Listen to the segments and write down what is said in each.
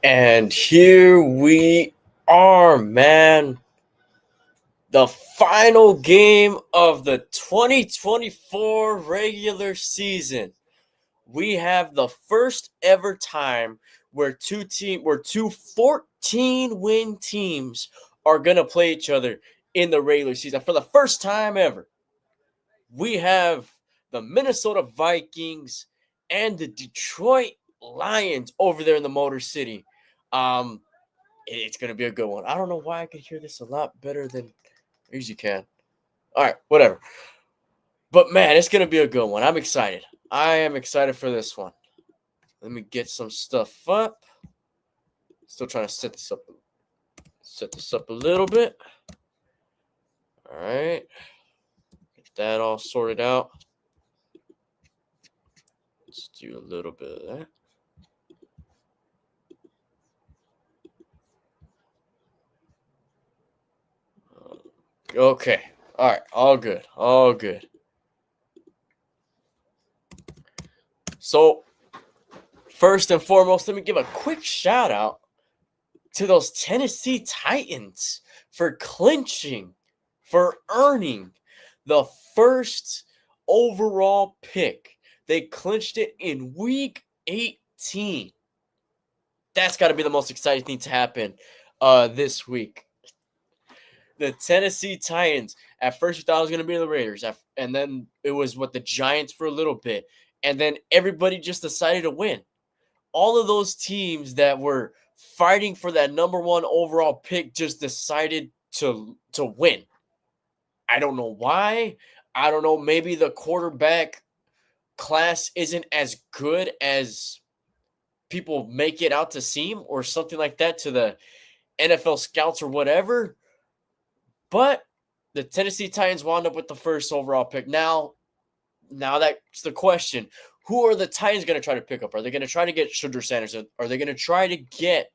And here we are, man. The final game of the 2024 regular season. We have the first ever time where two 14-win teams are going to play each other in the regular season. For the first time ever, we have the Minnesota Vikings and the Detroit Lions over there in the Motor City. It's going to be a good one. I don't know why I could hear this a lot better than I usually can. All right, whatever. But, man, it's going to be a good one. I'm excited. I am excited for this one. Let me get some stuff up. Still trying to set this up a little bit. All right. Get that all sorted out. Let's do a little bit of that. Okay. All right. All good. All good. So, first and foremost, let me give a quick shout out to those Tennessee Titans for clinching, for earning the first overall pick. They clinched it in week 18. That's got to be the most exciting thing to happen this week. The Tennessee Titans, at first we thought it was going to be the Raiders, and then it was the Giants for a little bit, and then everybody just decided to win. All of those teams that were fighting for that number one overall pick just decided to win. I don't know why. I don't know. Maybe the quarterback class isn't as good as people make it out to seem or something like that to the NFL scouts or whatever. But the Tennessee Titans wound up with the first overall pick. Now that's the question. Who are the Titans going to try to pick up? Are they going to try to get Shedeur Sanders? Are they going to try to get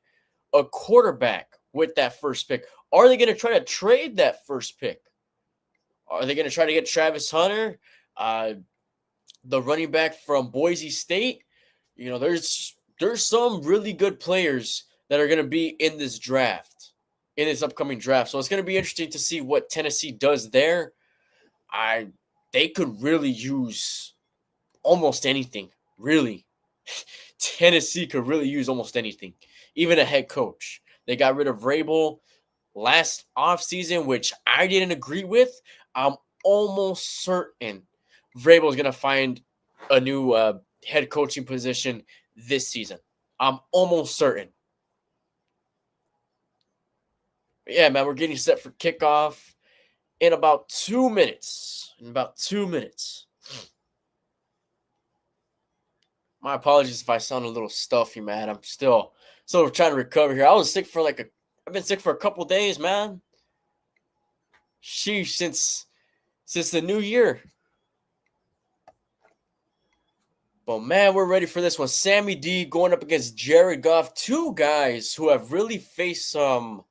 a quarterback with that first pick? Are they going to try to trade that first pick? Are they going to try to get Travis Hunter, the running back from Boise State? You know, there's some really good players that are going to be in this draft, in this upcoming draft. So it's going to be interesting to see what Tennessee does there. They could really use almost anything, really. Tennessee could really use almost anything, even a head coach. They got rid of Vrabel last offseason, which I didn't agree with. I'm almost certain Vrabel is going to find a new head coaching position this season. I'm almost certain. But yeah, man, we're getting set for kickoff in about 2 minutes. My apologies if I sound a little stuffy, man. I'm still trying to recover here. I've been sick for a couple days, man. Sheesh, since the new year. But man, we're ready for this one. Sammy D going up against Jared Goff. Two guys who have really faced some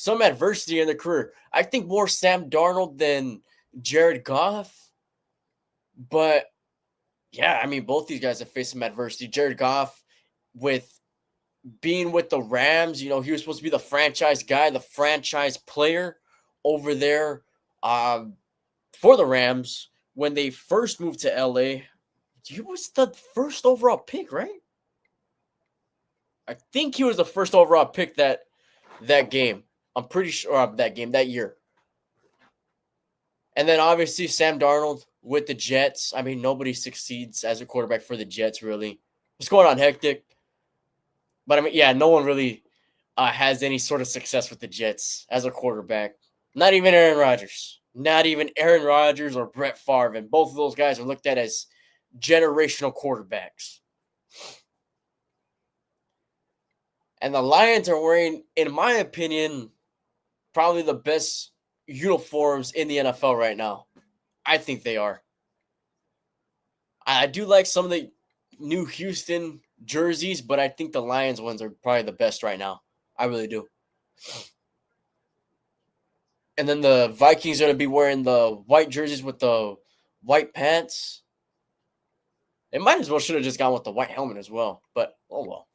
adversity in their career. I think more Sam Darnold than Jared Goff. But yeah, I mean, both these guys have faced some adversity. Jared Goff, with being with the Rams, you know, he was supposed to be the franchise guy, the franchise player over there for the Rams when they first moved to LA. He was the first overall pick, right? I think he was the first overall pick that game. I'm pretty sure that year. And then obviously Sam Darnold with the Jets. I mean, nobody succeeds as a quarterback for the Jets, really. What's going on, Hectic? But I mean, yeah, no one really has any sort of success with the Jets as a quarterback. Not even Aaron Rodgers. Not even Aaron Rodgers or Brett Favre. And both of those guys are looked at as generational quarterbacks. And the Lions are wearing, in my opinion, probably the best uniforms in the NFL right now. I think they are. I do like some of the new Houston jerseys, but I think the Lions ones are probably the best right now. I really do. And then the Vikings are going to be wearing the white jerseys with the white pants. They might as well should have just gone with the white helmet as well, but oh well.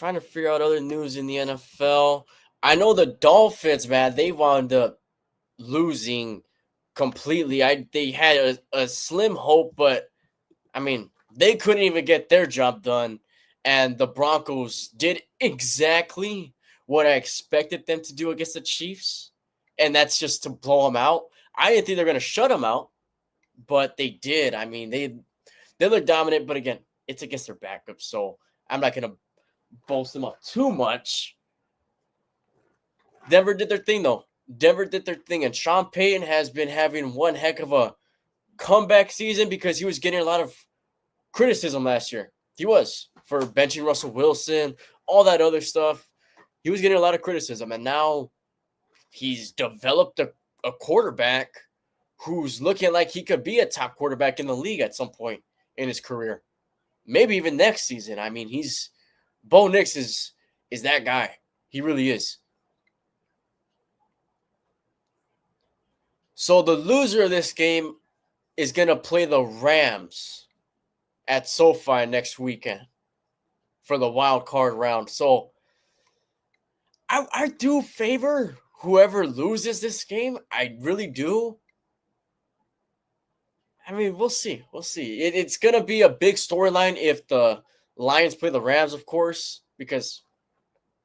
trying to figure out other news in the NFL. I know the Dolphins, man, they wound up losing completely. They had a slim hope, but I mean, they couldn't even get their job done. And the Broncos did exactly what I expected them to do against the Chiefs. And that's just to blow them out. I didn't think they were going to shut them out, but they did. I mean, they look dominant, but again, it's against their backup. So I'm not going to boast them up too much. Denver did their thing, though. Denver did their thing. And Sean Payton has been having one heck of a comeback season because he was getting a lot of criticism last year. He was for benching Russell Wilson, all that other stuff. He was getting a lot of criticism, and now he's developed a quarterback who's looking like he could be a top quarterback in the league at some point in his career. Maybe even next season. I mean, Bo Nix is that guy. He really is. So the loser of this game is going to play the Rams at SoFi next weekend for the wild card round. So I do favor whoever loses this game. I really do. I mean, we'll see. We'll see. It's going to be a big storyline if the Lions play the Rams, of course, because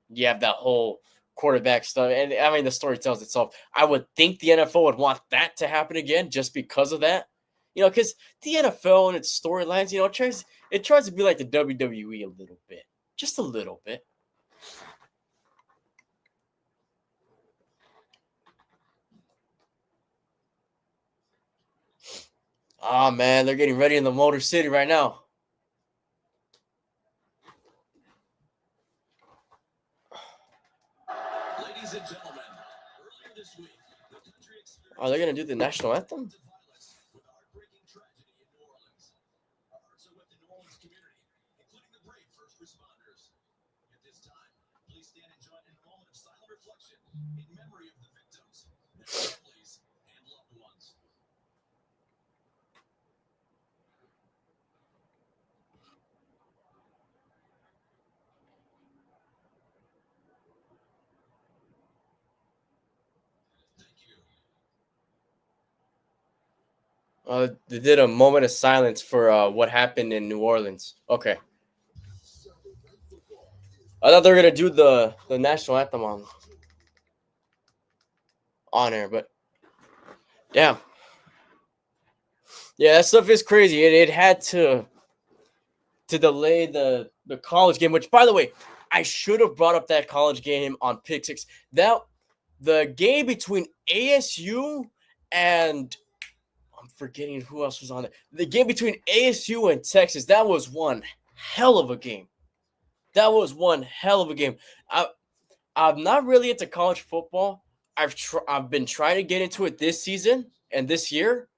you have that whole quarterback stuff. And I mean, the story tells itself. I would think the NFL would want that to happen again just because of that. Because the NFL and its storylines, it tries to be like the WWE a little bit. Just a little bit. Oh, man, they're getting ready in the Motor City right now. Ladies and gentlemen, earlier this week, the country experienced Are they going to do the national anthem? violence with a heartbreaking tragedy in New Orleans. Our hearts are with the New Orleans community, including the brave first responders. At this time, please stand and join in a moment of silent reflection in memory of the victims, their families, and loved ones. Thank you. They did a moment of silence for what happened in New Orleans. Okay. I thought they were going to do the national anthem on air, but damn. Yeah, that stuff is crazy. It had to delay the college game, which, by the way, I should have brought up that college game on Pick Six. The game between ASU and I'm forgetting who else was on it. The game between ASU and Texas, that was one hell of a game. That was one hell of a game. I'm not really into college football. I've been trying to get into it this season and this year.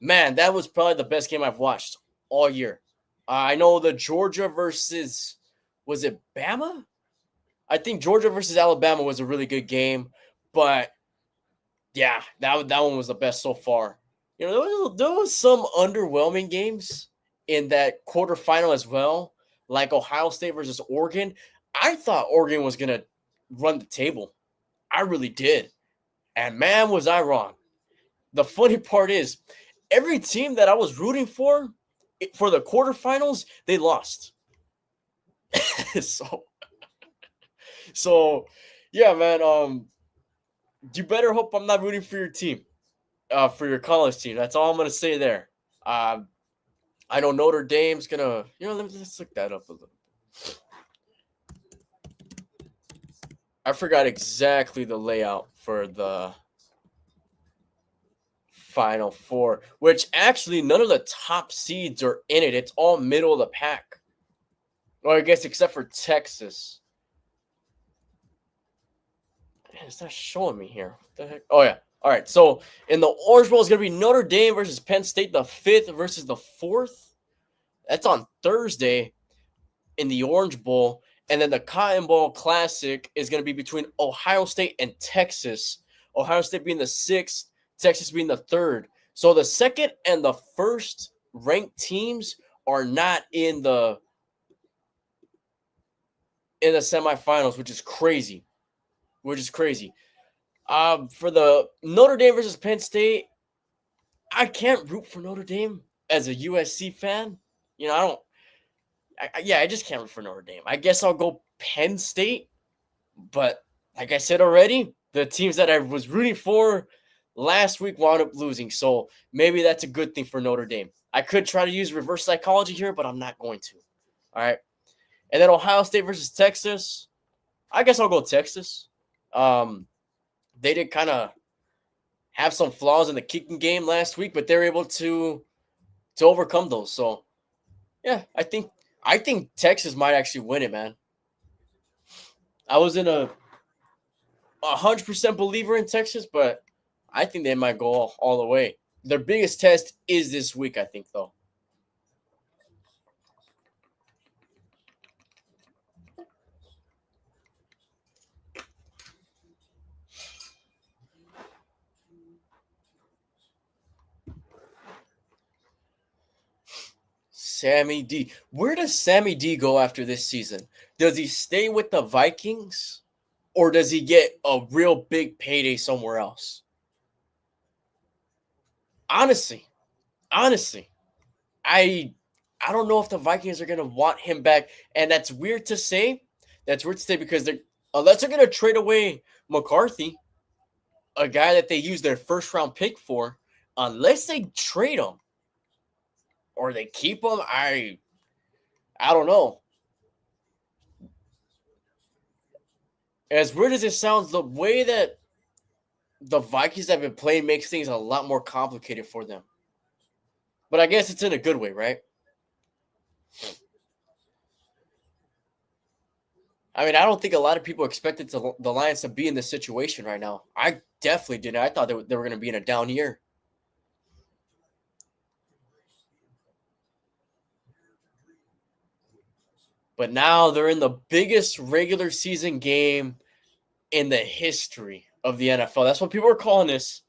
Man, that was probably the best game I've watched all year. I know the Georgia versus, was it Bama? I think Georgia versus Alabama was a really good game, but yeah, that one was the best so far. There was some underwhelming games in that quarterfinal as well, like Ohio State versus Oregon. I thought Oregon was gonna run the table. I really did, and man, was I wrong. The funny part is, every team that I was rooting for the quarterfinals, they lost. so yeah, man. You better hope I'm not rooting for your team, for your college team. That's all I'm gonna say there. I know Notre Dame's gonna. Let's look that up a little bit. I forgot exactly the layout for the Final Four, which actually none of the top seeds are in it. It's all middle of the pack. Well, I guess except for Texas. Man, it's not showing me here. What the heck? Oh, yeah. All right. So in the Orange Bowl, it's going to be Notre Dame versus Penn State, the 5th versus the 4th. That's on Thursday in the Orange Bowl. And then the Cotton Bowl Classic is going to be between Ohio State and Texas. Ohio State being the 6th, Texas being the 3rd. So the 2nd and the 1st ranked teams are not in the in the semifinals, which is crazy. For the Notre Dame versus Penn State, I can't root for Notre Dame as a USC fan. You know, I just can't root for Notre Dame. I guess I'll go Penn State, but like I said already, the teams that I was rooting for last week wound up losing. So maybe that's a good thing for Notre Dame. I could try to use reverse psychology here, but I'm not going to. All right. And then Ohio State versus Texas. I guess I'll go Texas. They did kind of have some flaws in the kicking game last week, but they're able to overcome those. So yeah, I think Texas might actually win it, man. I was in a 100% believer in Texas, but I think they might go all the way. Their biggest test is this week, I think, though. Sammy D. Where does Sammy D go after this season? Does he stay with the Vikings or does he get a real big payday somewhere else? Honestly, I don't know if the Vikings are going to want him back, and that's weird to say. That's weird to say because unless they're going to trade away McCarthy, a guy that they used their first round pick for, unless they trade him or they keep him, I don't know. As weird as it sounds, the way that the Vikings have been playing makes things a lot more complicated for them. But I guess it's in a good way, right? I mean, I don't think a lot of people expected the Lions to be in this situation right now. I definitely didn't. I thought they were going to be in a down year. But now they're in the biggest regular season game in the history of the NFL. That's what people are calling this.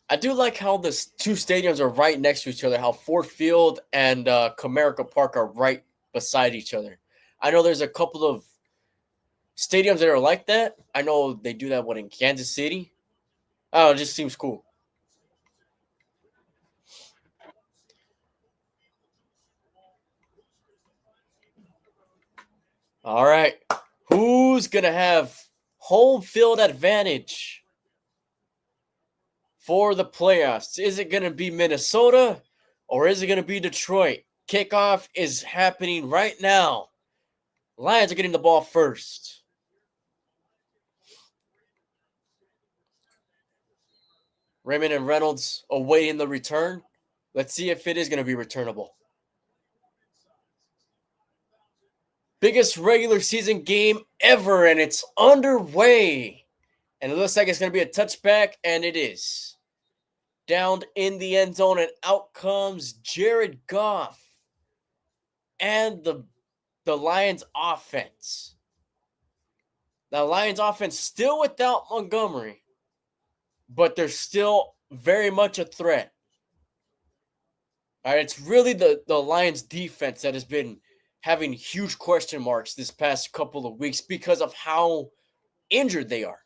I do like how the two stadiums are right next to each other, how Ford Field and Comerica Park are right beside each other. I know there's a couple of stadiums that are like that. I know they do that in Kansas City. Oh, it just seems cool. All right. Who's going to have home field advantage for the playoffs? Is it going to be Minnesota or is it going to be Detroit? Kickoff is happening right now. Lions are getting the ball first. Raymond and Reynolds awaiting the return. Let's see if it is going to be returnable. Biggest regular season game ever, and it's underway. And it looks like it's going to be a touchback, and it is. Down in the end zone, and out comes Jared Goff and the Lions offense. Now, Lions offense still without Montgomery, but they're still very much a threat. All right, it's really the Lions defense that has been having huge question marks this past couple of weeks because of how injured they are.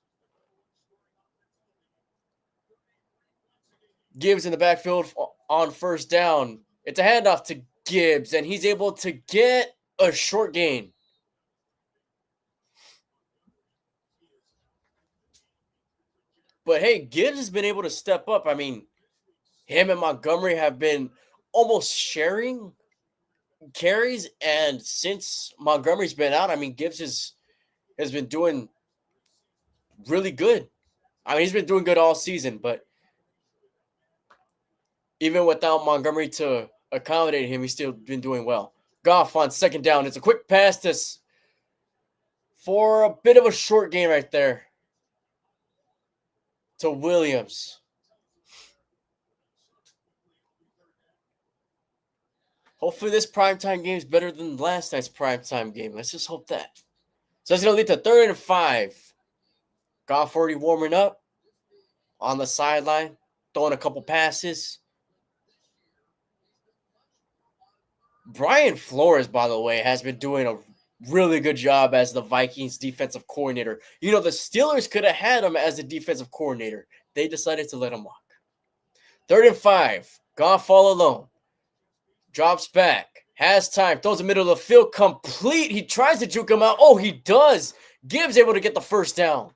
Gibbs in the backfield on first down. It's a handoff to Gibbs, and he's able to get a short gain. But hey, Gibbs has been able to step up. I mean, him and Montgomery have been almost sharing carries, and since Montgomery's been out, I mean, Gibbs has been doing really good. I mean, he's been doing good all season, but even without Montgomery to accommodate him, he's still been doing well. Goff on second down. It's a quick pass for a bit of a short gain right there to Williams. Hopefully this primetime game is better than last night's primetime game. Let's just hope that. So that's going to lead to 3rd and 5. Goff already warming up. on the sideline, throwing a couple passes. Brian Flores, by the way, has been doing a really good job as the Vikings defensive coordinator. You know, the Steelers could have had him as a defensive coordinator. They decided to let him walk. 3rd and 5. Goff all alone. Drops back. Has time. Throws the middle of the field. Complete. He tries to juke him out. Oh, he does. Gibbs able to get the first down.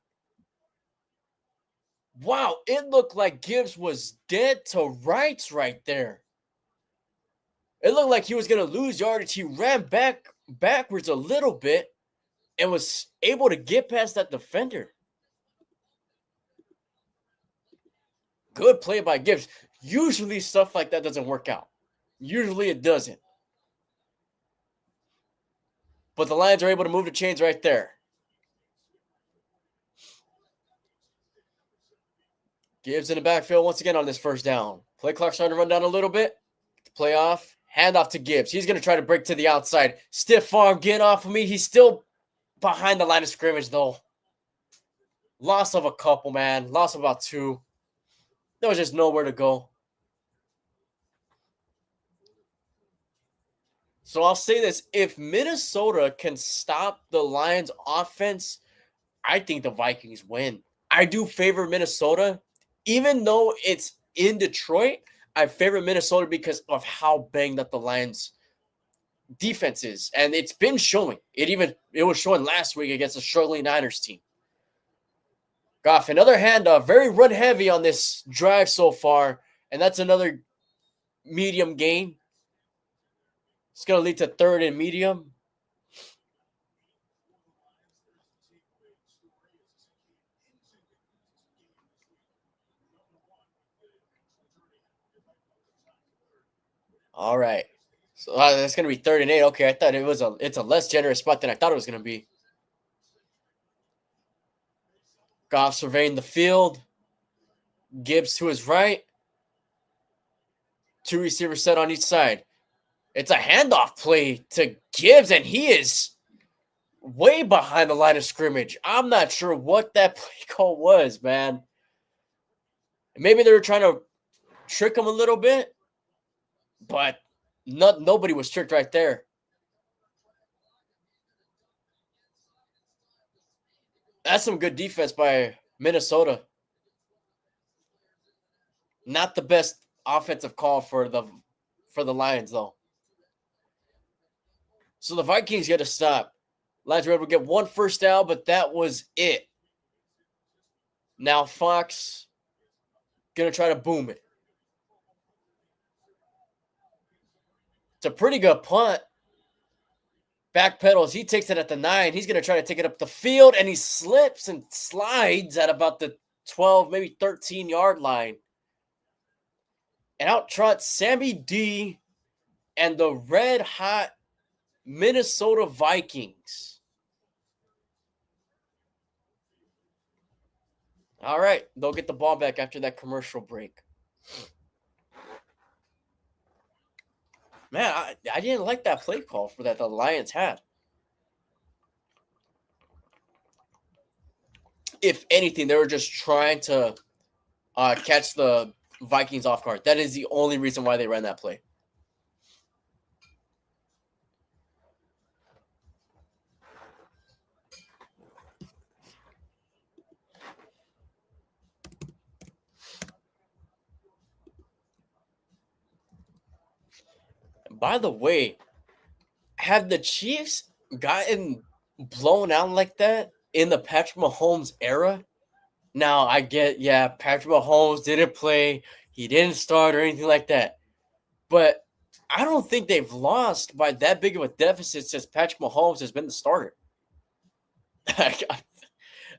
Wow, it looked like Gibbs was dead to rights right there. It looked like he was going to lose yardage. He ran backwards a little bit and was able to get past that defender. Good play by Gibbs. Usually stuff like that doesn't work out. Usually it doesn't. But the Lions are able to move the chains right there. Gibbs in the backfield once again on this first down. Play clock starting to run down a little bit. Play off. Hand off to Gibbs. He's going to try to break to the outside. Stiff arm, get off of me. He's still behind the line of scrimmage, though. Loss of a couple, man. Loss of about 2. There was just nowhere to go. So I'll say this. If Minnesota can stop the Lions' offense, I think the Vikings win. I do favor Minnesota. Even though it's in Detroit, I favor Minnesota because of how banged up the Lions' defense is. And it's been showing. It was showing last week against a struggling Niners team. Goff, another handoff. Very run heavy on this drive so far. And that's another medium gain. It's going to lead to 3rd and medium. All right. So that's going to be 3rd and 8. Okay, I thought it's a less generous spot than I thought it was going to be. Goff surveying the field. Gibbs to his right. 2 receivers set on each side. It's a handoff play to Gibbs, and he is way behind the line of scrimmage. I'm not sure what that play call was, man. Maybe they were trying to trick him a little bit, but nobody was tricked right there. That's some good defense by Minnesota. Not the best offensive call for the Lions, though. So the Vikings get to stop. Lions were able to get 1 first down, but that was it. Now Fox going to try to boom it. It's a pretty good punt. Backpedals. He takes it at the 9. He's going to try to take it up the field, and he slips and slides at about the 12, maybe 13-yard line. And out trots Sammy D and the red-hot Minnesota Vikings. All right, they'll get the ball back after that commercial break. Man, I didn't like that play call for that the Lions had. If anything, they were just trying to catch the Vikings off guard. That is the only reason why they ran that play. By the way, have the Chiefs gotten blown out like that in the Patrick Mahomes era? Now, I get, yeah, Patrick Mahomes didn't play. He didn't start or anything like that. But I don't think they've lost by that big of a deficit since Patrick Mahomes has been the starter.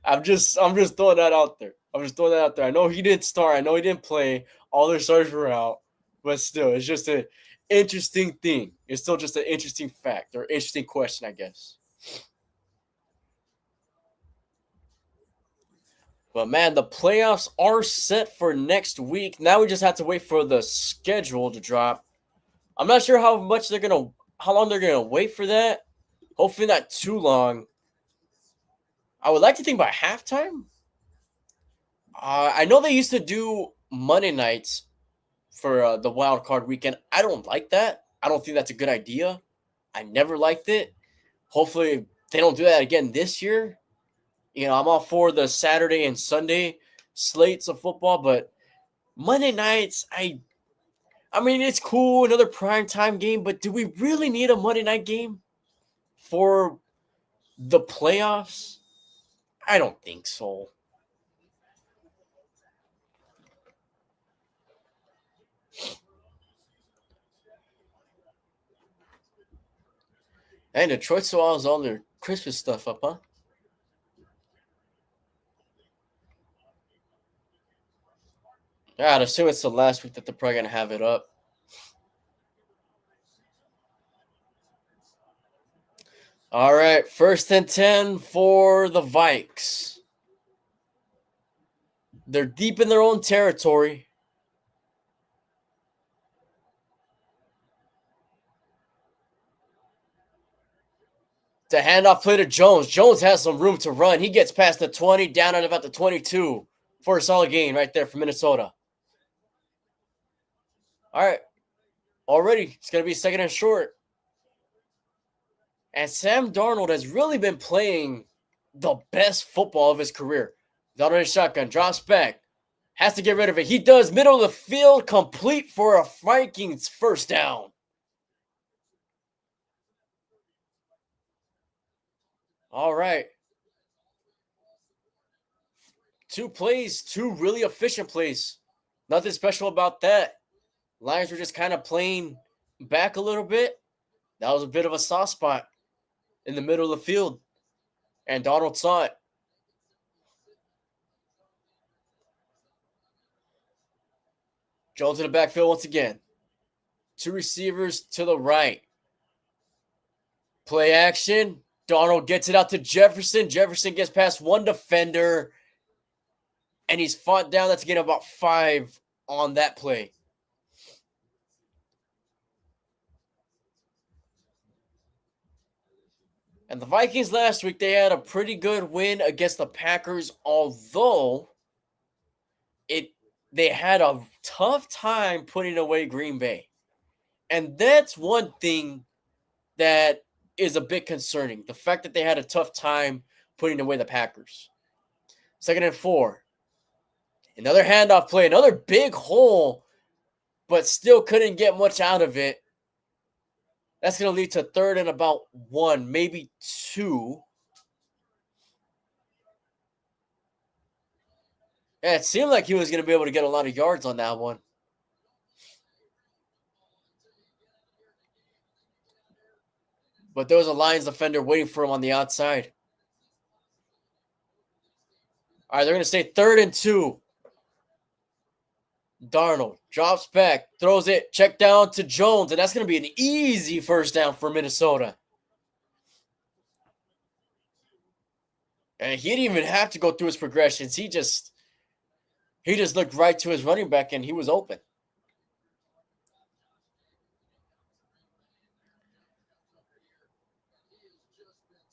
I'm just throwing that out there. I know he didn't start. I know he didn't play. All their starters were out. But still, it's just an interesting thing. It's still just an interesting fact or interesting question, I guess. But man, the playoffs are set for next week. Now we just have to wait for the schedule to drop. I'm not sure how long they're gonna wait for that. Hopefully not too long. I would like to think by halftime. I know they used to do Monday nights for the wild card weekend. I don't like that. I don't think that's a good idea. I never liked it. Hopefully, they don't do that again this year. I'm all for the Saturday and Sunday slates of football, but Monday nights, I mean, it's cool, another prime time game, but do we really need a Monday night game for the playoffs? I don't think so. And Detroit still has all their Christmas stuff up, huh? Yeah, I'd assume it's the last week that they're probably going to have it up. All right, 1st and 10 for the Vikes. They're deep in their own territory. The handoff play to Jones. Jones has some room to run. He gets past the 20, down at about the 22 for a solid gain right there for Minnesota. All right, already it's going to be 2nd and short. And Sam Darnold has really been playing the best football of his career. Darnold in shotgun, drops back, has to get rid of it. He does, middle of the field, complete for a Vikings first down. All right. 2 plays, 2 really efficient plays. Nothing special about that. Lions were just kind of playing back a little bit. That was a bit of a soft spot in the middle of the field. And Donald saw it. Jones in the backfield once again. 2 receivers to the right. Play action. Donald gets it out to Jefferson. Jefferson gets past 1 defender. And he's fought down. That's getting about 5 on that play. And the Vikings last week, they had a pretty good win against the Packers, although they had a tough time putting away Green Bay. And that's one thing that is a bit concerning. The fact that they had a tough time putting away the Packers. 2nd and 4. Another handoff play, another big hole, but still couldn't get much out of it. That's going to lead to 3rd and about 1, maybe 2. Yeah, it seemed like he was going to be able to get a lot of yards on that one. But there was a Lions defender waiting for him on the outside. All right, they're going to say 3rd and 2. Darnold drops back, throws it, check down to Jones, and that's going to be an easy first down for Minnesota. And he didn't even have to go through his progressions. He just looked right to his running back, and he was open.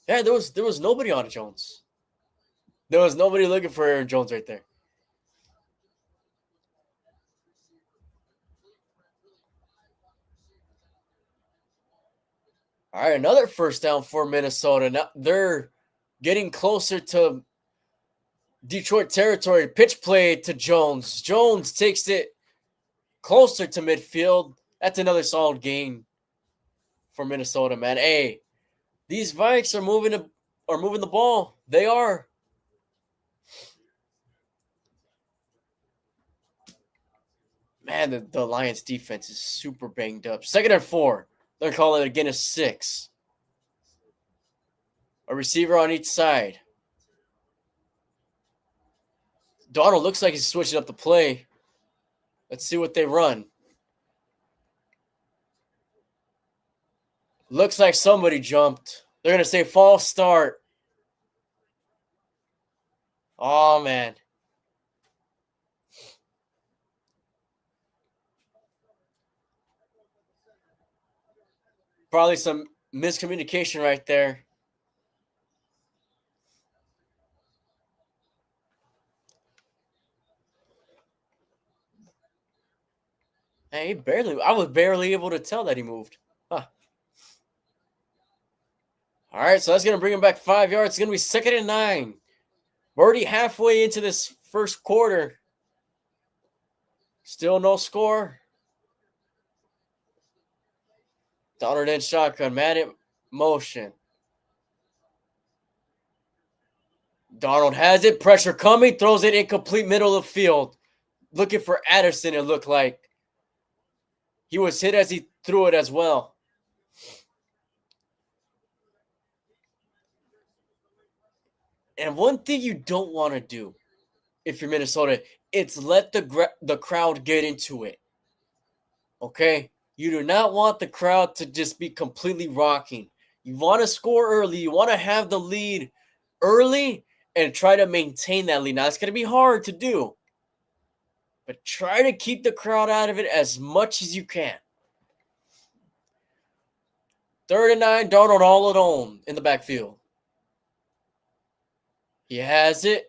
Yeah, there was nobody on Jones. There was nobody looking for Aaron Jones right there. All right, another first down for Minnesota. Now they're getting closer to Detroit territory. Pitch play to Jones. Jones takes it closer to midfield. That's another solid gain for Minnesota, man. Hey, these Vikes are moving the ball. They are. Man, the Lions defense is super banged up. 2nd and 4. They're calling it again a 6. A receiver on each side. Donald looks like he's switching up the play. Let's see what they run. Looks like somebody jumped. They're going to say false start. Oh, man. Probably some miscommunication right there. Hey, I was barely able to tell that he moved. Huh. All right, so that's going to bring him back 5 yards. It's going to be 2nd and 9. We're already halfway into this first quarter. Still no score. Donald in shotgun, man in motion. Donald has it. Pressure coming. Throws it incomplete middle of the field. Looking for Addison, it looked like. He was hit as he threw it as well. And one thing you don't want to do if you're Minnesota, it's let the crowd get into it. Okay? You do not want the crowd to just be completely rocking. You want to score early. You want to have the lead early and try to maintain that lead. Now, it's going to be hard to do, but try to keep the crowd out of it as much as you can. 3rd and 9, Donald all alone in the backfield. He has it.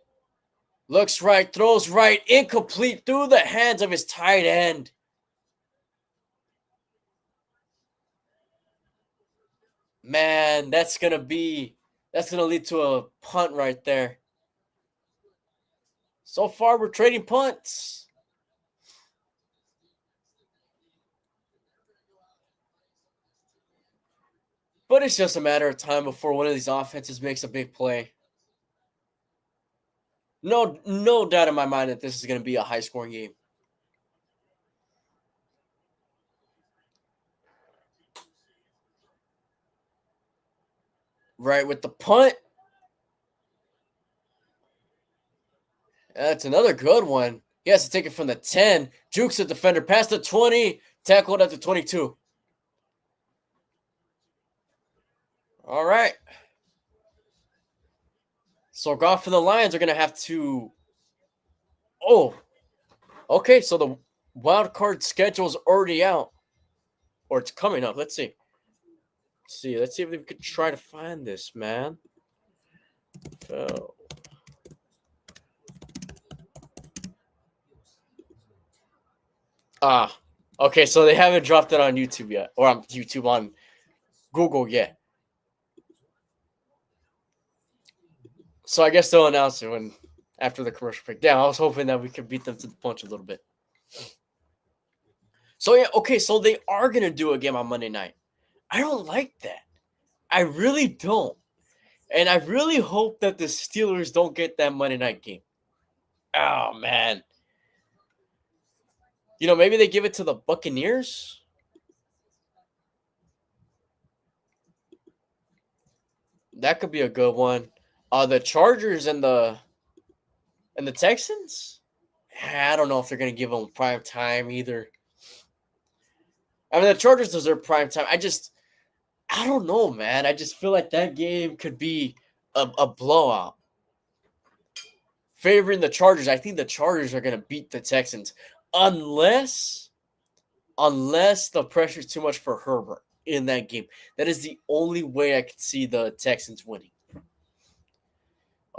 Looks right, throws right, incomplete through the hands of his tight end. Man, that's going to lead to a punt right there. So far, we're trading punts. But it's just a matter of time before one of these offenses makes a big play. No doubt in my mind that this is going to be a high-scoring game. Right with the punt. That's another good one. He has to take it from the 10. Jukes the defender past the 20. Tackled at the 22. All right. So Goff and the Lions are going to have to... Oh. Okay, so the wild card schedule is already out. Or it's coming up. Let's see. Let's see if we could try to find this, man. Okay, so they haven't dropped it on YouTube yet. Or on YouTube, on Google yet. So I guess they'll announce it after the commercial break. Damn, I was hoping that we could beat them to the punch a little bit. So yeah, okay, so they are going to do a game on Monday night. I don't like that. I really don't. And I really hope that the Steelers don't get that Monday night game. Oh, man. Maybe they give it to the Buccaneers. That could be a good one. The Chargers and the Texans? I don't know if they're going to give them prime time either. I mean, the Chargers deserve prime time. I don't know, man. I just feel like that game could be a blowout. Favoring the Chargers. I think the Chargers are going to beat the Texans. Unless the pressure's too much for Herbert in that game. That is the only way I could see the Texans winning.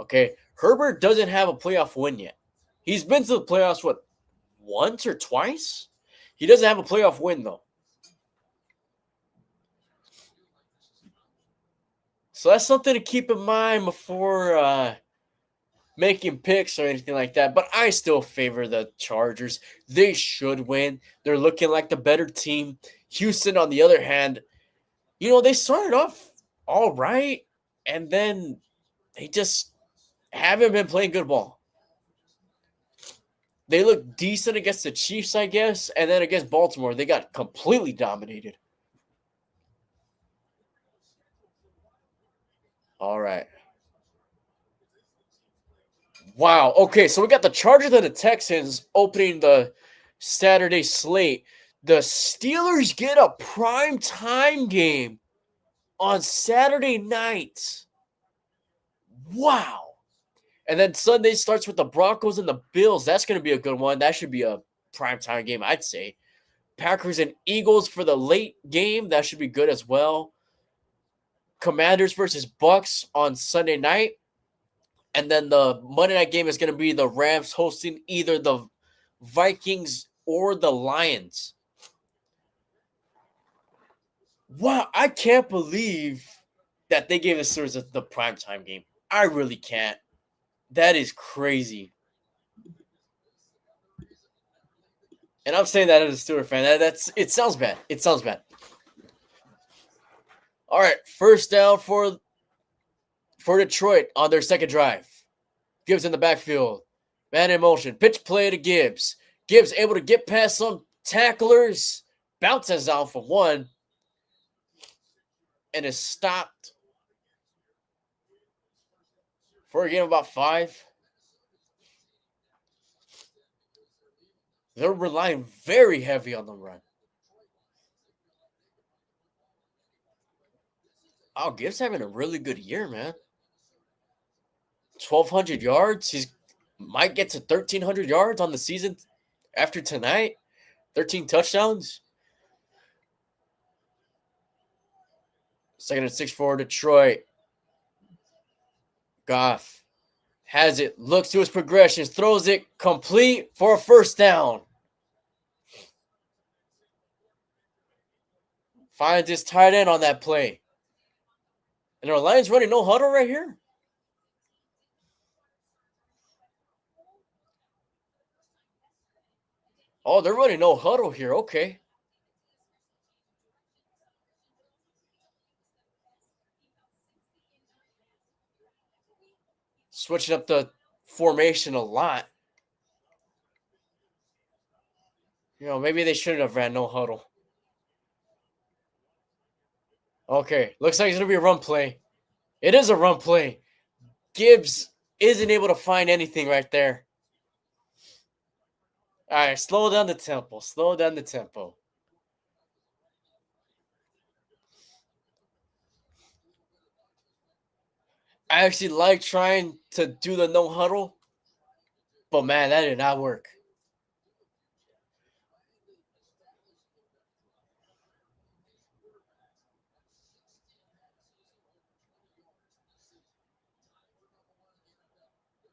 Okay, Herbert doesn't have a playoff win yet. He's been to the playoffs, once or twice? He doesn't have a playoff win, though. So that's something to keep in mind before making picks or anything like that. But I still favor the Chargers. They should win. They're looking like the better team. Houston, on the other hand, they started off all right, and then they just haven't been playing good ball. They look decent against the Chiefs, I guess, and then against Baltimore, they got completely dominated. All right. Wow. Okay, so we got the Chargers and the Texans opening the Saturday slate. The Steelers get a prime time game on Saturday night. Wow. And then Sunday starts with the Broncos and the Bills. That's going to be a good one. That should be a prime time game, I'd say. Packers and Eagles for the late game. That should be good as well. Commanders versus Bucks on Sunday night. And then the Monday night game is going to be the Rams hosting either the Vikings or the Lions. Wow, I can't believe that they gave us the primetime game. I really can't. That is crazy. And I'm saying that as a Steelers fan. It sounds bad. It sounds bad. All right, first down for Detroit on their second drive. Gibbs in the backfield. Man in motion. Pitch play to Gibbs. Gibbs able to get past some tacklers. Bounces out for one. And is stopped for a game of about 5. They're relying very heavy on the run. Oh, Gibbs having a really good year, man. 1,200 yards. He's might get to 1,300 yards on the season after tonight. 13 touchdowns. 2nd and 6 for Detroit. Goff has it, looks to his progressions, throws it complete for a first down. Finds his tight end on that play. And our Lions running no huddle right here. Oh, they're running no huddle here. Okay. Switching up the formation a lot. Maybe they shouldn't have ran no huddle. Okay, looks like it's going to be a run play. It is a run play. Gibbs isn't able to find anything right there. All right, slow down the tempo. Slow down the tempo. I actually like trying to do the no huddle, but man, that did not work.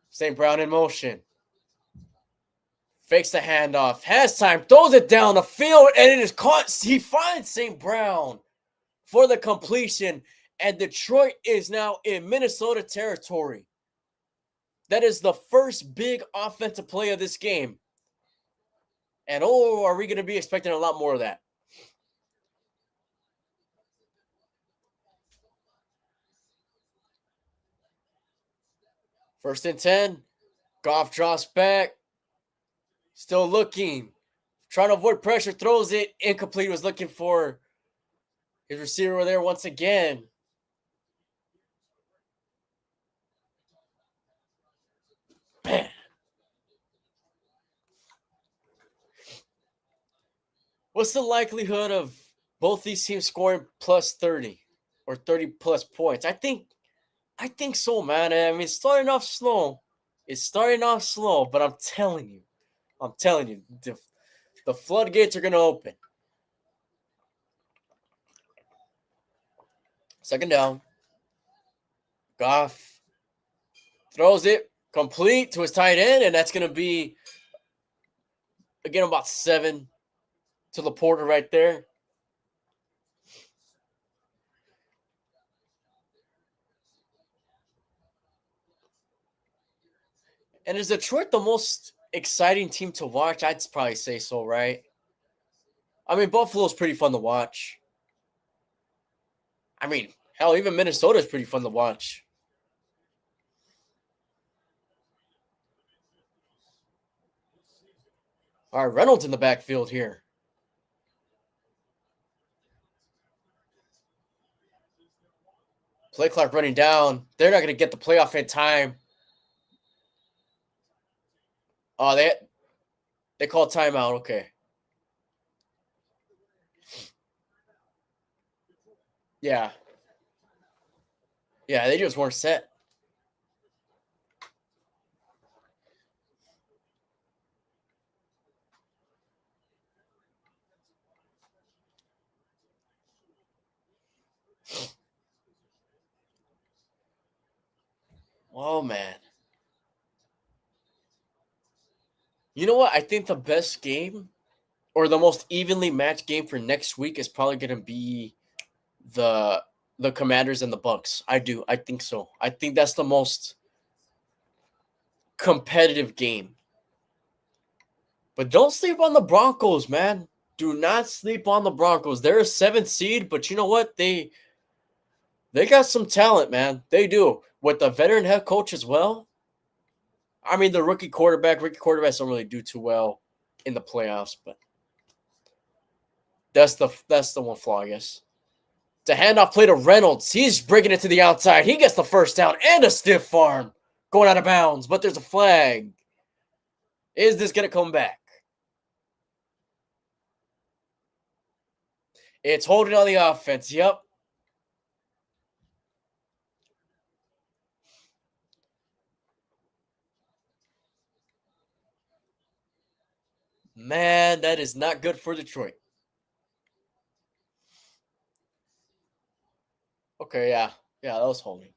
St. Brown in motion. Fakes the handoff. Has time. Throws it down the field. And it is caught. He finds St. Brown for the completion. And Detroit is now in Minnesota territory. That is the first big offensive play of this game. And are we going to be expecting a lot more of that? First and 10. Goff drops back. Still looking. Trying to avoid pressure. Throws it. Incomplete. Was looking for his receiver there once again. Man. What's the likelihood of both these teams scoring plus 30 or 30 plus points? I think so, man. I mean, it's starting off slow. But I'm telling you, the floodgates are going to open. Second down. Goff throws it complete to his tight end, and that's going to be, again, about 7 to Laporta right there. And is Detroit the most exciting team to watch? I'd probably say so, right? I mean, Buffalo's pretty fun to watch. I mean, hell, even Minnesota's pretty fun to watch. All right, Reynolds in the backfield here. Play clock running down. They're not going to get the playoff in time. Oh, they call timeout. Okay. Yeah. Yeah, they just weren't set. Oh, man. You know what? I think the best game or the most evenly matched game for next week is probably going to be the Commanders and the Bucks. I do. I think so. I think that's the most competitive game. But don't sleep on the Broncos, man. Do not sleep on the Broncos. They're a 7th seed, but you know what? They got some talent, man. They do. With the veteran head coach as well. I mean, the rookie quarterbacks don't really do too well in the playoffs, but that's the one flaw, I guess. The handoff play to Reynolds. He's breaking it to the outside. He gets the first down and a stiff arm going out of bounds, but there's a flag. Is this going to come back? It's holding on the offense. Yep. Man, that is not good for Detroit. Okay, yeah. Yeah, that was holding.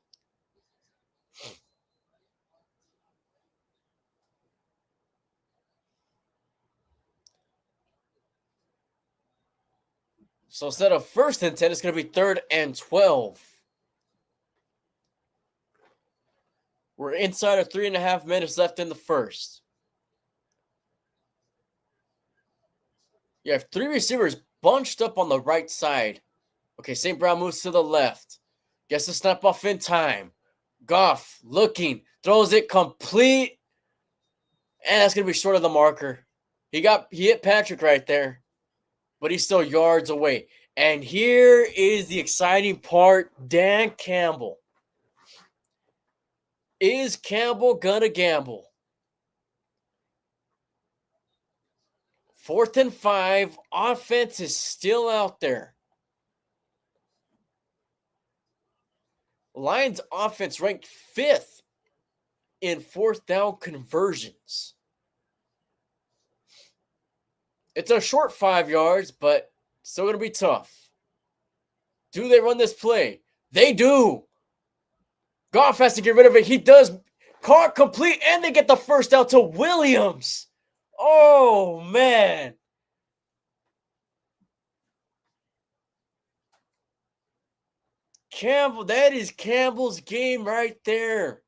So instead of 1st and 10, it's going to be 3rd and 12. We're inside of 3.5 minutes left in the first. You have 3 receivers bunched up on the right side. Okay, St. Brown moves to the left. Gets the snap off in time. Goff looking, throws it complete. And that's going to be short of the marker. He hit Patrick right there, but he's still yards away. And here is the exciting part. Dan Campbell. Is Campbell gonna gamble? 4th and 5. Offense is still out there. Lions offense ranked 5th in 4th down conversions. It's a short 5 yards, but still going to be tough. Do they run this play? They do. Goff has to get rid of it. He does. Caught complete, and they get the first down to Williams. Oh, man. Campbell, that is Campbell's game right there.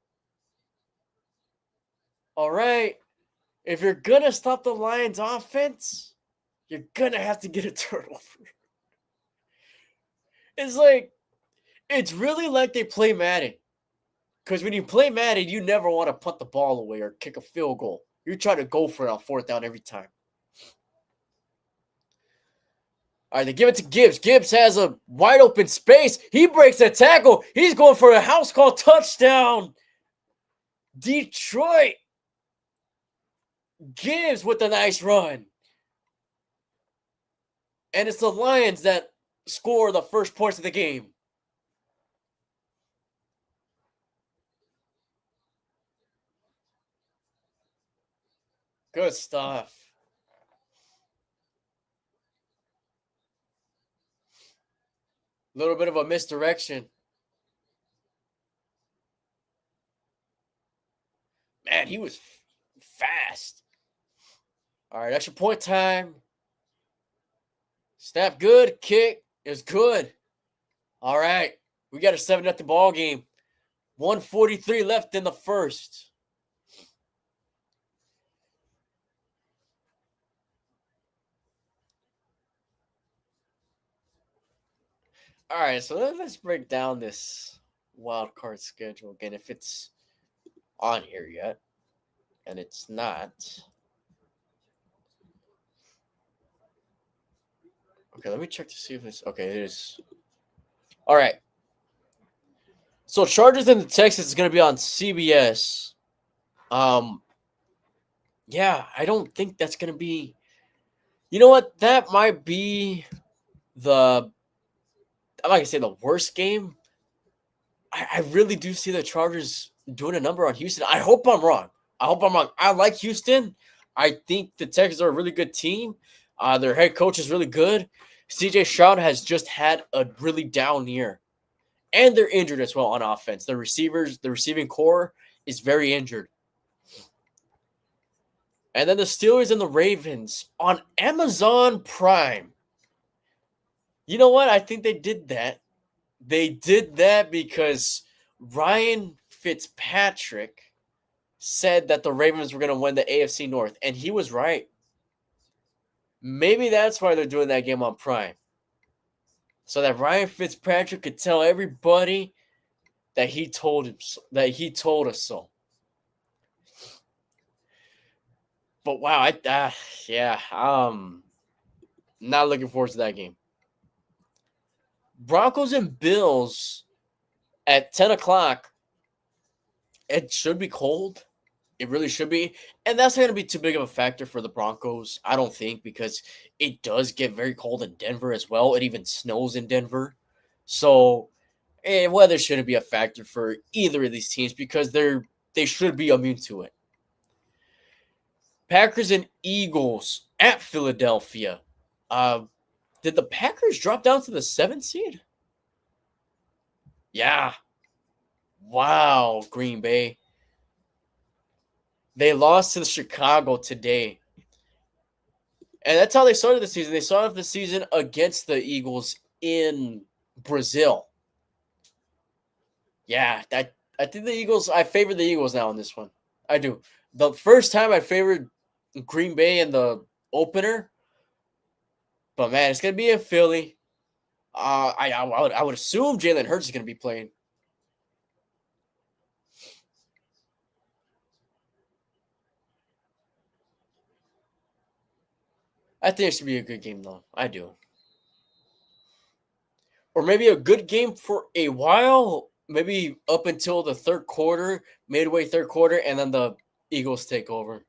All right. If you're going to stop the Lions offense, you're going to have to get a turnover. It's really like they play Madden. Because when you play Madden, you never want to put the ball away or kick a field goal. You try to go for it on 4th down every time. All right, they give it to Gibbs. Gibbs has a wide open space. He breaks a tackle. He's going for a house call touchdown. Detroit. Gibbs with a nice run. And it's the Lions that score the first points of the game. Good stuff. A little bit of a misdirection. Man, he was fast. All right, extra point time. Snap good. Kick is good. All right, we got a 7-0 ball game. 1:43 left in the first. All right, so let's break down this wild card schedule again, if it's on here yet, and it's not. Okay, let me check to see if it's okay. It is. All right. So Chargers and the Texans is going to be on CBS. Yeah, I don't think that's going to be. You know what? That might be I'm not going to say the worst game. I really do see the Chargers doing a number on Houston. I hope I'm wrong. I like Houston. I think the Texans are a really good team. Their head coach is really good. CJ Stroud has just had a really down year. And they're injured as well on offense. The receiving core is very injured. And then the Steelers and the Ravens on Amazon Prime. You know what? I think they did that They did that because Ryan Fitzpatrick said that the Ravens were going to win the AFC North, and he was right. Maybe that's why they're doing that game on Prime. So that Ryan Fitzpatrick could tell everybody that he told us so. But wow, not looking forward to that game. Broncos and Bills at 10 o'clock. It should be cold. It really should be. And that's not going to be too big of a factor for the Broncos, I don't think, because it does get very cold in Denver as well. It even snows in Denver. So weather shouldn't be a factor for either of these teams because they should be immune to it. Packers and Eagles at Philadelphia. Did the Packers drop down to the 7th seed? Yeah. Wow, Green Bay. They lost to the Chicago today. And that's how they started the season. They started the season against the Eagles in Brazil. Yeah, I think the Eagles, I favor the Eagles now in this one. I do. The first time I favored Green Bay in the opener. But man, it's gonna be in Philly. I would assume Jalen Hurts is gonna be playing. I think it should be a good game though. I do. Or maybe a good game for a while, maybe up until the third quarter, midway third quarter, and then the Eagles take over.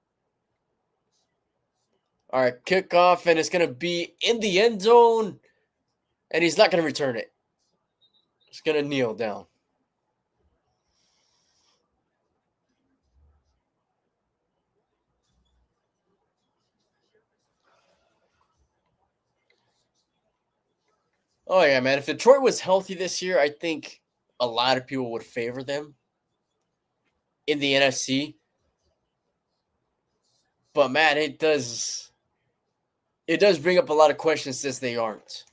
All right, kickoff, and it's gonna be in the end zone, and he's not gonna return it. He's gonna kneel down. Oh yeah, man. If Detroit was healthy this year, I think a lot of people would favor them in the NFC. But man, it does bring up a lot of questions since they aren't.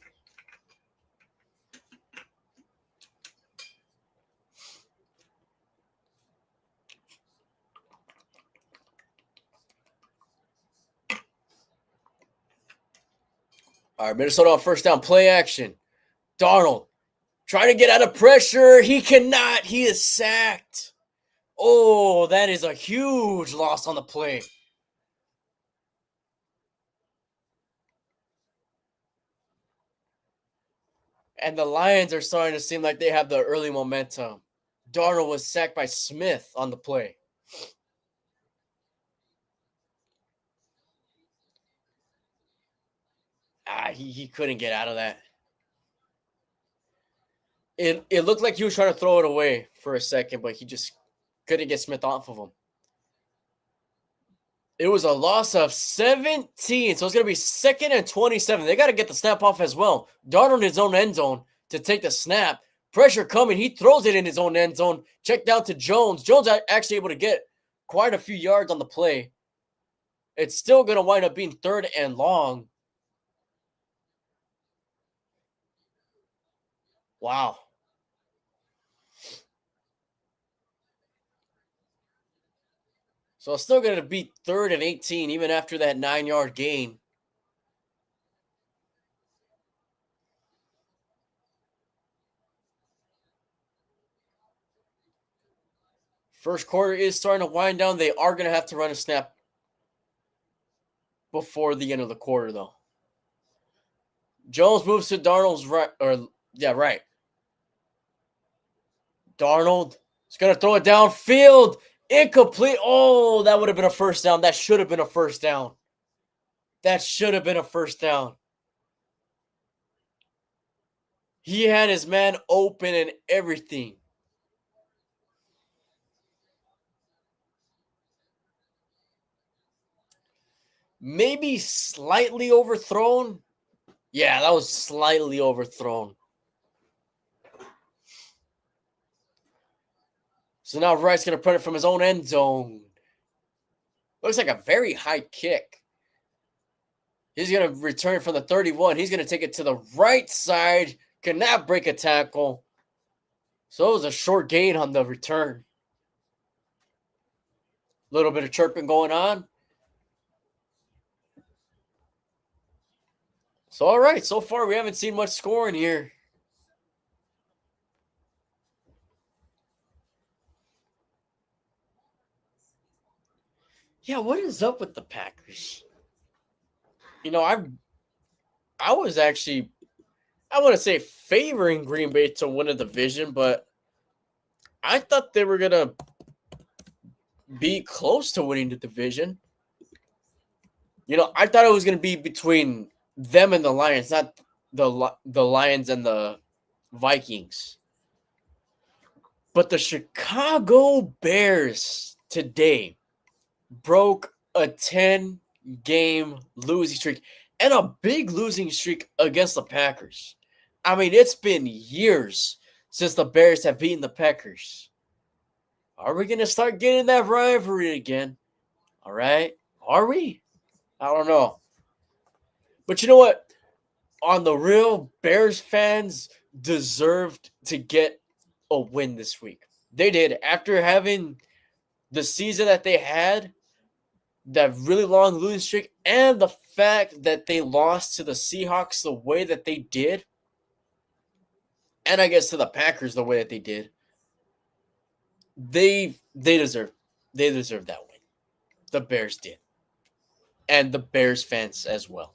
All right, Minnesota on first down, play action. Darnold trying to get out of pressure. He cannot. He is sacked. Oh, that is a huge loss on the play. And the Lions are starting to seem like they have the early momentum. Darnold was sacked by Smith on the play. He couldn't get out of that. It looked like he was trying to throw it away for a second, but he just couldn't get Smith off of him. It was a loss of 17, so it's going to be 2nd and 27. They got to get the snap off as well. Darnold in his own end zone to take the snap. Pressure coming. He throws it in his own end zone. Check down to Jones. Jones actually able to get quite a few yards on the play. It's still going to wind up being 3rd and long. Wow. So it's still going to be 3rd and 18 even after that 9-yard gain. First quarter is starting to wind down. They are going to have to run a snap before the end of the quarter, though. Jones moves to Darnold's right. Right. Darnold is going to throw it downfield. Incomplete. Oh, that would have been a first down. That should have been a first down. That should have been a first down. He had his man open and everything. Maybe slightly overthrown. Yeah, that was slightly overthrown. So now Wright's going to put it from his own end zone. Looks like a very high kick. He's going to return from the 31. He's going to take it to the right side. Cannot break a tackle. So it was a short gain on the return. A little bit of chirping going on. So, all right. So far, we haven't seen much scoring here. Yeah, what is up with the Packers? I was actually, I want to say favoring Green Bay to win a division, but I thought they were gonna be close to winning the division. I thought it was gonna be between them and the Lions, not the Lions and the Vikings. But the Chicago Bears today broke a 10-game losing streak and a big losing streak against the Packers. I mean, it's been years since the Bears have beaten the Packers. Are we going to start getting that rivalry again? All right. Are we? I don't know. But you know what? On the real, Bears fans deserved to get a win this week. They did. After having the season that they had, that really long losing streak, and the fact that they lost to the Seahawks the way that they did, and I guess to the Packers the way that they did, they deserve that win. The Bears did, and the Bears fans as well.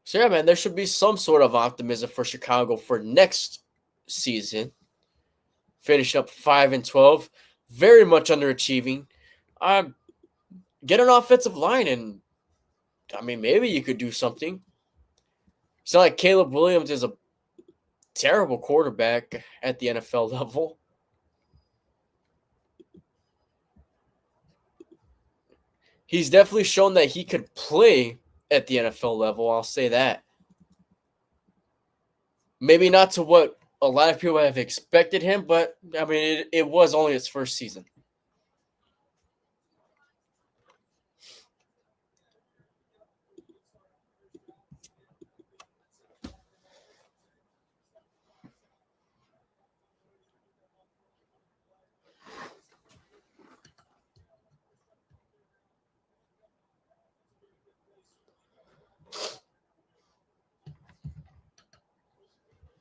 So yeah, man, there should be some sort of optimism for Chicago for next season. Finish up 5-12, very much underachieving. Get an offensive line, and I mean, maybe you could do something. It's not like Caleb Williams is a terrible quarterback at the NFL level. He's definitely shown that he could play at the NFL level. I'll say that. Maybe not to what a lot of people have expected him, but I mean, it was only his first season.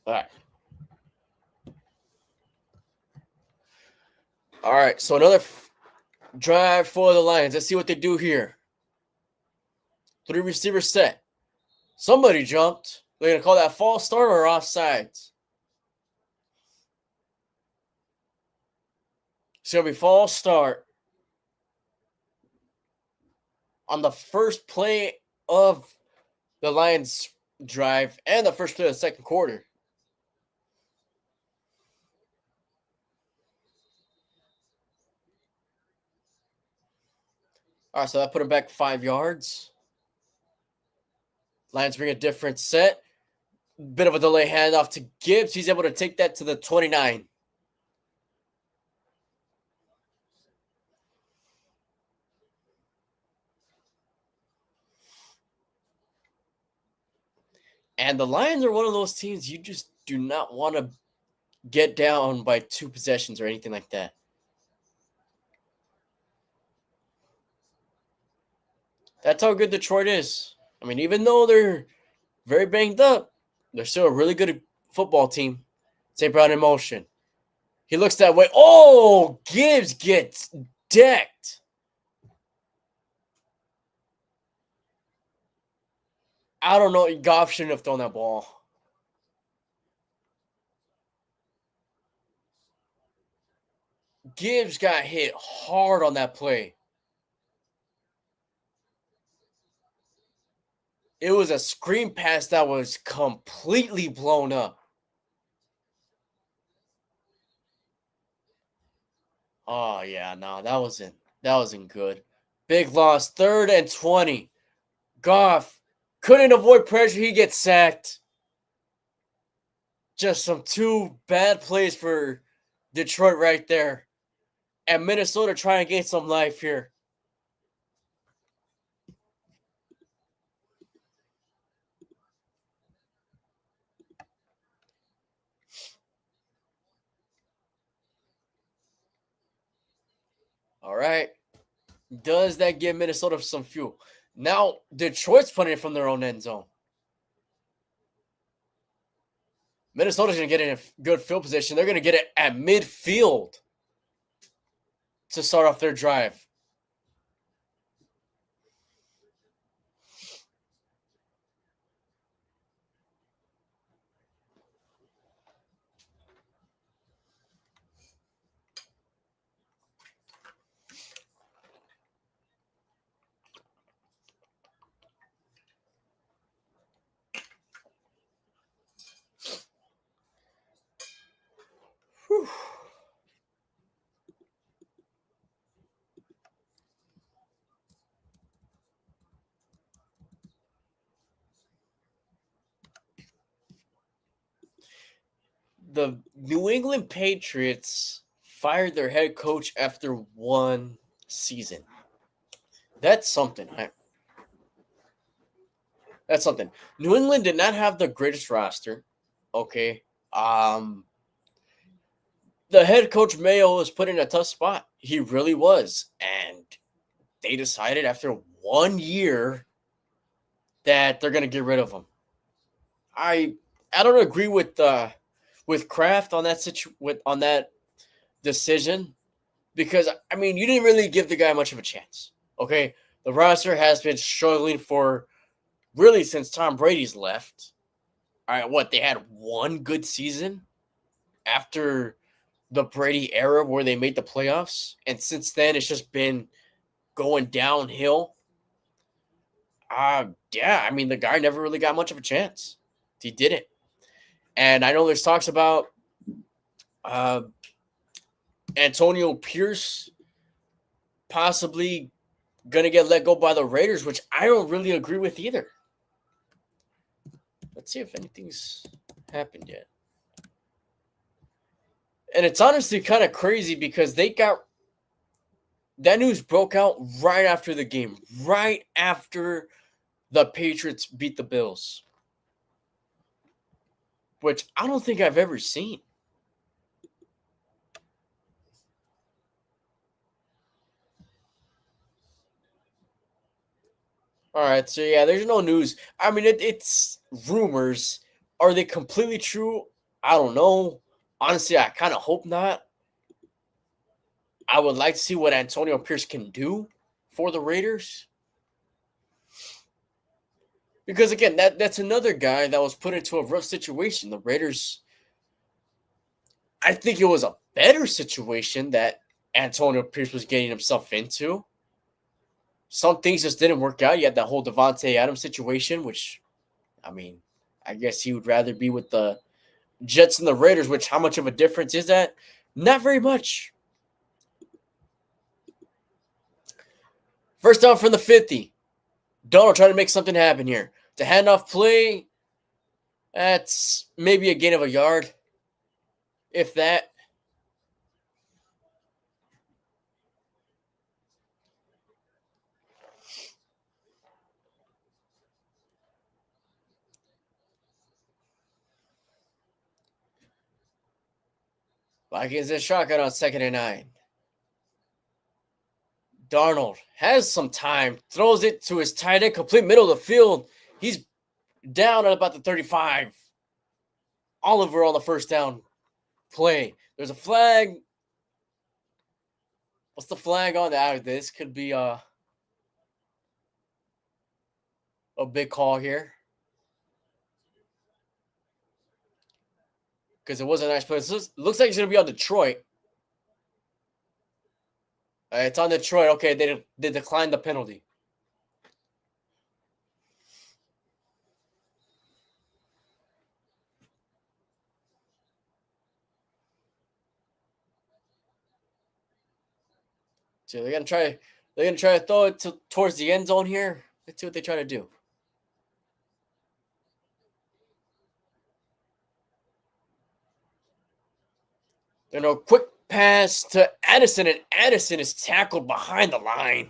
All right. All right. So another drive for the Lions. Let's see what they do here. 3 receiver set. Somebody jumped. They're going to call that false start or offsides. It's going to be false start on the first play of the Lions drive and the first play of the second quarter. All right, so that put him back 5 yards. Lions bring a different set. Bit of a delay handoff to Gibbs. He's able to take that to the 29. And the Lions are one of those teams you just do not want to get down by 2 possessions or anything like that. That's how good Detroit is. I mean, even though they're very banged up, they're still a really good football team. St. Brown in motion. He looks that way. Oh, Gibbs gets decked. I don't know. Goff shouldn't have thrown that ball. Gibbs got hit hard on that play. It was a screen pass that was completely blown up. Oh yeah, no, that wasn't good. Big loss, 3rd and 20. Goff couldn't avoid pressure. He gets sacked. Just some 2 bad plays for Detroit right there. And Minnesota trying to gain some life here. All right. Does that give Minnesota some fuel? Now, Detroit's putting it from their own end zone. Minnesota's going to get in a good field position. They're going to get it at midfield to start off their drive. Whew. The New England Patriots fired their head coach after one season. That's something. That's something. New England did not have the greatest roster. Okay. The head coach Mayo was put in a tough spot. He really was. And they decided after 1 year that they're going to get rid of him. I don't agree with Kraft on that decision, because I mean, you didn't really give the guy much of a chance. Okay, the roster has been struggling for really since Tom Brady's left. All right, what, they had one good season after the Brady era where they made the playoffs, and since then it's just been going downhill. Yeah, I mean, the guy never really got much of a chance. He didn't. And I know there's talks about Antonio Pierce possibly going to get let go by the Raiders, which I don't really agree with either. Let's see if anything's happened yet. And it's honestly kind of crazy because that news broke out right after the game, right after the Patriots beat the Bills, which I don't think I've ever seen. All right, so yeah, there's no news. I mean, it's rumors. Are they completely true? I don't know. Honestly, I kind of hope not. I would like to see what Antonio Pierce can do for the Raiders. Because again, that's another guy that was put into a rough situation. The Raiders, I think it was a better situation that Antonio Pierce was getting himself into. Some things just didn't work out. You had that whole Devontae Adams situation, which, I mean, I guess he would rather be with the Jets and the Raiders, which how much of a difference is that? Not very much. First down from the 50. Donald trying to make something happen here. The handoff play, that's maybe a gain of a yard, if that. Vikings in shotgun on 2nd and 9. Darnold has some time, throws it to his tight end, complete middle of the field. He's down at about the 35. Oliver on the first down play. There's a flag. What's the flag on that? This could be a big call here. Because it was a nice play. It looks like it's going to be on Detroit. It's on Detroit. Okay, they declined the penalty. So they're gonna try to throw it towards the end zone here. Let's see what they try to do. Quick pass to Addison, and Addison is tackled behind the line.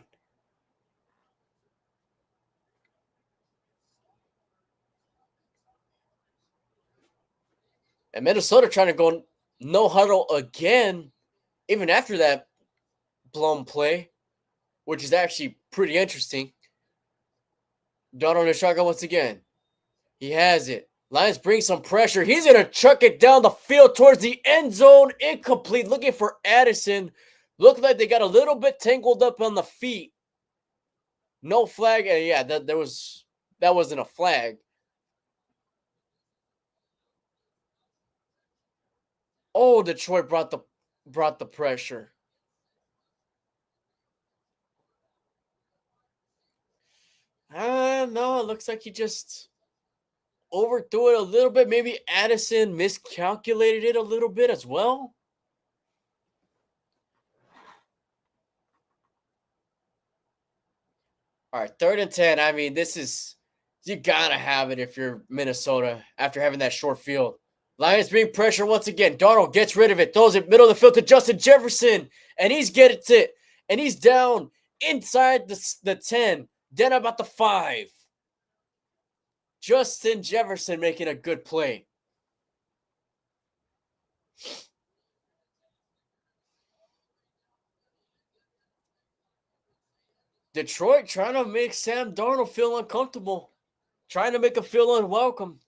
And Minnesota trying to go no huddle again, even after that blown play, which is actually pretty interesting. Donald and shotgun once again. He has it. Lions bring some pressure. He's going to chuck it down the field towards the end zone. Incomplete. Looking for Addison. Looked like they got a little bit tangled up on the feet. No flag. And yeah, that wasn't a flag. Oh, Detroit brought the pressure. No, it looks like he just overthrew it a little bit. Maybe Addison miscalculated it a little bit as well. All right, 3rd and 10. I mean, you got to have it if you're Minnesota after having that short field. Lions being pressure once again. Darnold gets rid of it, throws it middle of the field to Justin Jefferson, and he's getting it. And he's down inside the 10, then about the 5. Justin Jefferson making a good play. Detroit trying to make Sam Darnold feel uncomfortable. Trying to make him feel unwelcome.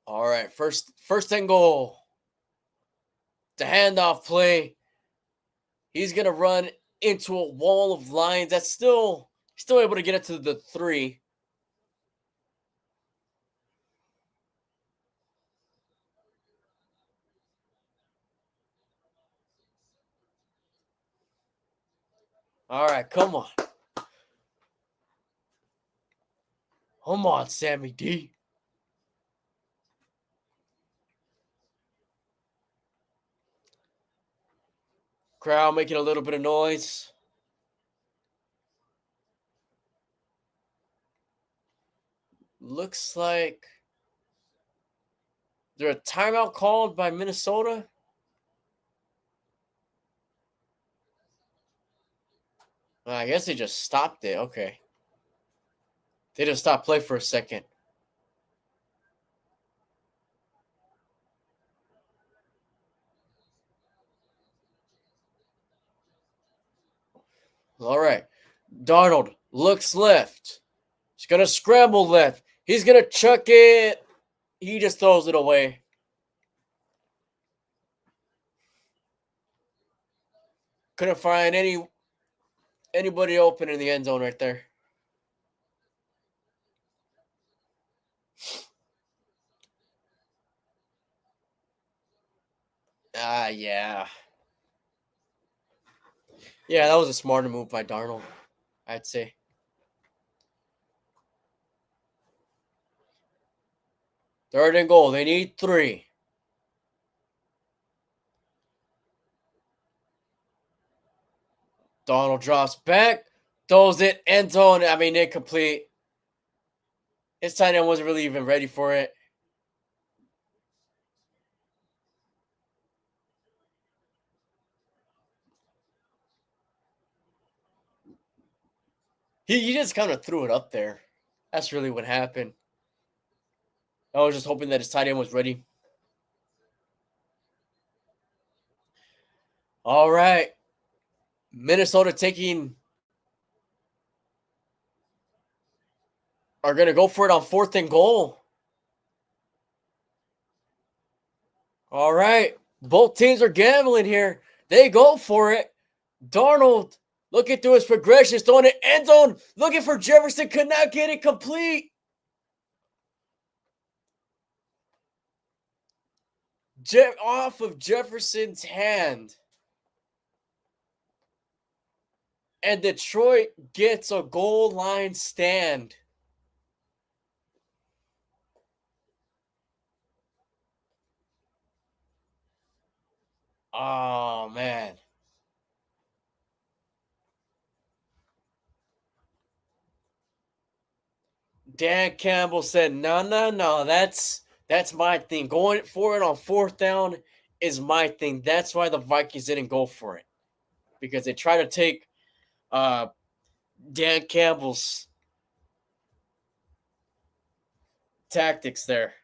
All right, first and goal. The handoff play. He's going to run into a wall of Lions. That's still able to get it to the 3. All right, come on. Come on, Sammy D. Crowd making a little bit of noise. Looks like there's a timeout called by Minnesota. I guess they just stopped it. Okay. They just stopped play for a second. All right. Darnold looks left. He's going to scramble left. He's going to chuck it. He just throws it away. Couldn't find anybody open in the end zone right there. Yeah. Yeah, that was a smarter move by Darnold, I'd say. Third and goal. They need 3. Darnold drops back, throws it, end zone. I mean, incomplete. His tight end wasn't really even ready for it. He just kind of threw it up there. That's really what happened. I was just hoping that his tight end was ready. All right. Minnesota are going to go for it on 4th and goal. All right. Both teams are gambling here. They go for it. Darnold looking through his progressions, throwing it end zone, looking for Jefferson, could not get it complete. Off of Jefferson's hand. And Detroit gets a goal line stand. Oh, man. Dan Campbell said, no, that's my thing. Going for it on 4th down is my thing. That's why the Vikings didn't go for it. Because they try to take Dan Campbell's tactics there.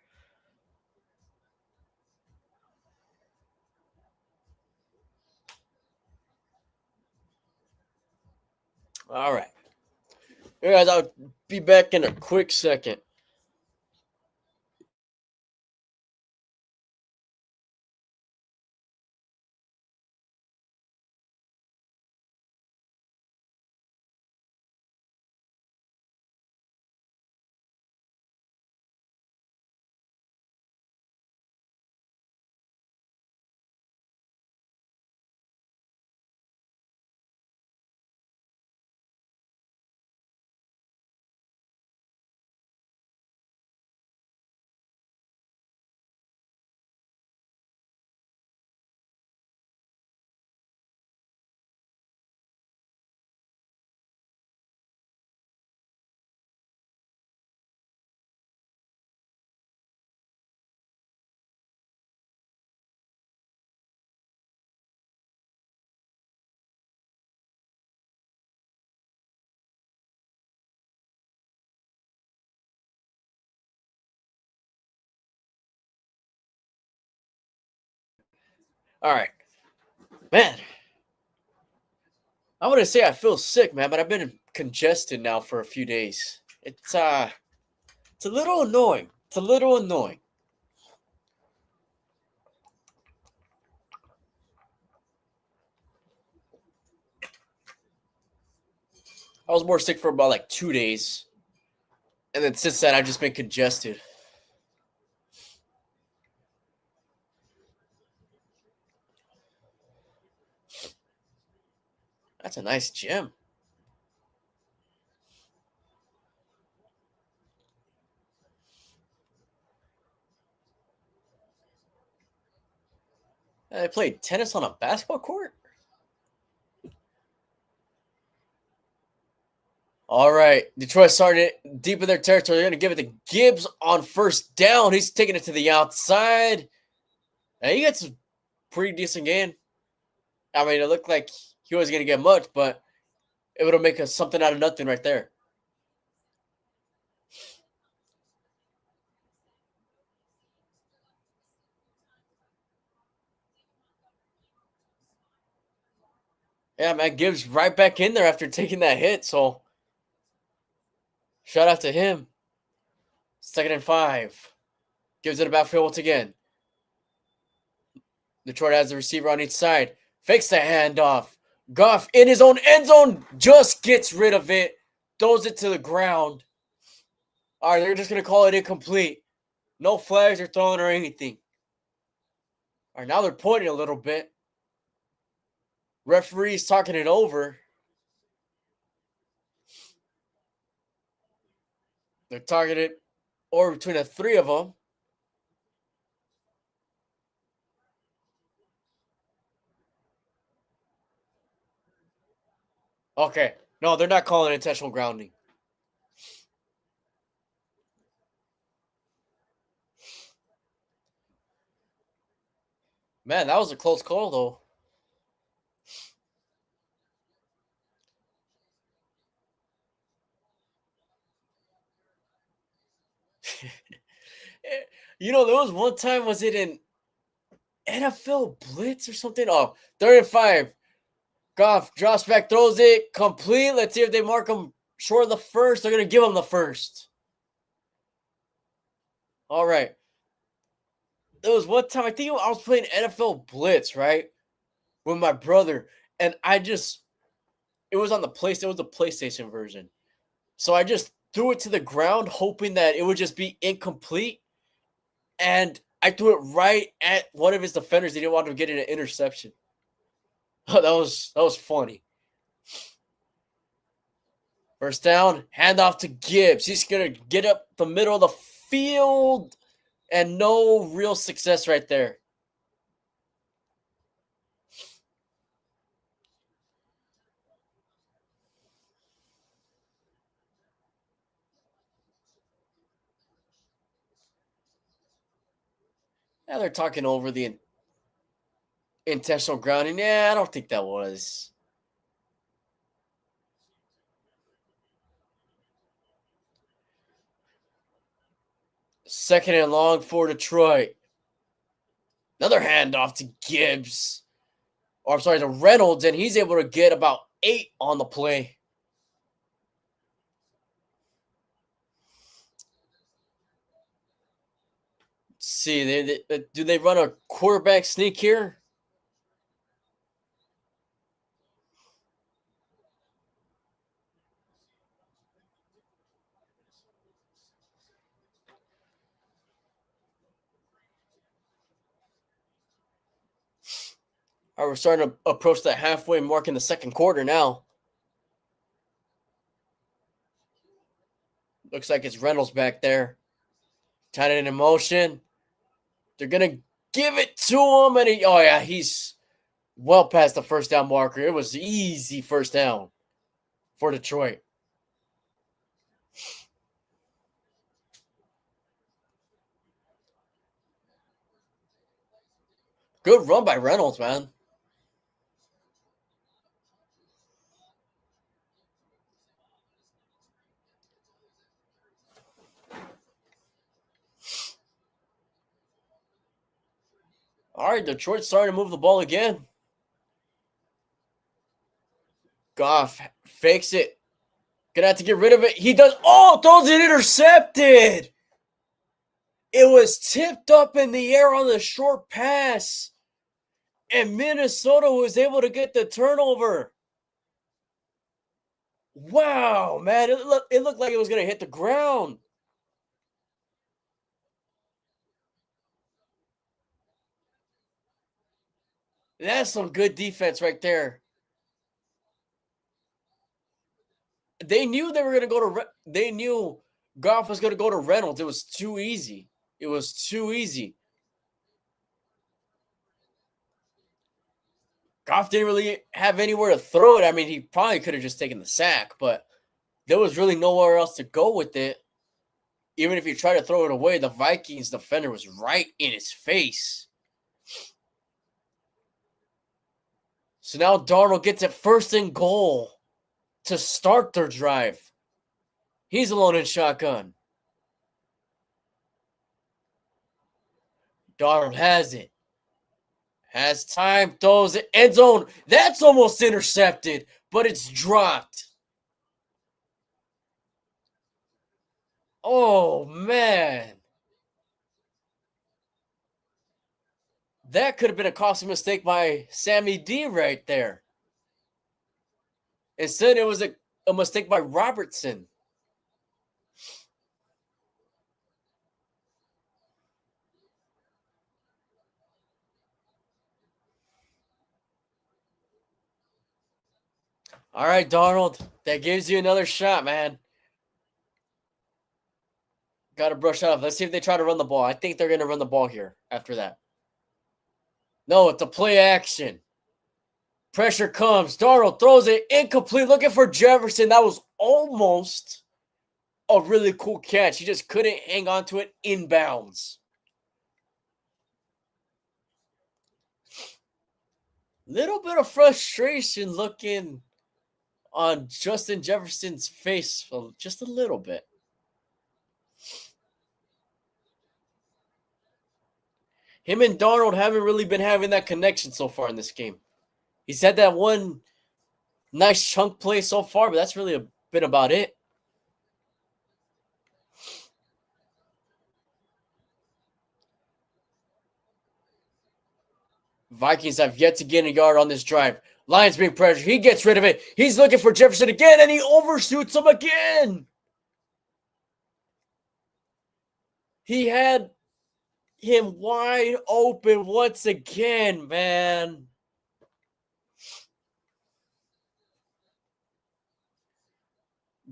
All right. Hey guys, I'll be back in a quick second. All right, man. I want to say I feel sick, man, but I've been congested now for a few days. It's a little annoying. It's a little annoying. I was more sick for about like 2 days, and then since then I've just been congested. That's a nice gym. I played tennis on a basketball court. All right, Detroit started deep in their territory. They're going to give it to Gibbs on first down. He's taking it to the outside. And he gets a pretty decent gain. I mean, it looked like he wasn't going to get much, but it would have make us something out of nothing right there. Yeah, man, Gibbs right back in there after taking that hit. So shout out to him. 2nd and 5. Gives it a backfield once again. Detroit has the receiver on each side. Fakes the handoff. Goff in his own end zone just gets rid of it. Throws it to the ground. All right, they're just going to call it incomplete. No flags are thrown or anything. All right, now they're pointing a little bit. Referee's talking it over. They're targeted over between the three of them. Okay. No, they're not calling intentional grounding. Man, that was a close call, though. There was one time, was it in NFL Blitz or something? Oh, 3rd and 5. Goff drops back, throws it complete. Let's see if they mark him short of the first. They're going to give him the first. All right. There was one time, I think I was playing NFL Blitz, right? With my brother. And it was on the PlayStation. It was the PlayStation version. So I just threw it to the ground, hoping that it would just be incomplete. And I threw it right at one of his defenders. He didn't want him getting an interception. that was funny. First down, handoff to Gibbs. He's gonna get up the middle of the field, and no real success right there. Yeah, they're talking over the intentional grounding. Yeah, I don't think that was. 2nd and long for Detroit. Another handoff to Gibbs. Or I'm sorry, to Reynolds, and he's able to get about 8 on the play. Let's see, do they run a quarterback sneak here? All right, we're starting to approach that halfway mark in the 2nd quarter now. Looks like it's Reynolds back there. Tight end in motion. They're going to give it to him. And he's well past the 1st down marker. It was easy 1st down for Detroit. Good run by Reynolds, man. All right, Detroit's starting to move the ball again. Goff fakes it. Gonna have to get rid of it. He does. Oh, throws it intercepted. It was tipped up in the air on the short pass. And Minnesota was able to get the turnover. Wow, man. It looked like it was going to hit the ground. That's some good defense right there. They knew they were going to go to they knew Goff was going to go to Reynolds. It was too easy. It was too easy. Goff didn't really have anywhere to throw it. I mean, he probably could have just taken the sack, but there was really nowhere else to go with it. Even if you try to throw it away, the Vikings defender was right in his face. So now Darnold gets it 1st and goal to start their drive. He's alone in shotgun. Darnold has it. Has time, throws it, end zone. That's almost intercepted, but it's dropped. Oh, man. That could have been a costly mistake by Sammy D right there. Instead, it was a mistake by Robertson. All right, Darnold. That gives you another shot, man. Got to brush off. Let's see if they try to run the ball. I think they're going to run the ball here after that. No, it's a play action. Pressure comes. Darnold throws it incomplete. Looking for Jefferson. That was almost a really cool catch. He just couldn't hang on to it inbounds. Little bit of frustration looking on Justin Jefferson's face. Just a little bit. Him and Darnold haven't really been having that connection so far in this game. He's had that one nice chunk play so far, but that's really been about it. Vikings have yet to get a yard on this drive. Lions being pressured. He gets rid of it. He's looking for Jefferson again, and he overshoots him again. He had him wide open once again, man.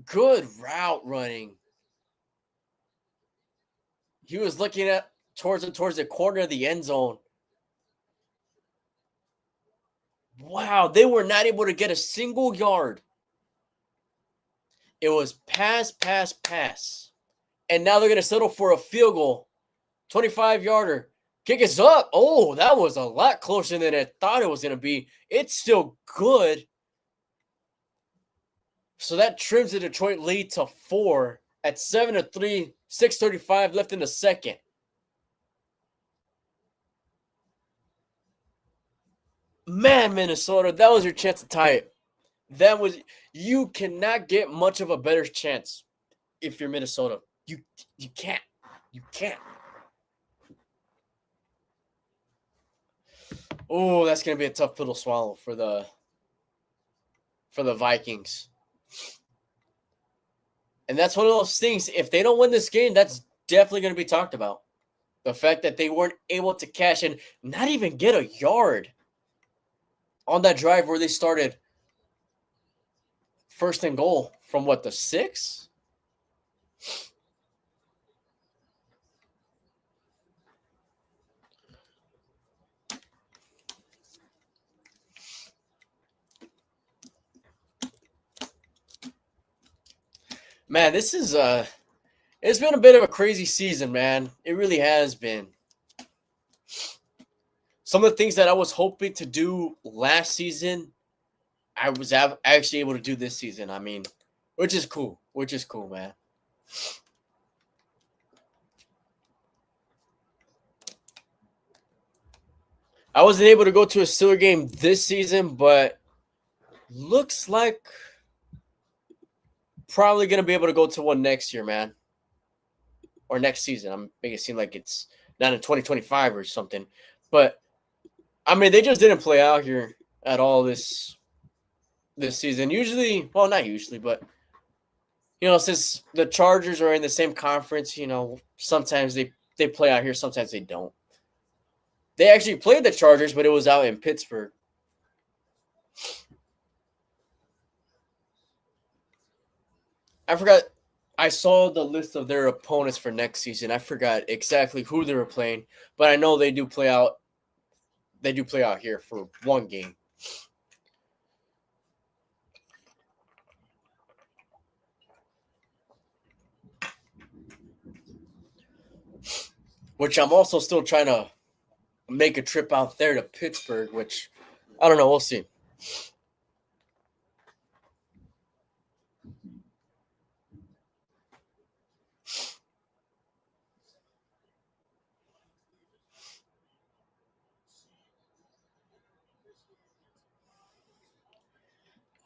Good route running. He was looking towards the corner of the end zone. Wow, they were not able to get a single yard. It was pass, pass, pass. And now they're going to settle for a field goal. 25-yarder. Kick is up. Oh, that was a lot closer than I thought it was going to be. It's still good. So that trims the Detroit lead to 4. at 7-3, 6:35 left in the second. Man, Minnesota, that was your chance to tie it. You cannot get much of a better chance if you're Minnesota. You can't. You can't. Oh, that's gonna be a tough pill to swallow for the Vikings. And that's one of those things. If they don't win this game, that's definitely going to be talked about. The fact that they weren't able to cash and not even get a yard on that drive where they started first and goal from what, the 6? Man, this is it's been a bit of a crazy season, man. It really has been. Some of the things that I was hoping to do last season, I was actually able to do this season. I mean, which is cool. Which is cool, man. I wasn't able to go to a Steeler game this season, but looks like probably going to be able to go to one next year, man. Or next season. I'm making it seem like it's not in 2025 or something. But, I mean, they just didn't play out here at all this season. Usually, well, not usually, but, you know, since the Chargers are in the same conference, you know, sometimes they play out here, sometimes they don't. They actually played the Chargers, but it was out in Pittsburgh. I forgot. I saw the list of their opponents for next season. I forgot exactly who they were playing, but I know they do play out. They do play out here for one game. Which I'm also still trying to make a trip out there to Pittsburgh, which I don't know. We'll see.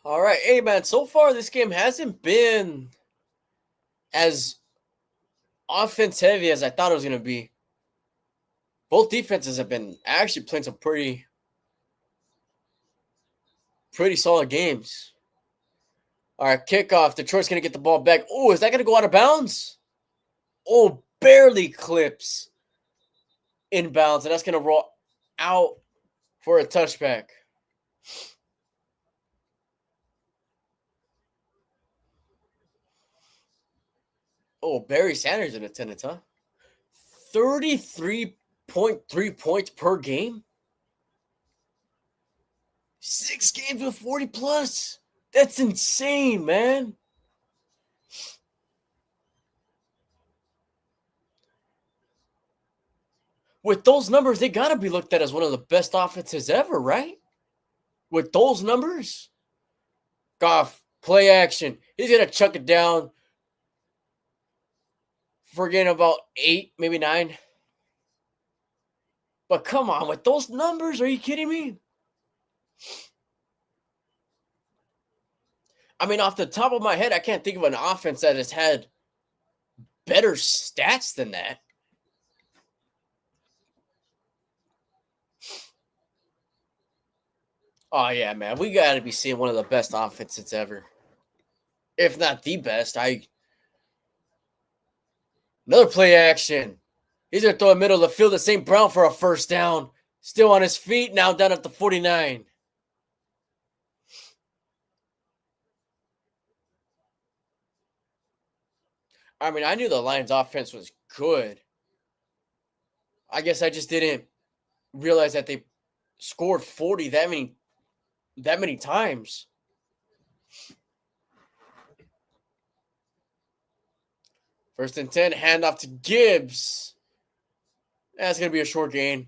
All right. Hey, man, so far this game hasn't been as offense heavy as I thought it was going to be. Both defenses have been actually playing some pretty solid games. All right, kickoff. Detroit's going to get the ball back. Oh, is that going to go out of bounds? Oh, barely clips inbounds, and that's going to roll out for a touchback. Oh, Barry Sanders in attendance, huh? 33.3 points per game. 6 games with 40 plus. That's insane, man. With those numbers, they got to be looked at as one of the best offenses ever, right? With those numbers. Goff, play action. He's going to chuck it down. Forgetting about 8, maybe 9. But come on, with those numbers, are you kidding me? I mean, off the top of my head, I can't think of an offense that has had better stats than that. Oh, yeah, man. We got to be seeing one of the best offenses ever. If not the best. Another play action. He's going to throw a middle of the field to St. Brown for a first down. Still on his feet, now down at the 49. I mean, I knew the Lions' offense was good. I guess I just didn't realize that they scored 40 that many times. First and 10, handoff to Gibbs. That's going to be a short gain.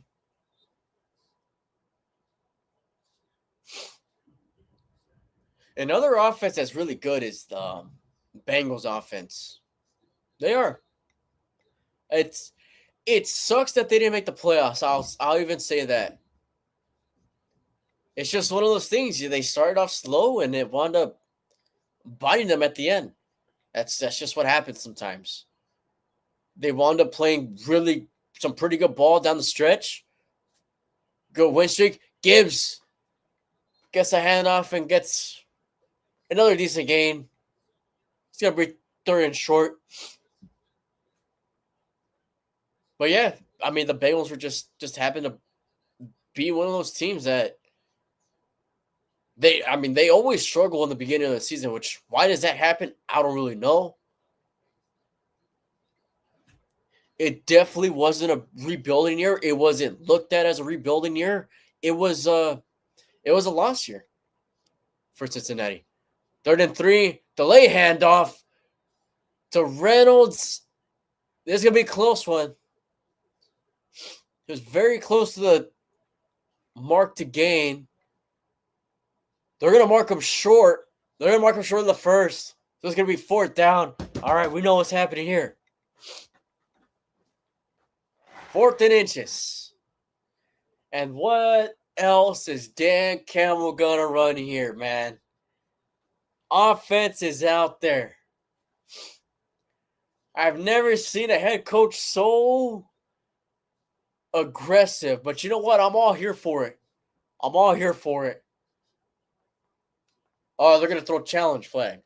Another offense that's really good is the Bengals offense. They are. It sucks that they didn't make the playoffs. I'll even say that. It's just one of those things. They started off slow and it wound up biting them at the end. That's just what happens sometimes. They wound up playing some pretty good ball down the stretch. Good win streak. Gibbs gets a handoff and gets another decent gain. It's gonna be third and short. But yeah, I mean the Bengals were just happened to be one of those teams that they always struggle in the beginning of the season, which why does that happen? I don't really know. It definitely wasn't a rebuilding year. It wasn't looked at as a rebuilding year. It was a loss year for Cincinnati. 3rd and 3, delay handoff to Reynolds. This is gonna be a close one. It was very close to the mark to gain. They're gonna mark him short. They're gonna mark him short in the first. So it's gonna be 4th down. All right, we know what's happening here. 4th and inches. And what else is Dan Campbell gonna run here, man? Offense is out there. I've never seen a head coach so aggressive, but you know what? I'm all here for it. I'm all here for it. Oh, they're gonna throw a challenge flag.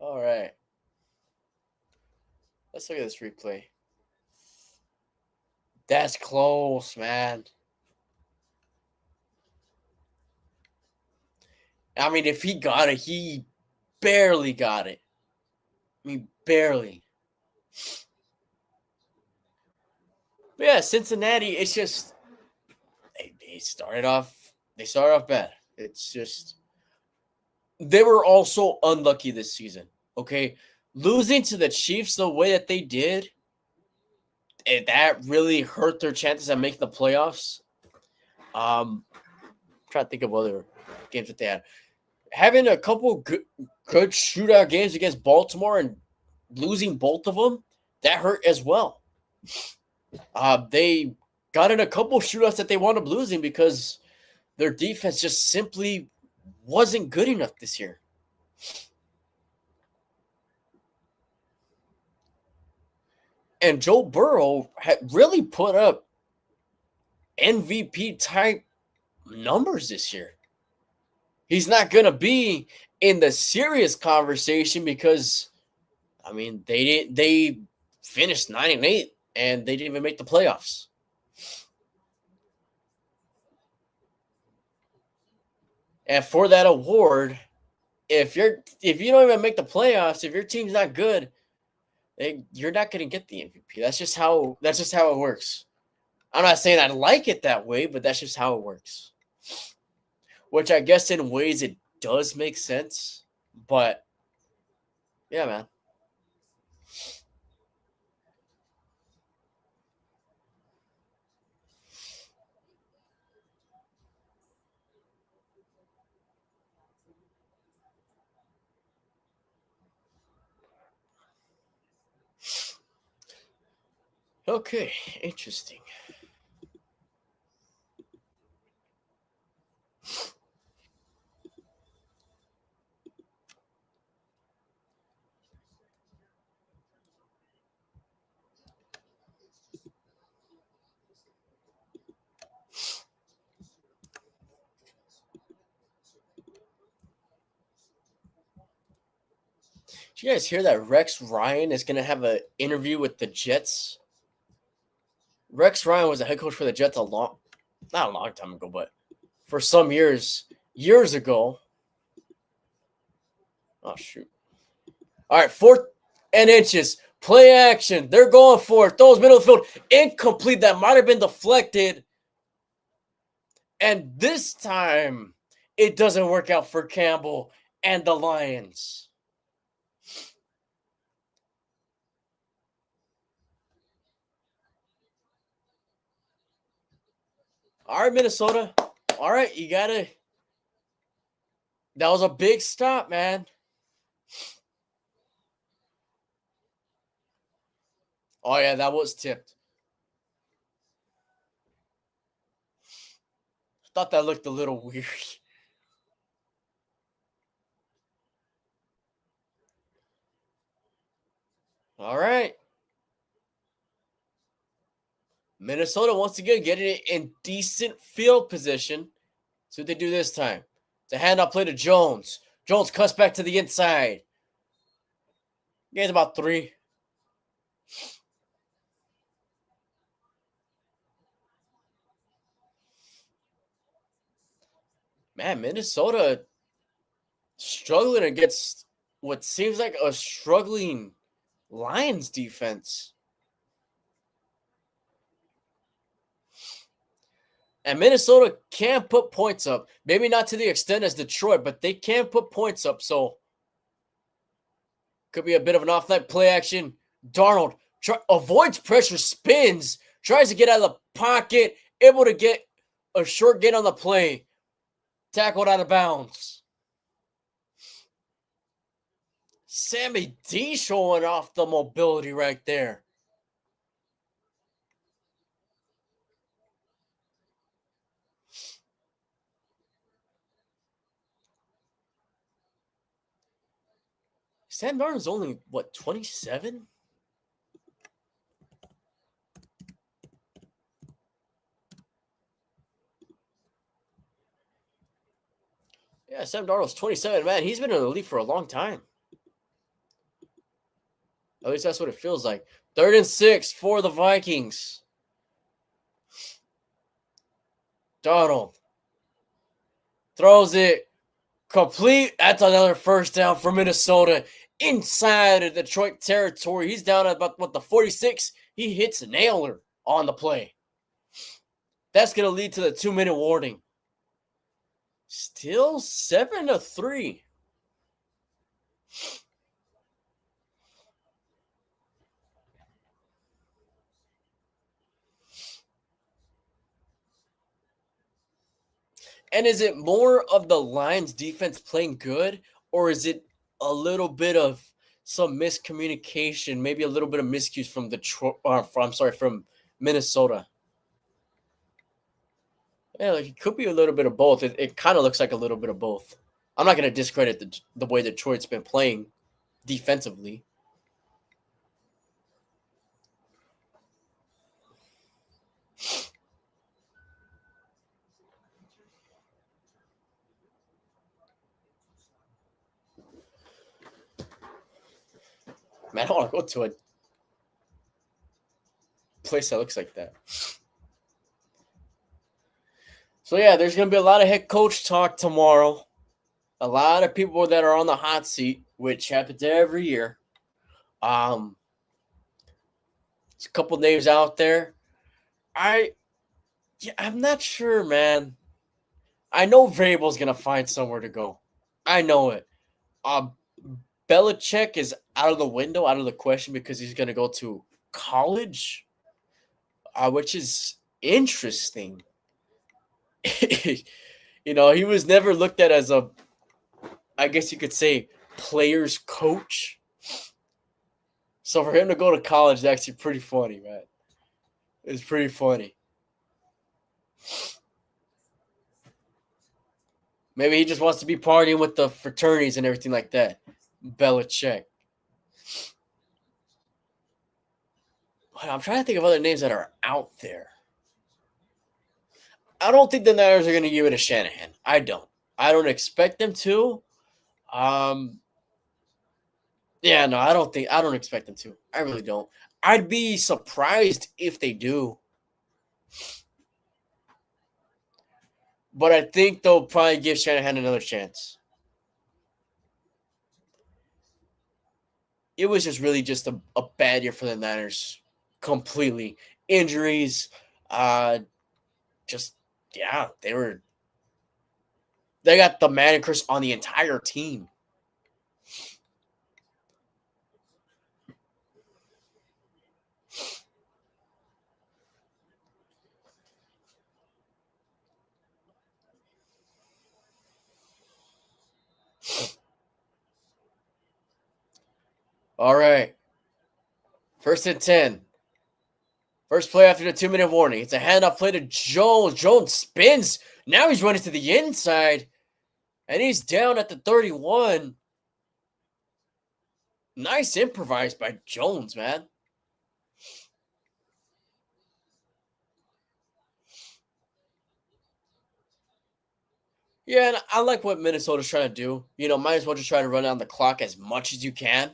All right. Let's look at this replay. That's close, man. I mean, if he got it, he barely got it. I mean, barely. But yeah, Cincinnati, it's just they started off bad. It's just they were also unlucky this season. Okay. Losing to the Chiefs the way that they did, that really hurt their chances at making the playoffs. I'm trying to think of other games that they had. Having a couple good shootout games against Baltimore and losing both of them, that hurt as well. They got in a couple shootouts that they wound up losing because their defense just simply wasn't good enough this year. And Joe Burrow had really put up MVP type numbers this year. He's not going to be in the serious conversation because, I mean, they finished 9-8 and they didn't even make the playoffs. And for that award, if you don't even make the playoffs, if your team's not good, you're not going to get the MVP. That's just how it works. I'm not saying I like it that way, but that's just how it works. Which I guess in ways it does make sense, but yeah, man. Okay, interesting. Did you guys hear that Rex Ryan is going to have an interview with the Jets? Rex Ryan was a head coach for the Jets not a long time ago, but for some years ago. Oh, shoot. All right, 4th and inches. Play action. They're going for it. Throws middle of the field. Incomplete. That might have been deflected. And this time, it doesn't work out for Campbell and the Lions. All right, Minnesota. All right, you got to. That was a big stop, man. Oh, yeah, that was tipped. Thought that looked a little weird. All right. Minnesota once again getting it in decent field position. See what they do this time. The handoff play to Jones. Jones cuts back to the inside. Gains about 3. Man, Minnesota struggling against what seems like a struggling Lions defense. And Minnesota can put points up. Maybe not to the extent as Detroit, but they can put points up. So could be a bit of an off-night play action. Darnold avoids pressure, spins, tries to get out of the pocket, able to get a short gain on the play. Tackled out of bounds. Sammy D showing off the mobility right there. Sam Darnold's only, 27? Yeah, Sam Darnold's 27. Man, he's been in the league for a long time. At least that's what it feels like. 3rd and 6 for the Vikings. Darnold throws it complete. That's another first down for Minnesota inside of Detroit territory. He's down at about the 46. He hits a nailer on the play. That's going to lead to the 2-minute warning. Still 7-3. And is it more of the Lions defense playing good, or is it a little bit of some miscommunication, maybe a little bit of miscues from Detroit, from Minnesota? Yeah, like it could be a little bit of both. It kind of looks like a little bit of both. I'm not going to discredit the way Detroit's been playing defensively. Man, I want to go to a place that looks like that. So yeah, there's going to be a lot of head coach talk tomorrow. A lot of people that are on the hot seat, which happens every year. There's a couple names out there. I'm not sure, man. I know Vrabel's gonna find somewhere to go. I know it. Um, Belichick is out of the window, out of the question because he's gonna go to college, which is interesting. He was never looked at as I guess you could say, player's coach. So for him to go to college is actually pretty funny, man. It's pretty funny. Maybe he just wants to be partying with the fraternities and everything like that. Belichick. I'm trying to think of other names that are out there. I don't think the Niners are going to give it to Shanahan. I don't. I don't expect them to. Yeah, no, I don't expect them to. I really don't. I'd be surprised if they do. But I think they'll probably give Shanahan another chance. It was just really just a bad year for the Niners. Completely. Injuries. Just, yeah, they got the Madden curse on the entire team. All right. 1st and 10. First play after the 2-minute warning. It's a handoff play to Jones. Jones spins. Now he's running to the inside. And he's down at the 31. Nice improvise by Jones, man. Yeah, and I like what Minnesota's trying to do. Might as well just try to run down the clock as much as you can.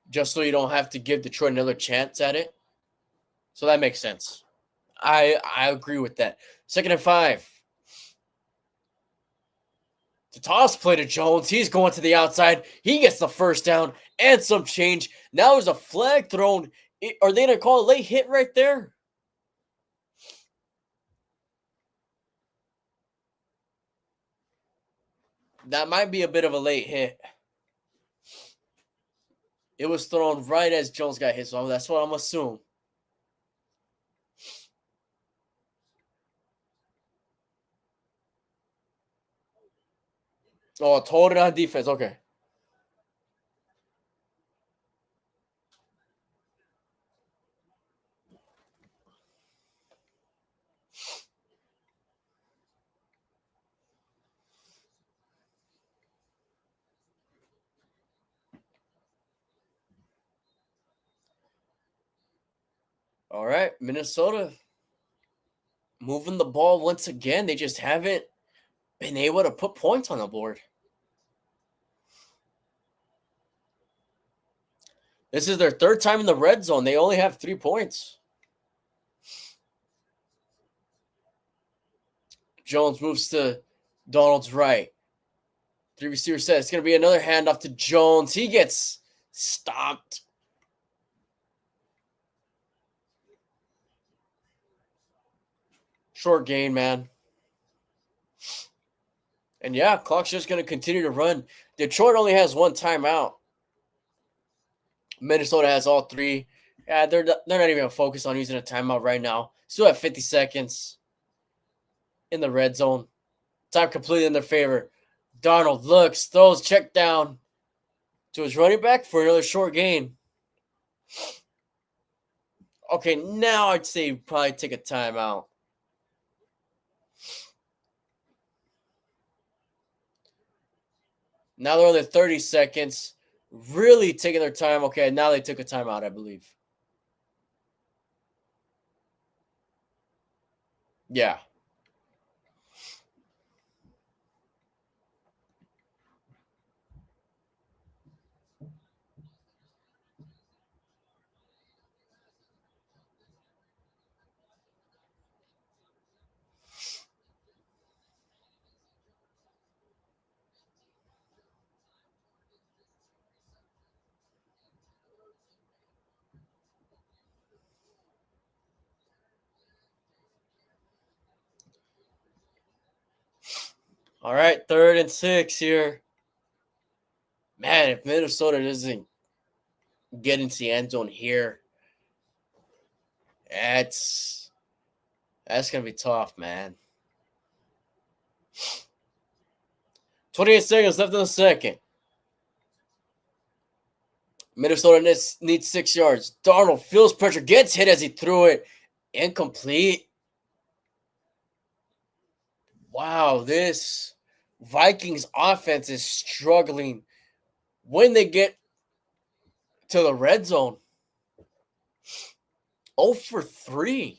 Just so you don't have to give Detroit another chance at it. So that makes sense. I agree with that. 2nd and 5. The toss play to Jones. He's going to the outside. He gets the first down and some change. Now there's a flag thrown. Are they going to call a late hit right there? That might be a bit of a late hit. It was thrown right as Jones got hit, so that's what I'm assuming. Oh, told it on defense. Okay. All right, Minnesota moving the ball once again. They just haven't been able to put points on the board. This is their 3rd time in the red zone. They only have 3 points. Jones moves to Donald's right. 3 receiver set. It's going to be another handoff to Jones. He gets stopped. Short gain, man. And yeah, clock's just going to continue to run. Detroit only has 1 timeout. Minnesota has all 3. Yeah, they're not even focused on using a timeout right now. Still have 50 seconds in the red zone. Time completely in their favor. Darnold looks, throws, check down to his running back for another short gain. Okay, now I'd say probably take a timeout. Now they're only 30 seconds. Really taking their time. Okay, now they took a timeout, I believe. Yeah. All right, 3rd and 6 here. Man, if Minnesota doesn't get into the end zone here, that's going to be tough, man. 28 seconds left in the second. Minnesota needs 6 yards. Darnold feels pressure, gets hit as he threw it. Incomplete. Wow, this Vikings offense is struggling when they get to the red zone. 0 for 3.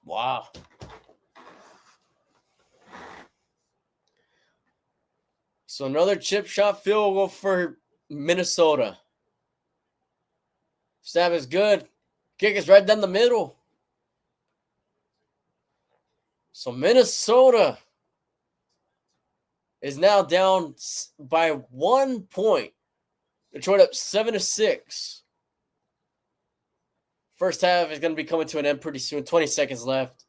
Wow. So another chip shot field goal for Minnesota. Snap is good. Kick is right down the middle. So Minnesota is now down by 1 point. Detroit up 7-6. First half is going to be coming to an end pretty soon. 20 seconds left.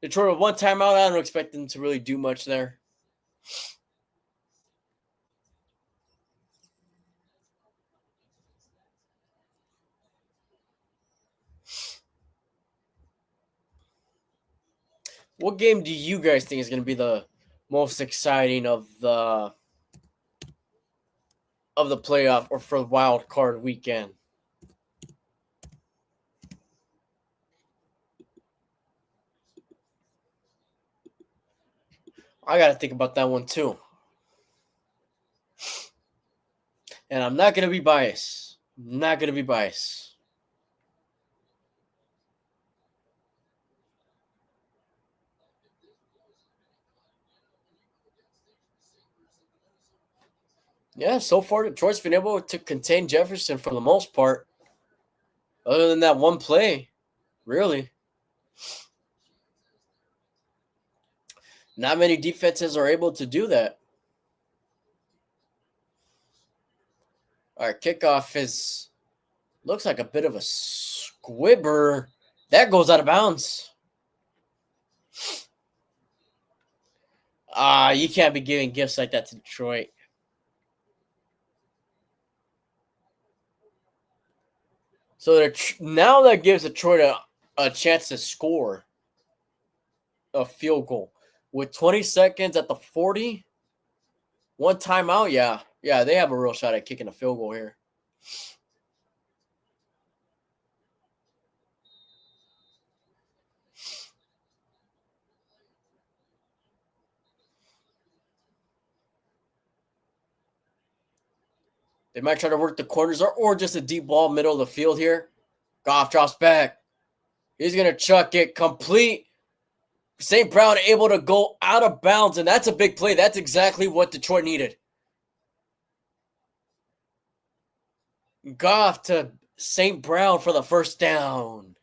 Detroit with 1 timeout. I don't expect them to really do much there. What game do you guys think is going to be the most exciting of the playoff or for wild card weekend? I got to think about that one too. And I'm not going to be biased. Yeah, so far Detroit's been able to contain Jefferson for the most part. Other than that one play, really. Not many defenses are able to do that. All right, kickoff looks like a bit of a squibber. That goes out of bounds. You can't be giving gifts like that to Detroit. So now that gives Detroit a chance to score a field goal. With 20 seconds at the 40, one timeout, yeah, they have a real shot at kicking a field goal here. They might try to work the corners or just a deep ball middle of the field here. Goff drops back. He's going to chuck it complete. St. Brown able to go out of bounds, and that's a big play. That's exactly what Detroit needed. Goff to St. Brown for the first down.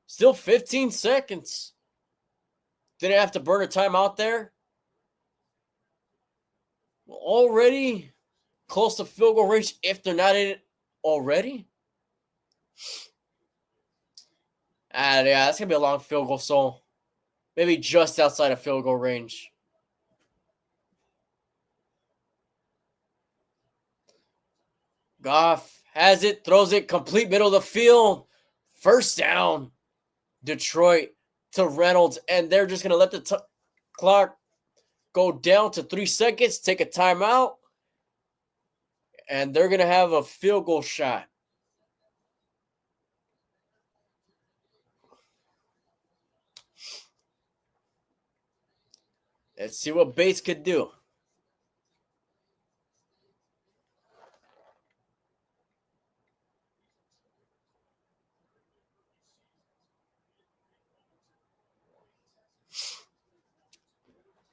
Still 15 seconds. Didn't have to burn a timeout there. Already close to field goal range if they're not in it already. Yeah, that's going to be a long field goal, so maybe just outside of field goal range. Goff has it, throws it, complete middle of the field. First down, Detroit to Reynolds, and they're just going to let the clock go down to 3 seconds, take a timeout, and they're going to have a field goal shot. Let's see what Bates could do.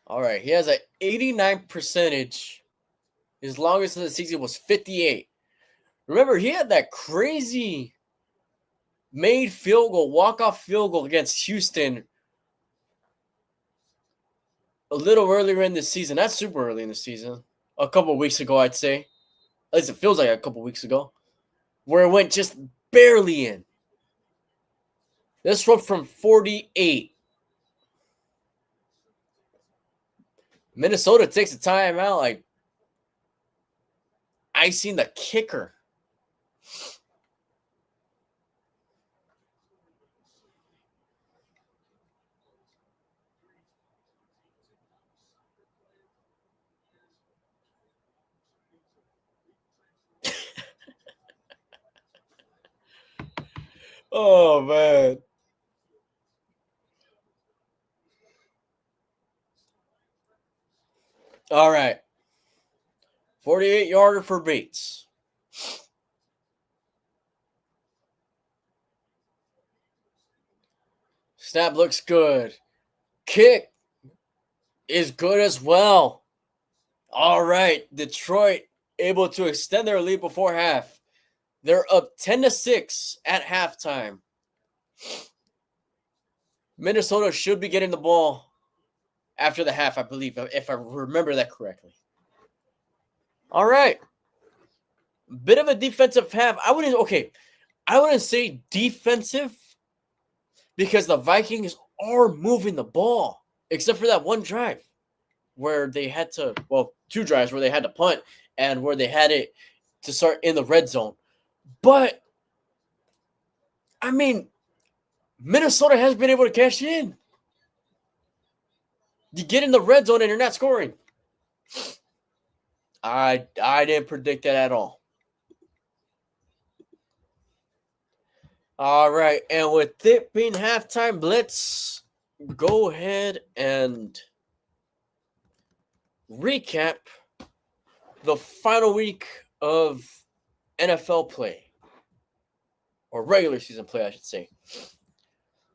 All right, he has an 89 percentage. His longest of the season was 58. Remember, he had that crazy made field goal, walk-off field goal against Houston a little earlier in the season. Not super early in the season. A couple of weeks ago, I'd say. At least it feels like a couple of weeks ago. Where it went just barely in. This one from 48. Minnesota takes a timeout, like icing the kicker. Oh, man. All right. 48-yarder for Bates. Snap looks good. Kick is good as well. All right. Detroit able to extend their lead before half. They're up 10-6 at halftime. Minnesota should be getting the ball after the half, I believe, if I remember that correctly. All right. Bit of a defensive half. I wouldn't say defensive because the Vikings are moving the ball, except for that one drive where they had to, two drives where they had to punt and where they had it to start in the red zone. But, I mean, Minnesota has been able to cash in. You get in the red zone and you're not scoring. I didn't predict that at all. All right, and with it being halftime, let's go ahead and recap the final week of NFL play, or regular season play, I should say.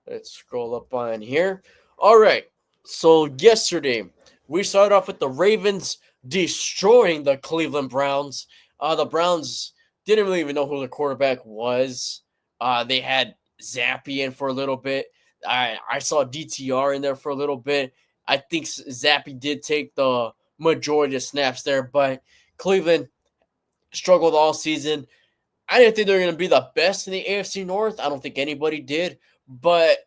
Let's scroll up on here. All right, so yesterday we started off with the Ravens destroying the Cleveland Browns. The Browns didn't really even know who the quarterback was. They had Zappy in for a little bit. I saw DTR in there for a little bit. I think Zappy did take the majority of snaps there, but Cleveland struggled all season. I didn't think they were going to be the best in the AFC North. I don't think anybody did, but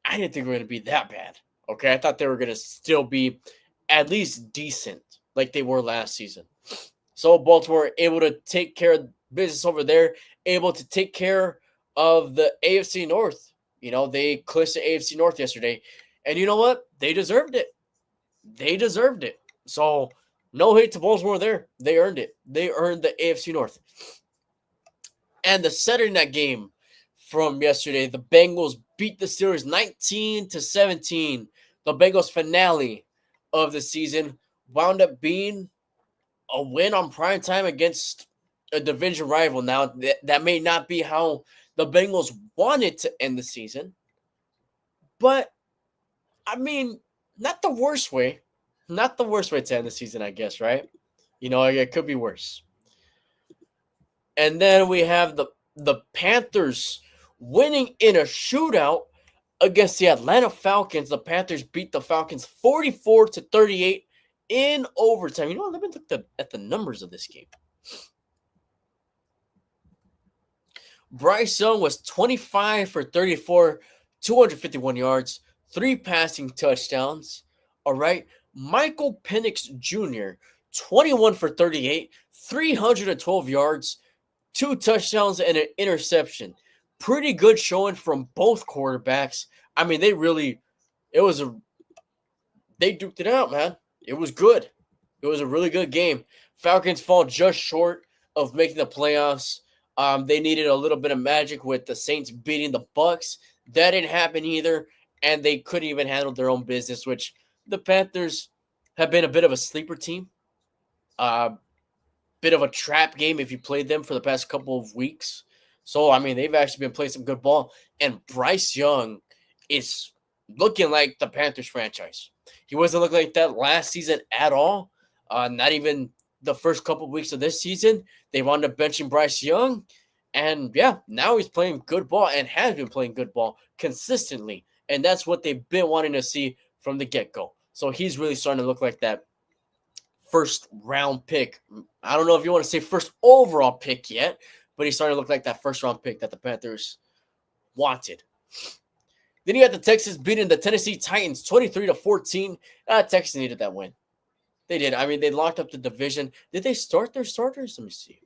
I didn't think they were going to be that bad. Okay, I thought they were going to still be at least decent like they were last season. So Baltimore able to take care of business over there, able to take care of the AFC North. You know, they clinched the AFC North yesterday. And you know what? They deserved it. They deserved it. So no hate to Baltimore there. They earned it. They earned the AFC North. And the Saturday night game from yesterday, the Bengals beat the Steelers 19-17. The Bengals finale of the season wound up being a win on prime time against a division rival. Now, that may not be how the Bengals wanted to end the season, but I mean, not the worst way. Not the worst way to end the season, I guess, right? You know, it could be worse. And then we have the Panthers winning in a shootout against the Atlanta Falcons. The Panthers beat the Falcons 44-38 in overtime. You know what? Let me look at the numbers of this game. Bryce Young was 25 for 34, 251 yards, 3 passing touchdowns. All right. Michael Penix Jr., 21 for 38, 312 yards, 2 touchdowns, and an interception. Pretty good showing from both quarterbacks. I mean, they duked it out, man. It was good. It was a really good game. Falcons fall just short of making the playoffs. They needed a little bit of magic with the Saints beating the Bucks. That didn't happen either, and they couldn't even handle their own business, which the Panthers have been a bit of a sleeper team. Bit of a trap game if you played them for the past couple of weeks. So, I mean, they've actually been playing some good ball. And Bryce Young is looking like the Panthers franchise. He wasn't looking like that last season at all. Not even the first couple of weeks of this season. They wound up benching Bryce Young. And, yeah, now he's playing good ball and has been playing good ball consistently. And that's what they've been wanting to see from the get-go. So he's really starting to look like that first round pick. I don't know if you want to say first overall pick yet, but he's starting to look like that first round pick that the Panthers wanted. Then you got the Texans beating the Tennessee Titans 23-14. Texas needed that win. They did. I mean, they locked up the division. Did they start their starters? Let me see.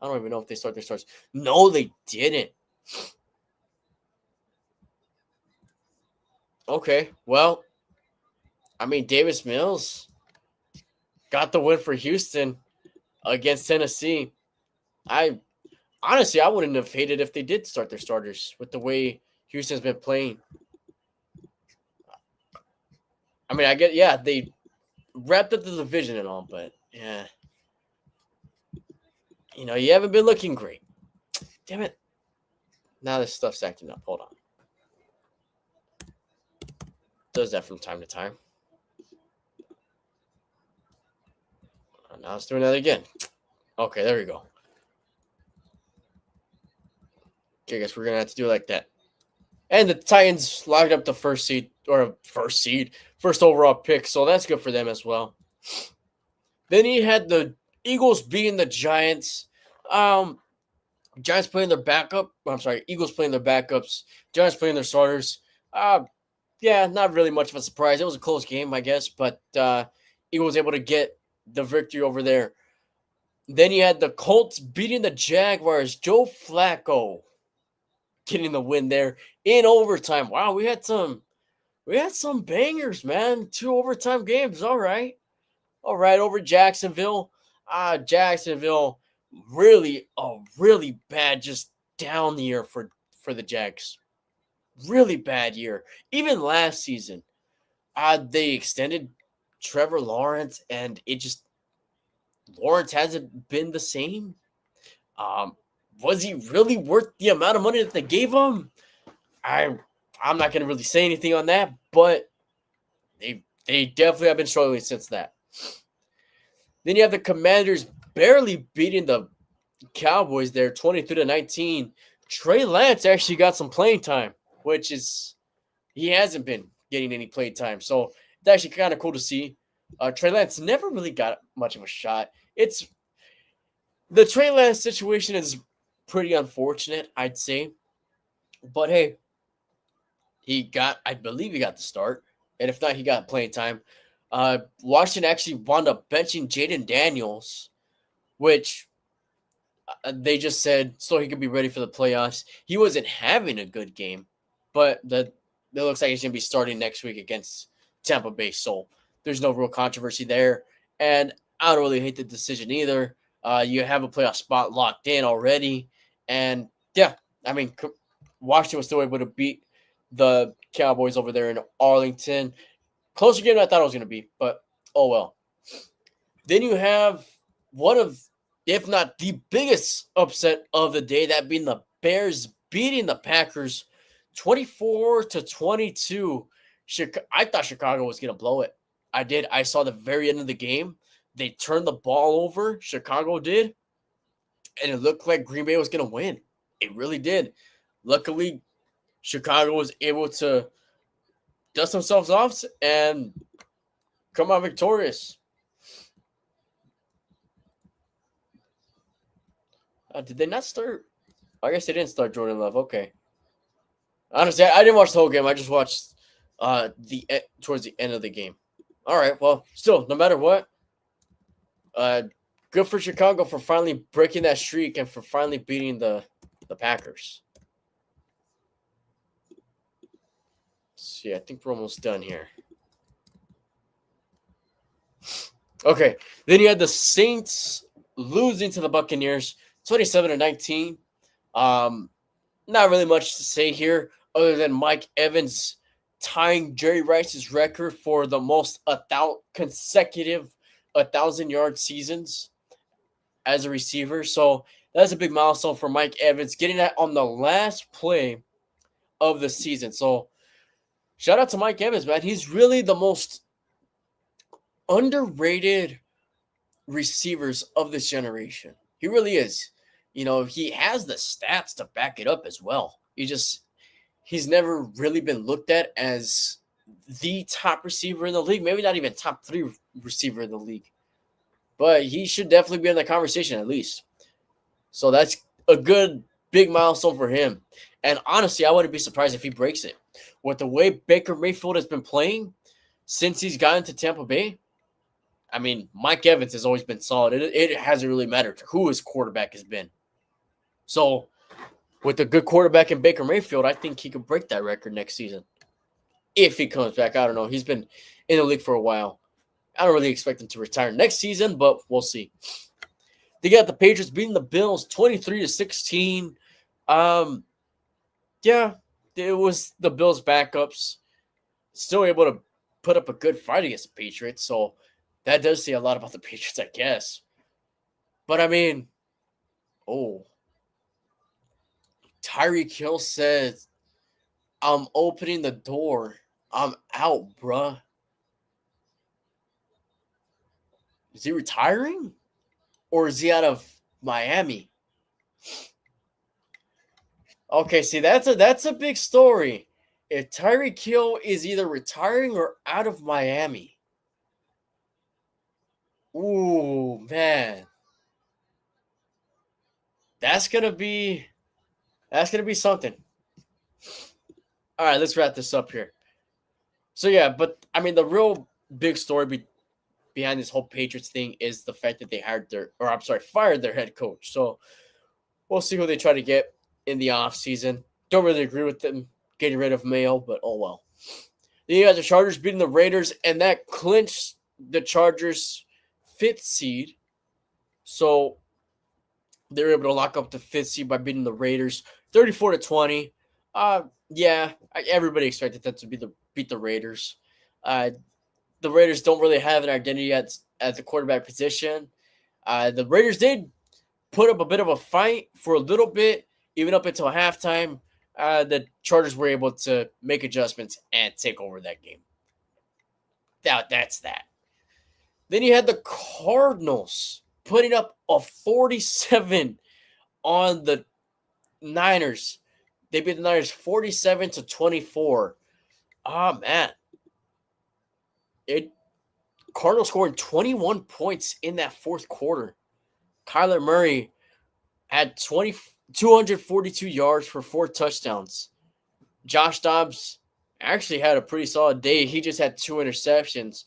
I don't even know if they start their starters. No, they didn't. Okay, well, I mean, Davis Mills got the win for Houston against Tennessee. I wouldn't have hated if they did start their starters with the way Houston's been playing. I mean, they wrapped up the division and all, but yeah. You know, you haven't been looking great. Damn it. Now this stuff's acting up. Hold on. Does that from time to time. Now let's do that again. Okay, there we go. Okay, I guess we're going to have to do it like that. And the Titans locked up the first overall pick, so that's good for them as well. Then you had the Eagles beating the Giants. Giants playing their backup. Eagles playing their backups. Giants playing their starters. Yeah, not really much of a surprise. It was a close game, I guess, but Eagles able to get the victory over there. Then you had the Colts beating the Jaguars. Joe Flacco getting the win there in overtime. Wow, we had some We had some bangers, man. 2 overtime games. All right. All right, over Jacksonville. Jacksonville really really bad, just down the year for the Jags. Really bad year. Even last season, they extended Trevor Lawrence, and it just Lawrence hasn't been the same. Um, was he really worth the amount of money that they gave him? I I'm not gonna really say anything on that, but they definitely have been struggling since that. Then you have the Commanders barely beating the Cowboys there, 23-19. Trey Lance actually got some playing time, which is he hasn't been getting any play time. So it's actually kind of cool to see. Trey Lance never really got much of a shot. It's the Trey Lance situation is pretty unfortunate, I'd say. But hey, I believe he got the start. And if not, he got playing time. Washington actually wound up benching Jaden Daniels, which they just said so he could be ready for the playoffs. He wasn't having a good game, but it looks like he's going to be starting next week against Tampa Bay. So there's no real controversy there. And I don't really hate the decision either. You have a playoff spot locked in already. And yeah, I mean, Washington was still able to beat the Cowboys over there in Arlington. Closer game than I thought it was going to be, but oh well. Then you have one of, if not the biggest upset of the day, that being the Bears beating the Packers 24-22. I thought Chicago was going to blow it. I did. I saw the very end of the game. They turned the ball over. Chicago did. And it looked like Green Bay was going to win. It really did. Luckily, Chicago was able to dust themselves off and come out victorious. Did they not start? I guess they didn't start Jordan Love. Okay. Honestly, I didn't watch the whole game. I just watched towards the end of the game. All right. Well, still, no matter what, good for Chicago for finally breaking that streak and for finally beating the Packers. Let's see, I think we're almost done here. Okay. Then you had the Saints losing to the Buccaneers 27-19. Not really much to say here other than Mike Evans tying Jerry Rice's record for the most consecutive 1,000-yard seasons as a receiver. So that's a big milestone for Mike Evans, getting that on the last play of the season. So shout out to Mike Evans, man. He's really the most underrated receivers of this generation. He really is. You know, he has the stats to back it up as well. He's never really been looked at as the top receiver in the league. Maybe not even top 3 receiver in the league. But he should definitely be in the conversation at least. So that's a good big milestone for him. And honestly, I wouldn't be surprised if he breaks it. With the way Baker Mayfield has been playing since he's gotten to Tampa Bay, I mean, Mike Evans has always been solid. It hasn't really mattered who his quarterback has been. So with a good quarterback in Baker Mayfield, I think he could break that record next season. If he comes back, I don't know. He's been in the league for a while. I don't really expect him to retire next season, but we'll see. They got the Patriots beating the Bills 23-16. Yeah, it was the Bills' backups. Still able to put up a good fight against the Patriots, so that does say a lot about the Patriots, I guess. But I mean, Tyreek Hill says, I'm opening the door. I'm out, bruh. Is he retiring? Or is he out of Miami? Okay, see, that's a big story. If Tyreek Hill is either retiring or out of Miami. Ooh, man. That's gonna be something. All right, let's wrap this up here. So yeah, but I mean the real big story behind this whole Patriots thing is the fact that they fired their head coach. So we'll see who they try to get in the offseason. Don't really agree with them getting rid of Mayo, but oh well. Then you got the Chargers beating the Raiders, and that clinched the Chargers' 5th seed. So they were able to lock up the 5th seed by beating the Raiders 34-20. Everybody expected that to beat the Raiders. The Raiders don't really have an identity at the quarterback position. The Raiders did put up a bit of a fight for a little bit, even up until halftime. The Chargers were able to make adjustments and take over that game. That's that. Then you had the Cardinals putting up a 47 on the Niners. They beat the Niners 47-24. Man. Cardinals scoring 21 points in that 4th quarter. Kyler Murray had 242 yards for 4 touchdowns. Josh Dobbs actually had a pretty solid day. He just had 2 interceptions.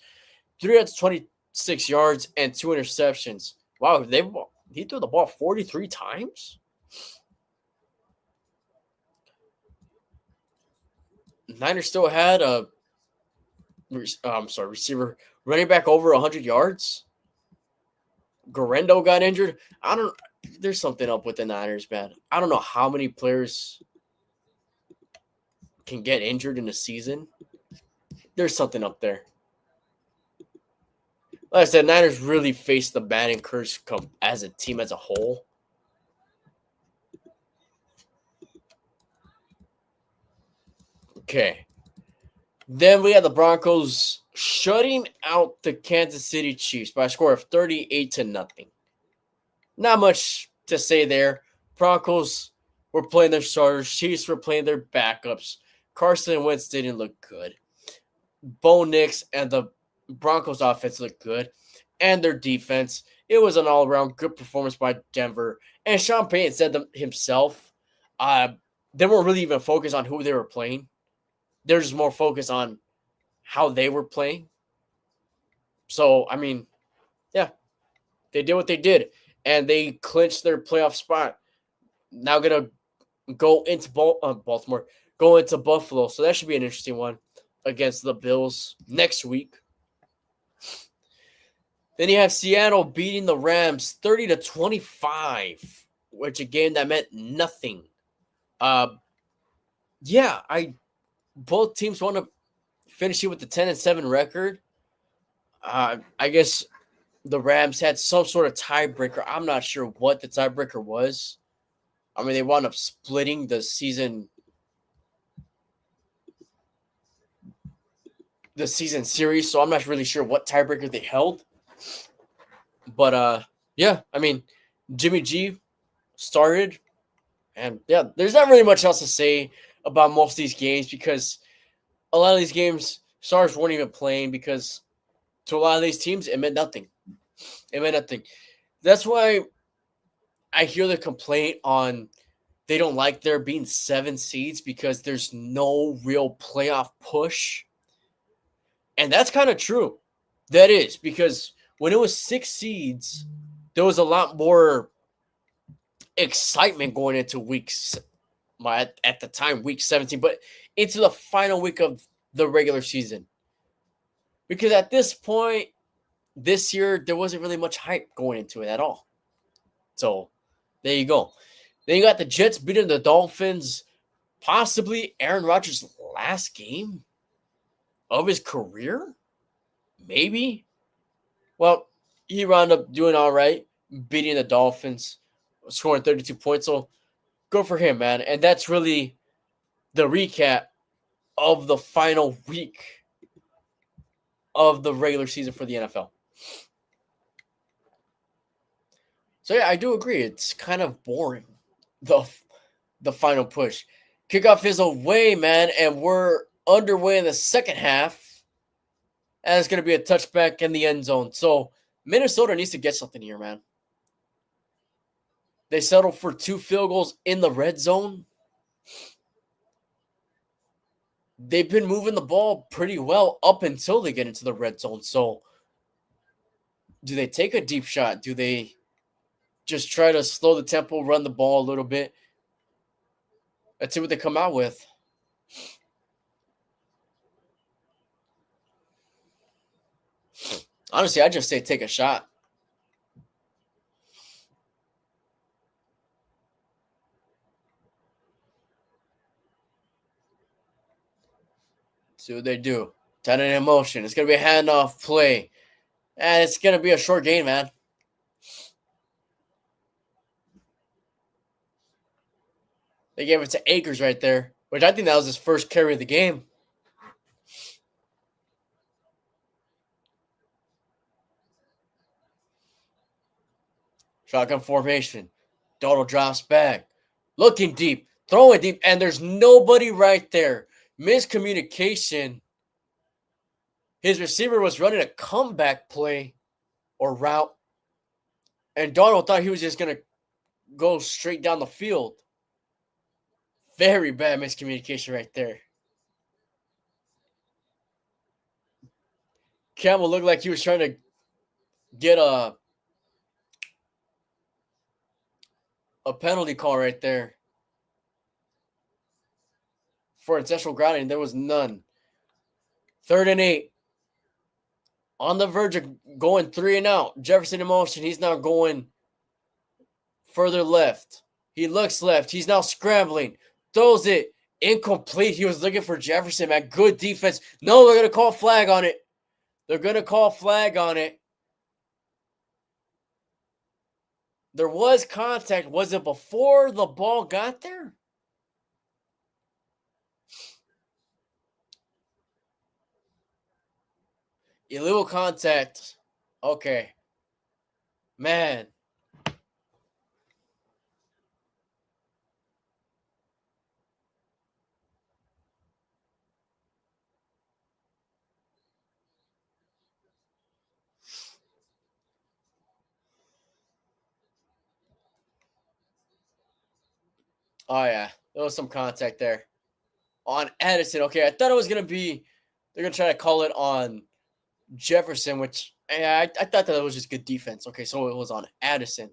326 yards and 2 interceptions. Wow, he threw the ball 43 times? Niners still had a receiver running back over 100 yards. Garendo got injured. There's something up with the Niners, man. I don't know how many players can get injured in a season. There's something up there. Like I said, Niners really faced the batting curse as a team as a whole. Okay. Then we had the Broncos shutting out the Kansas City Chiefs by a score of 38-0. Not much to say there. Broncos were playing their starters. Chiefs were playing their backups. Carson Wentz didn't look good. Bo Nix and the Broncos offense looked good. And their defense. It was an all-around good performance by Denver. And Sean Payton said himself, they weren't really even focused on who they were playing. They're just more focused on how they were playing. So, I mean, yeah, they did what they did. And they clinched their playoff spot. Now going to go into Baltimore, go into Buffalo. So that should be an interesting one against the Bills next week. Then you have Seattle beating the Rams 30-25, which a game that meant nothing. Both teams want to finish it with the 10-7 record. I guess the Rams had some sort of tiebreaker. I'm not sure what the tiebreaker was. I mean, they wound up splitting the season series, so I'm not really sure what tiebreaker they held. But I mean, Jimmy G started, and there's not really much else to say about most of these games because a lot of these games stars weren't even playing because to a lot of these teams it meant nothing. It meant nothing. That's why I hear the complaint on they don't like there being 7 seeds because there's no real playoff push. And that's kind of true. That is, because when it was 6 seeds, there was a lot more excitement going into weeks at the time, week 17, but into the final week of the regular season. Because at this point, this year, there wasn't really much hype going into it at all. So, there you go. Then you got the Jets beating the Dolphins, possibly Aaron Rodgers' last game of his career? Maybe. Well, he wound up doing all right, beating the Dolphins, scoring 32 points. So, go for him, man. And that's really the recap of the final week of the regular season for the NFL. So, I do agree. It's kind of boring, the final push. Kickoff is away, man, and we're underway in the second half. And it's going to be a touchback in the end zone. So, Minnesota needs to get something here, man. They settled for 2 field goals in the red zone. They've been moving the ball pretty well up until they get into the red zone. So, do they take a deep shot? Do they just try to slow the tempo, run the ball a little bit? Let's see what they come out with. Honestly, I just say take a shot. See what they do. Tight end in motion. It's going to be a handoff play. And it's going to be a short gain, man. They gave it to Akers right there, which I think that was his first carry of the game. Shotgun formation. Donald drops back. Looking deep. Throwing deep. And there's nobody right there. Miscommunication. His receiver was running a comeback play or route. And Donald thought he was just going to go straight down the field. Very bad miscommunication right there. Campbell looked like he was trying to get a penalty call right there for intentional grounding. There was none. 3rd and 8. On the verge of going 3 and out. Jefferson in motion. He's now going further left. He looks left. He's now scrambling. Throws it. Incomplete. He was looking for Jefferson, man. Good defense. No, they're going to call flag on it. They're going to call flag on it. There was contact. Was it before the ball got there? Illegal contact. Okay. Man. Oh, yeah. There was some contact there. On Addison. Okay, I thought it was going to be, they're going to try to call it on Jefferson, which I thought that was just good defense. Okay, so it was on Addison.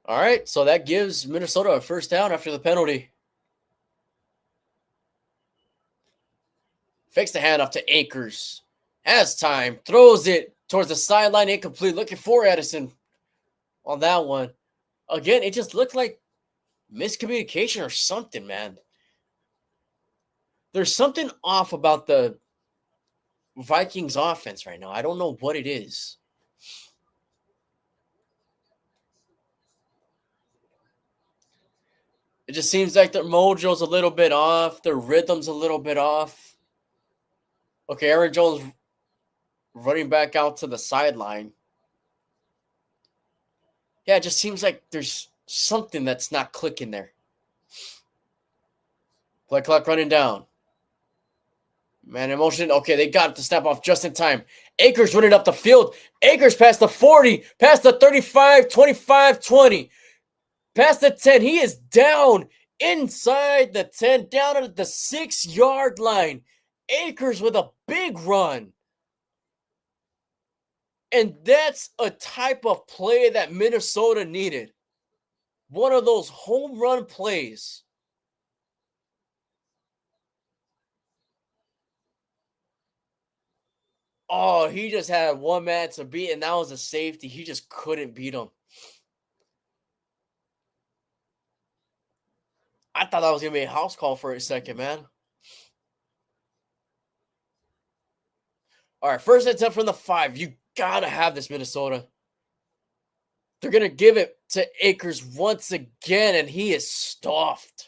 All right, so that gives Minnesota a first down after the penalty. Fakes the handoff to Akers. Has time. Throws it towards the sideline. Incomplete. Looking for Addison on that one. Again, it just looked like miscommunication or something, man. There's something off about the Vikings offense right now. I don't know what it is. It just seems like their mojo's a little bit off. Their rhythm's a little bit off. Okay, Aaron Jones running back out to the sideline. Yeah, it just seems like there's something that's not clicking there. Play clock running down. Man in motion. Okay, they got it to snap off just in time. Akers running up the field. Akers past the 40, past the 35, 25, 20. Past the 10. He is down inside the 10, down at the 6-yard line. Akers with a big run. And that's a type of play that Minnesota needed. One of those home run plays. Oh, he just had one man to beat, and that was a safety. He just couldn't beat him. I thought that was going to be a house call for a second, man. All right, first attempt from the 5. You got to have this, Minnesota. They're going to give it to Akers once again, and he is stuffed.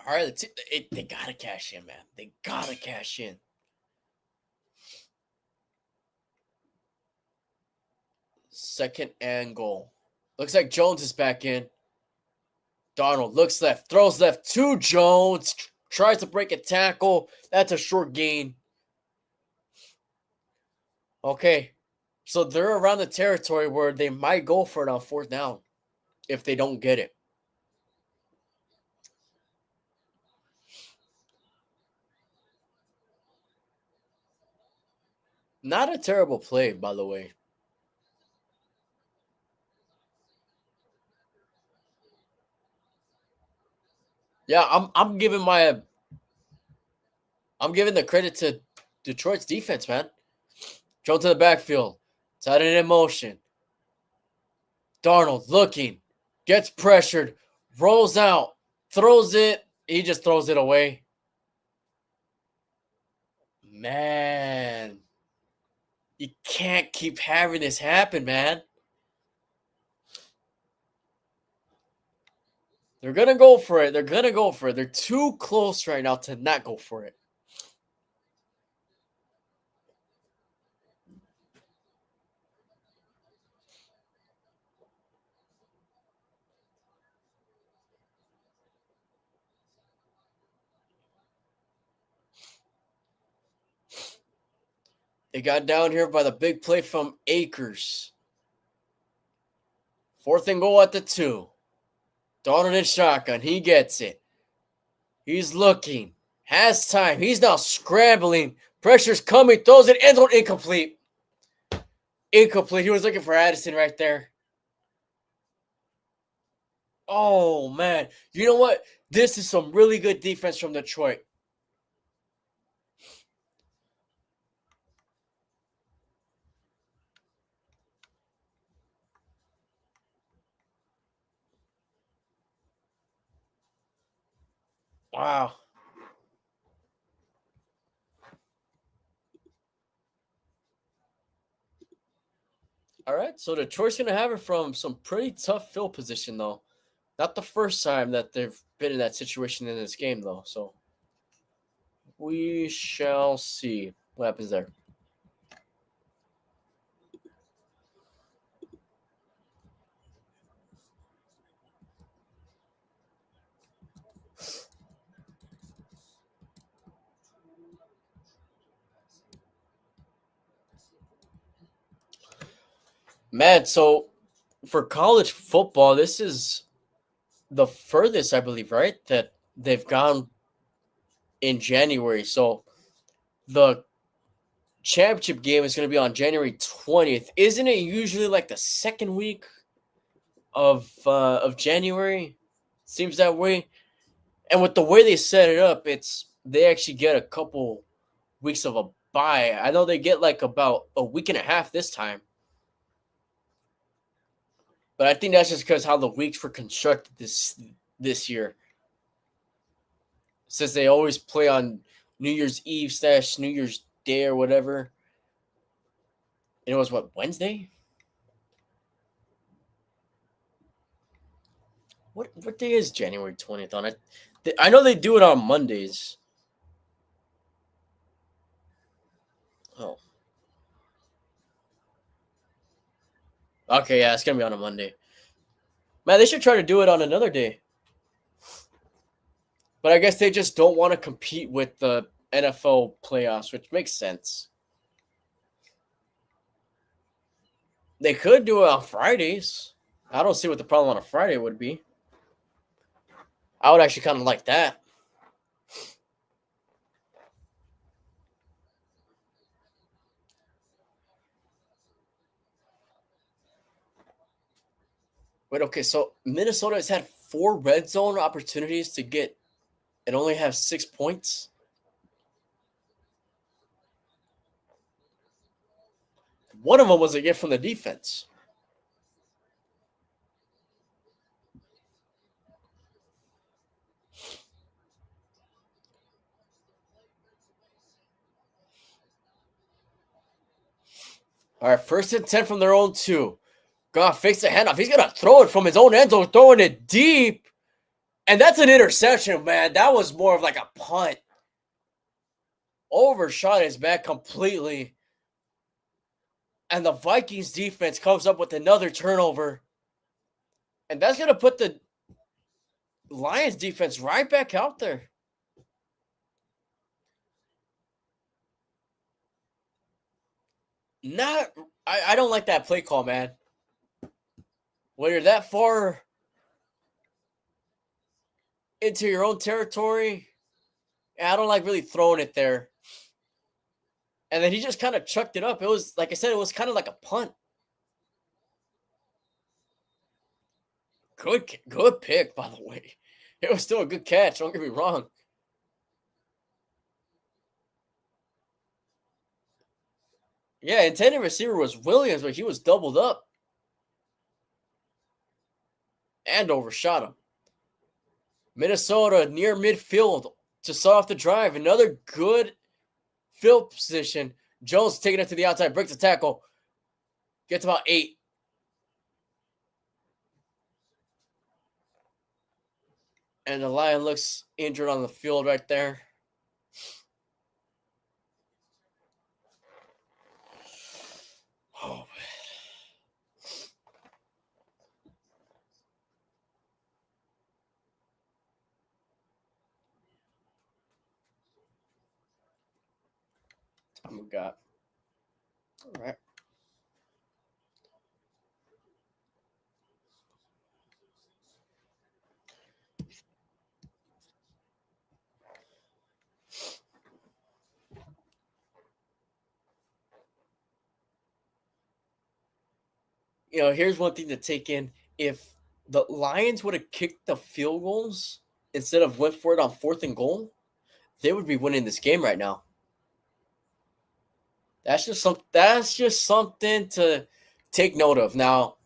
All right, they got to cash in, man. They got to cash in. Second and goal. Looks like Jones is back in. Darnold looks left, throws left to Jones. Tries to break a tackle. That's a short gain. Okay. So they're around the territory where they might go for it on fourth down if they don't get it. Not a terrible play, by the way. Yeah, I'm giving the credit to Detroit's defense, man. Throw to the backfield. Tight end in motion. Darnold looking. Gets pressured. Rolls out. Throws it. He just throws it away. Man. You can't keep having this happen, man. They're going to go for it. They're too close right now to not go for it. They got down here by the big play from Akers. 4th and goal at the 2. Darnold in shotgun. He gets it. He's looking. Has time. He's now scrambling. Pressure's coming. Throws it. End zone incomplete. Incomplete. He was looking for Addison right there. Oh, man. You know what? This is some really good defense from Detroit. Wow. All right. So Detroit's going to have it from some pretty tough field position, though. Not the first time that they've been in that situation in this game, though. So we shall see what happens there. Man, so for college football, this is the furthest, I believe, right? That they've gone in January. So the championship game is going to be on January 20th. Isn't it usually like the second week of January? Seems that way. And with the way they set it up, they actually get a couple weeks of a bye. I know they get like about a week and a half this time. But I think that's just because how the weeks were constructed this year. Since they always play on New Year's Eve / New Year's Day or whatever. And it was what, Wednesday? What day is January 20th on it? I know they do it on Mondays. Oh. Okay, yeah, it's gonna be on a Monday. Man, they should try to do it on another day. But I guess they just don't want to compete with the NFL playoffs, which makes sense. They could do it on Fridays. I don't see what the problem on a Friday would be. I would actually kind of like that. Wait, okay, so Minnesota has had 4 red zone opportunities to get and only have 6 points. One of them was a gift from the defense. All right, 1st and 10 from their own 2. God, fakes the handoff. He's going to throw it from his own end zone, throwing it deep. And that's an interception, man. That was more of like a punt. Overshot his back completely. And the Vikings defense comes up with another turnover. And that's going to put the Lions defense right back out there. Not, I don't like that play call, man. When you're that far into your own territory, I don't like really throwing it there. And then he just kind of chucked it up. It was, like I said, it was kind of like a punt. Good pick, by the way. It was still a good catch. Don't get me wrong. Yeah, intended receiver was Williams, but he was doubled up and overshot him. Minnesota near midfield to start off the drive. Another good field position. Jones taking it to the outside, breaks the tackle, gets about 8. And the Lion looks injured on the field right there. Oh, man. Time we got. All right. Here's one thing to take in. If the Lions would have kicked the field goals instead of went for it on 4th and goal, they would be winning this game right now. That's just something to take note of. Now,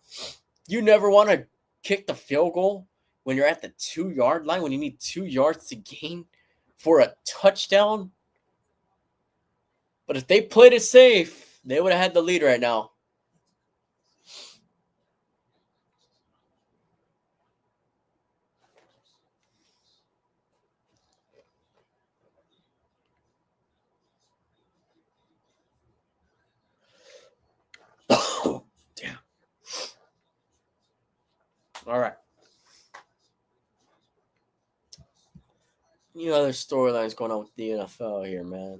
you never want to kick the field goal when you're at the 2-yard line, when you need 2 yards to gain for a touchdown. But if they played it safe, they would have had the lead right now. Damn. All right. Other storylines going on with the NFL here, man.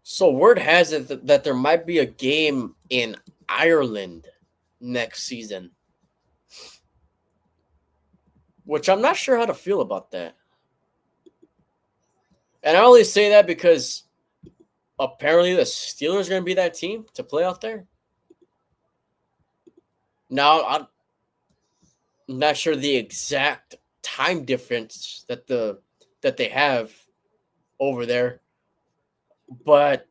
So word has it that there might be a game in Ireland next season, which I'm not sure how to feel about that. And I only say that because apparently the Steelers are going to be that team to play out there. Now, I'm not sure the exact time difference that they have over there, but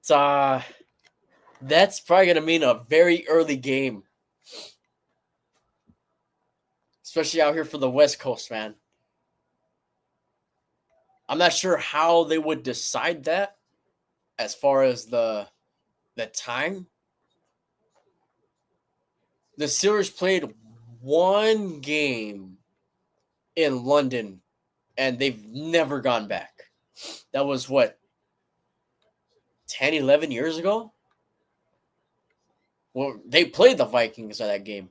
that's probably going to mean a very early game, especially out here for the West Coast, man. I'm not sure how they would decide that as far as the time. The Steelers played one game in London, and they've never gone back. That was, 10, 11 years ago? Well, they played the Vikings at that game.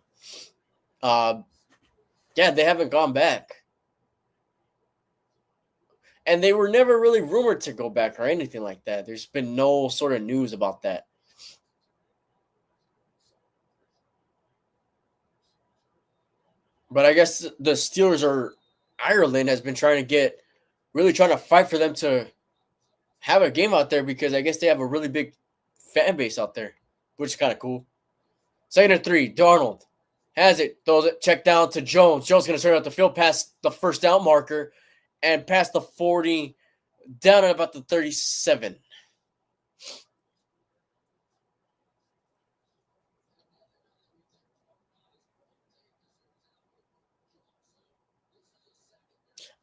Yeah, they haven't gone back. And they were never really rumored to go back or anything like that. There's been no sort of news about that. But I guess the Steelers or Ireland has been trying to fight for them to have a game out there because I guess they have a really big fan base out there, which is kind of cool. 2nd and 3, Darnold has it, throws it, check down to Jones. Jones going to turn out the field past the first down marker and past the 40, down at about the 37.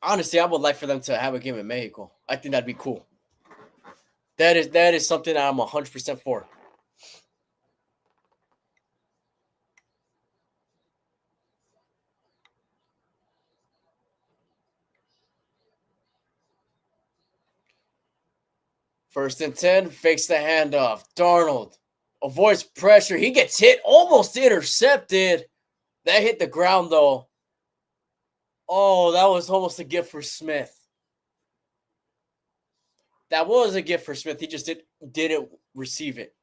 Honestly, I would like for them to have a game in Mexico. I think that'd be cool. That is something that I'm 100% for. First and 10, fakes the handoff. Darnold avoids pressure. He gets hit, almost intercepted. That hit the ground, though. Oh, that was almost a gift for Smith. That was a gift for Smith. He just didn't receive it.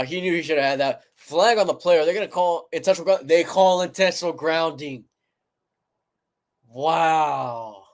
He knew he should have had that. Flag on the player. They're going to call intentional grounding. They call intentional grounding. Wow.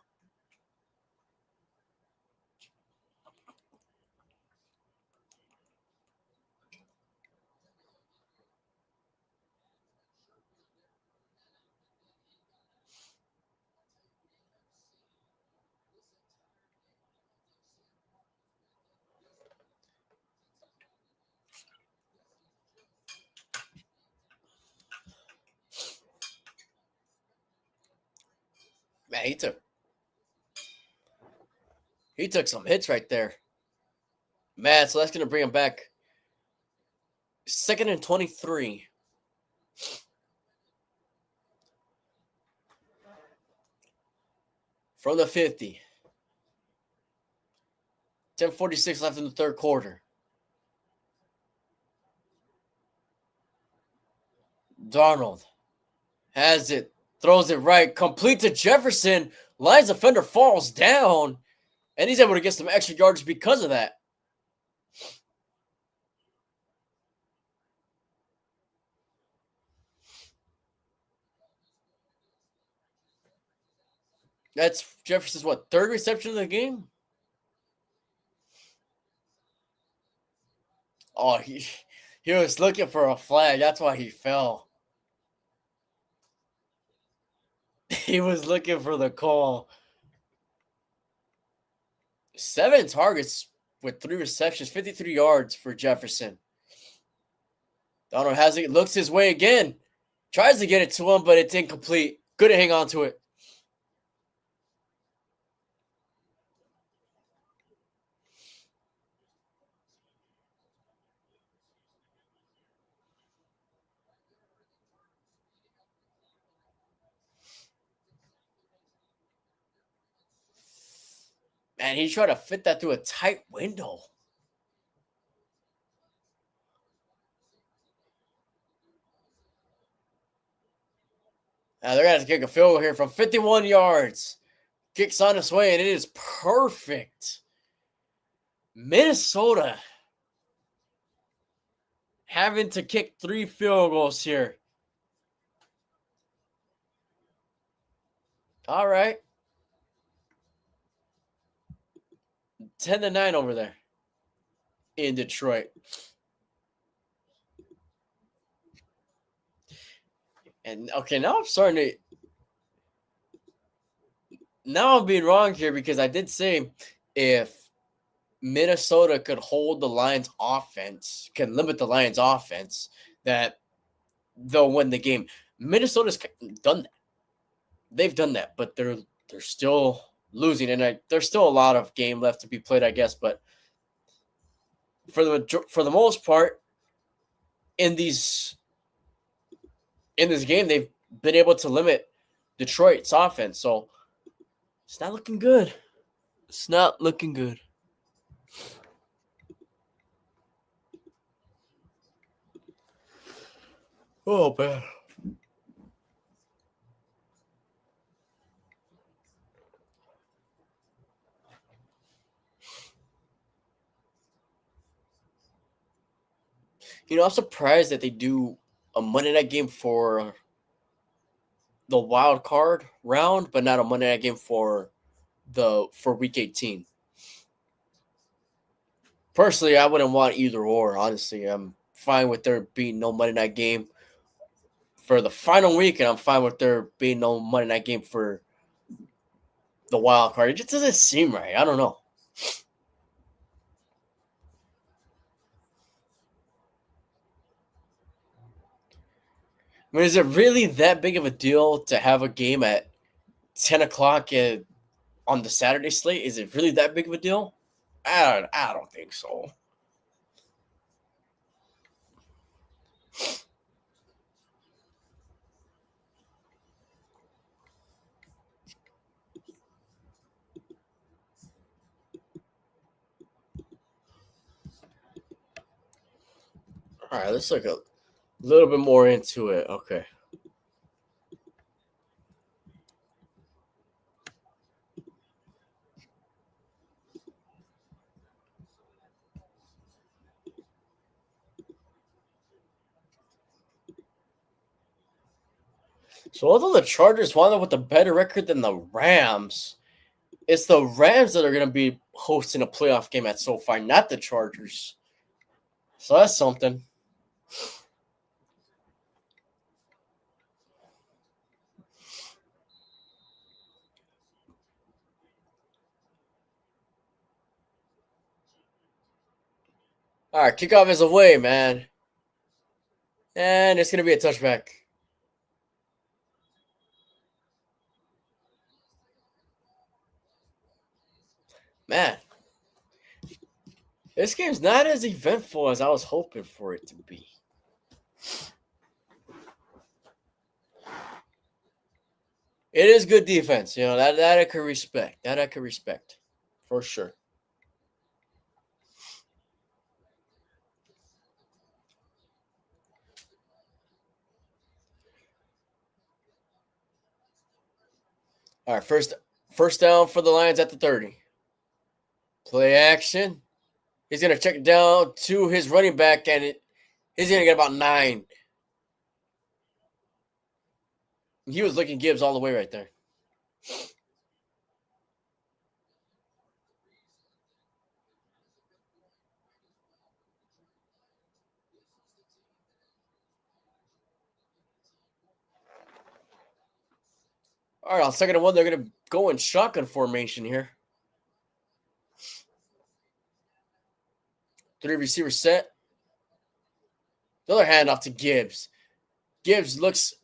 Man, he took some hits right there. Man, so that's going to bring him back. 2nd and 23. From the 50. 10:46 left in the third quarter. Darnold has it. Throws it right. Complete to Jefferson. Lions defender falls down. And he's able to get some extra yards because of that. That's Jefferson's, what, third reception of the game? Oh, he was looking for a flag. That's why he fell. He was looking for the call. 7 targets with 3 receptions, 53 yards for Jefferson. Donald has it, looks his way again. Tries to get it to him, but it's incomplete. Good to hang on to it. Man, he tried to fit that through a tight window. Now they're going to have to kick a field goal here from 51 yards. Kicks on its way, and it is perfect. Minnesota having to kick 3 field goals here. All right. 10-9 over there in Detroit. And okay, now I'm starting to. Now I'm being wrong here because I did say if Minnesota could hold the Lions' offense, can limit the Lions' offense, that they'll win the game. Minnesota's done that. They've done that, but they're still losing, and there's still a lot of game left to be played, I guess. But for the most part, in this game, they've been able to limit Detroit's offense. So it's not looking good. It's not looking good. Oh, man. I'm surprised that they do a Monday night game for the wild card round, but not a Monday night game for week 18. Personally, I wouldn't want either or. Honestly, I'm fine with there being no Monday night game for the final week, and I'm fine with there being no Monday night game for the wild card. It just doesn't seem right. I don't know. I mean, is it really that big of a deal to have a game at 10 o'clock on the Saturday slate? Is it really that big of a deal? I don't think so. All right, let's look a little bit more into it. Okay. So although the Chargers wound up with a better record than the Rams, it's the Rams that are going to be hosting a playoff game at SoFi, not the Chargers. So that's something. All right, kickoff is away, man. And it's going to be a touchback. Man, this game's not as eventful as I was hoping for it to be. It is good defense, you know, that I can respect. That I can respect. For sure. All right, first down for the Lions at the 30. Play action. He's going to check it down to his running back, and he's going to get about 9. He was looking Gibbs all the way right there. All right, on 2nd and 1, they're going to go in shotgun formation here. 3 receivers set. Another handoff to Gibbs. Gibbs looks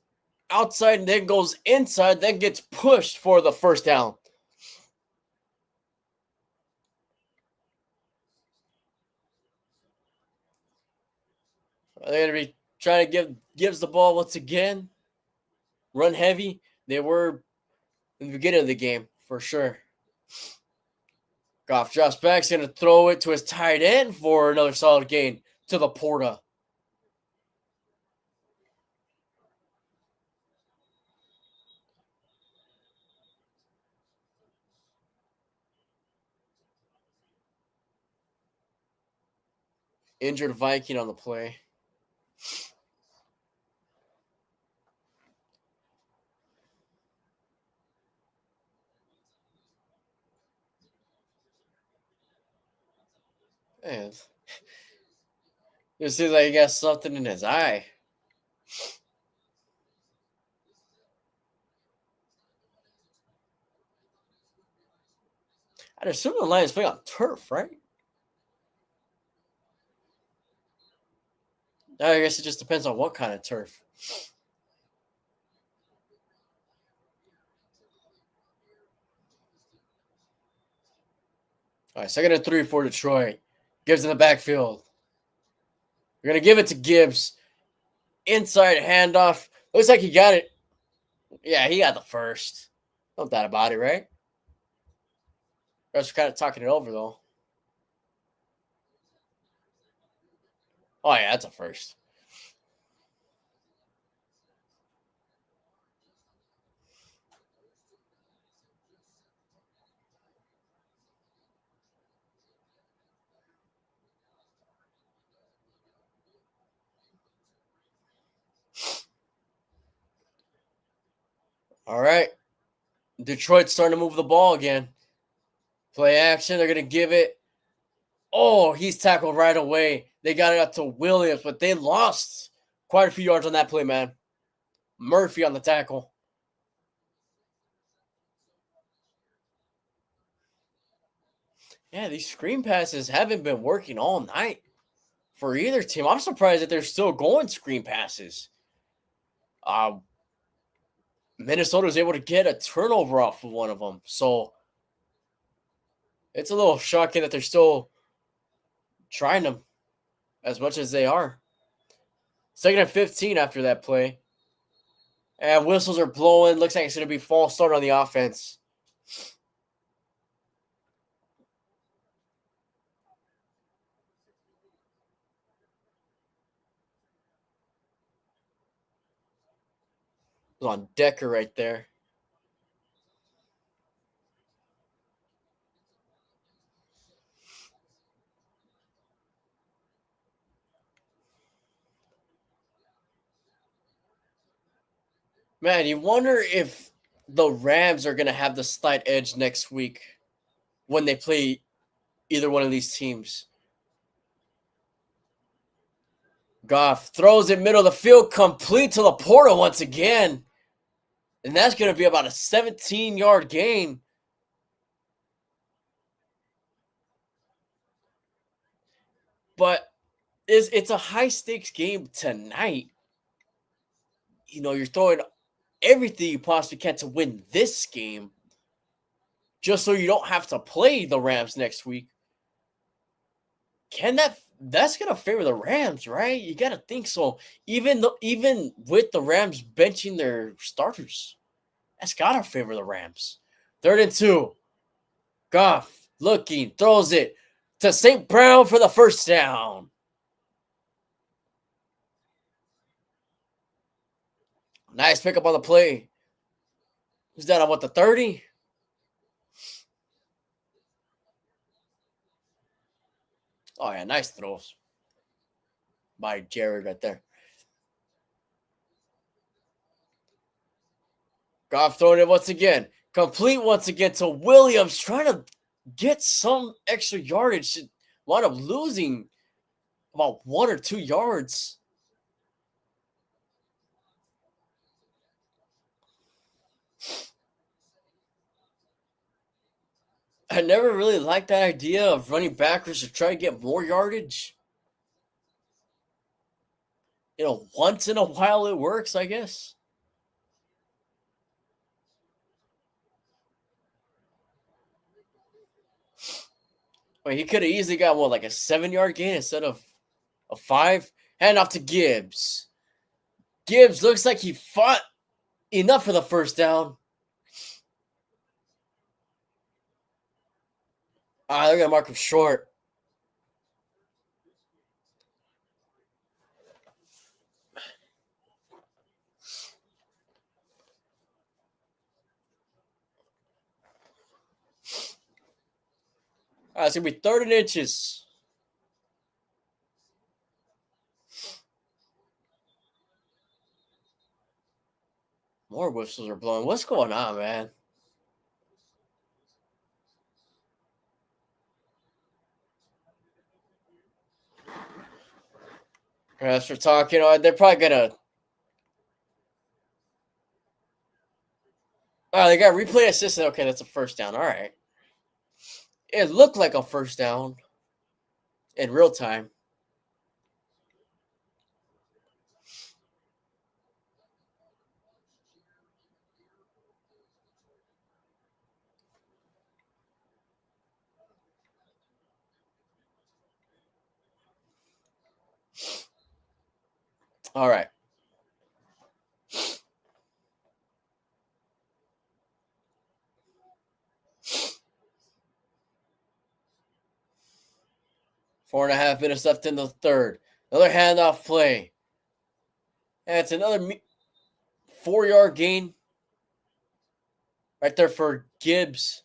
outside and then goes inside, then gets pushed for the first down. They're going to be trying to give Gibbs the ball once again. Run heavy. They were in the beginning of the game, for sure. Goff drops back. He's going to throw it to his tight end for another solid gain to the Porta. Injured Viking on the play. Man, it seems like he got something in his eye. I'd assume the Lions play on turf, right? I guess it just depends on what kind of turf. All right, 2nd and 3 for Detroit. Gibbs in the backfield. We're going to give it to Gibbs. Inside handoff. Looks like he got it. Yeah, he got the first. No doubt about it, right? Refs are kind of talking it over, though. Oh, yeah, that's a first. All right. Detroit's starting to move the ball again. Play action. They're going to give it. Oh, he's tackled right away. They got it up to Williams, but they lost quite a few yards on that play, man. Murphy on the tackle. Yeah, these screen passes haven't been working all night for either team. I'm surprised that they're still going screen passes. Minnesota was able to get a turnover off of one of them. So it's a little shocking that they're still trying them as much as they are. 2nd and 15 after that play. And whistles are blowing. Looks like it's going to be false start on the offense. was on Decker right there. Man, you wonder if the Rams are going to have the slight edge next week when they play either one of these teams. Goff throws it middle of the field, complete to Laporta once again. And that's going to be about a 17-yard gain. But it's a high-stakes game tonight. You know, you're throwing everything you possibly can to win this game just so you don't have to play the Rams next week. That's gonna favor the Rams, right? You gotta think so. Even with the Rams benching their starters, that's gotta favor the Rams. 3rd and 2. Goff looking, throws it to St. Brown for the first down. Nice pickup on the play. Who's that on what, the 30? Oh yeah, nice throws by Jared right there. Goff throwing it once again. Complete once again to Williams, trying to get some extra yardage. Wound up losing about 1 or 2 yards. I never really liked that idea of running backwards to try to get more yardage. You know, once in a while it works, I guess. Wait, he could have easily got like a 7-yard gain instead of a 5. Hand off to Gibbs. Gibbs looks like he fought enough for the first down. They're gonna mark him short. It's gonna be 3rd and inches. More whistles are blowing. What's going on, man? As for talking, they're probably gonna. Oh, they got replay assistant. Okay, that's a first down. All right. It looked like a first down in real time. All right. Four and a half minutes left in the third. Another handoff play. And it's another 4-yard gain right there for Gibbs.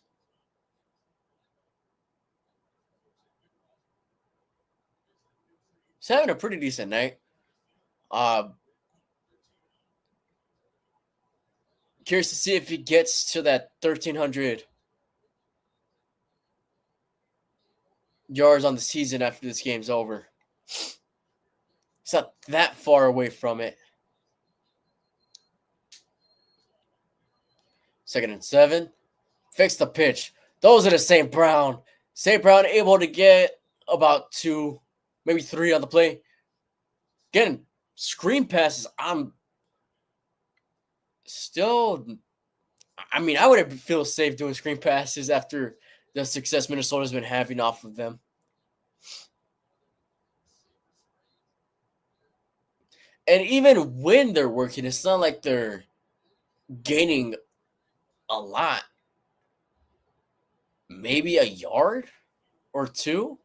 He's having a pretty decent night. Curious to see if he gets to that 1,300 yards on the season after this game's over. He's not that far away from it. 2nd and 7. Fix the pitch. Those are the St. Brown. St. Brown able to get about 2, maybe 3 on the play. Getting screen passes. I'm still. I mean, I wouldn't feel safe doing screen passes after the success Minnesota's been having off of them. And even when they're working, it's not like they're gaining a lot. Maybe a yard or 2.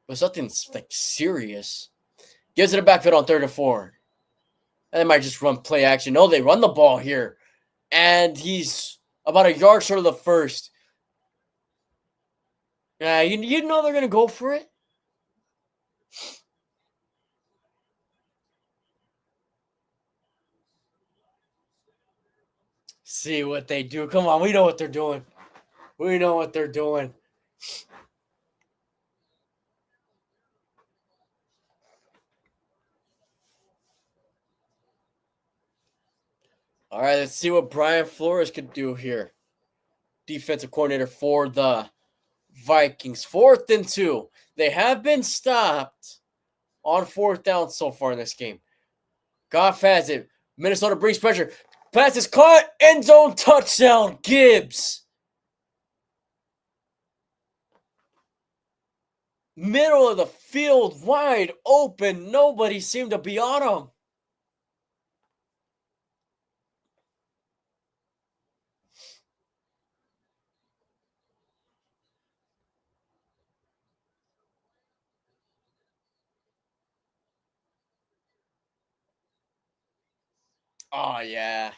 But something like serious. Gives it a backfield on 3rd and 4. And they might just run play action. No, they run the ball here. And he's about a yard short of the first. Yeah, you know they're going to go for it. See what they do. Come on, we know what they're doing. We know what they're doing. All right, let's see what Brian Flores could do here. Defensive coordinator for the Vikings. 4th and 2. They have been stopped on 4th down so far in this game. Goff has it. Minnesota brings pressure. Pass is caught. End zone touchdown. Gibbs. Middle of the field, wide open. Nobody seemed to be on him. Oh, yeah.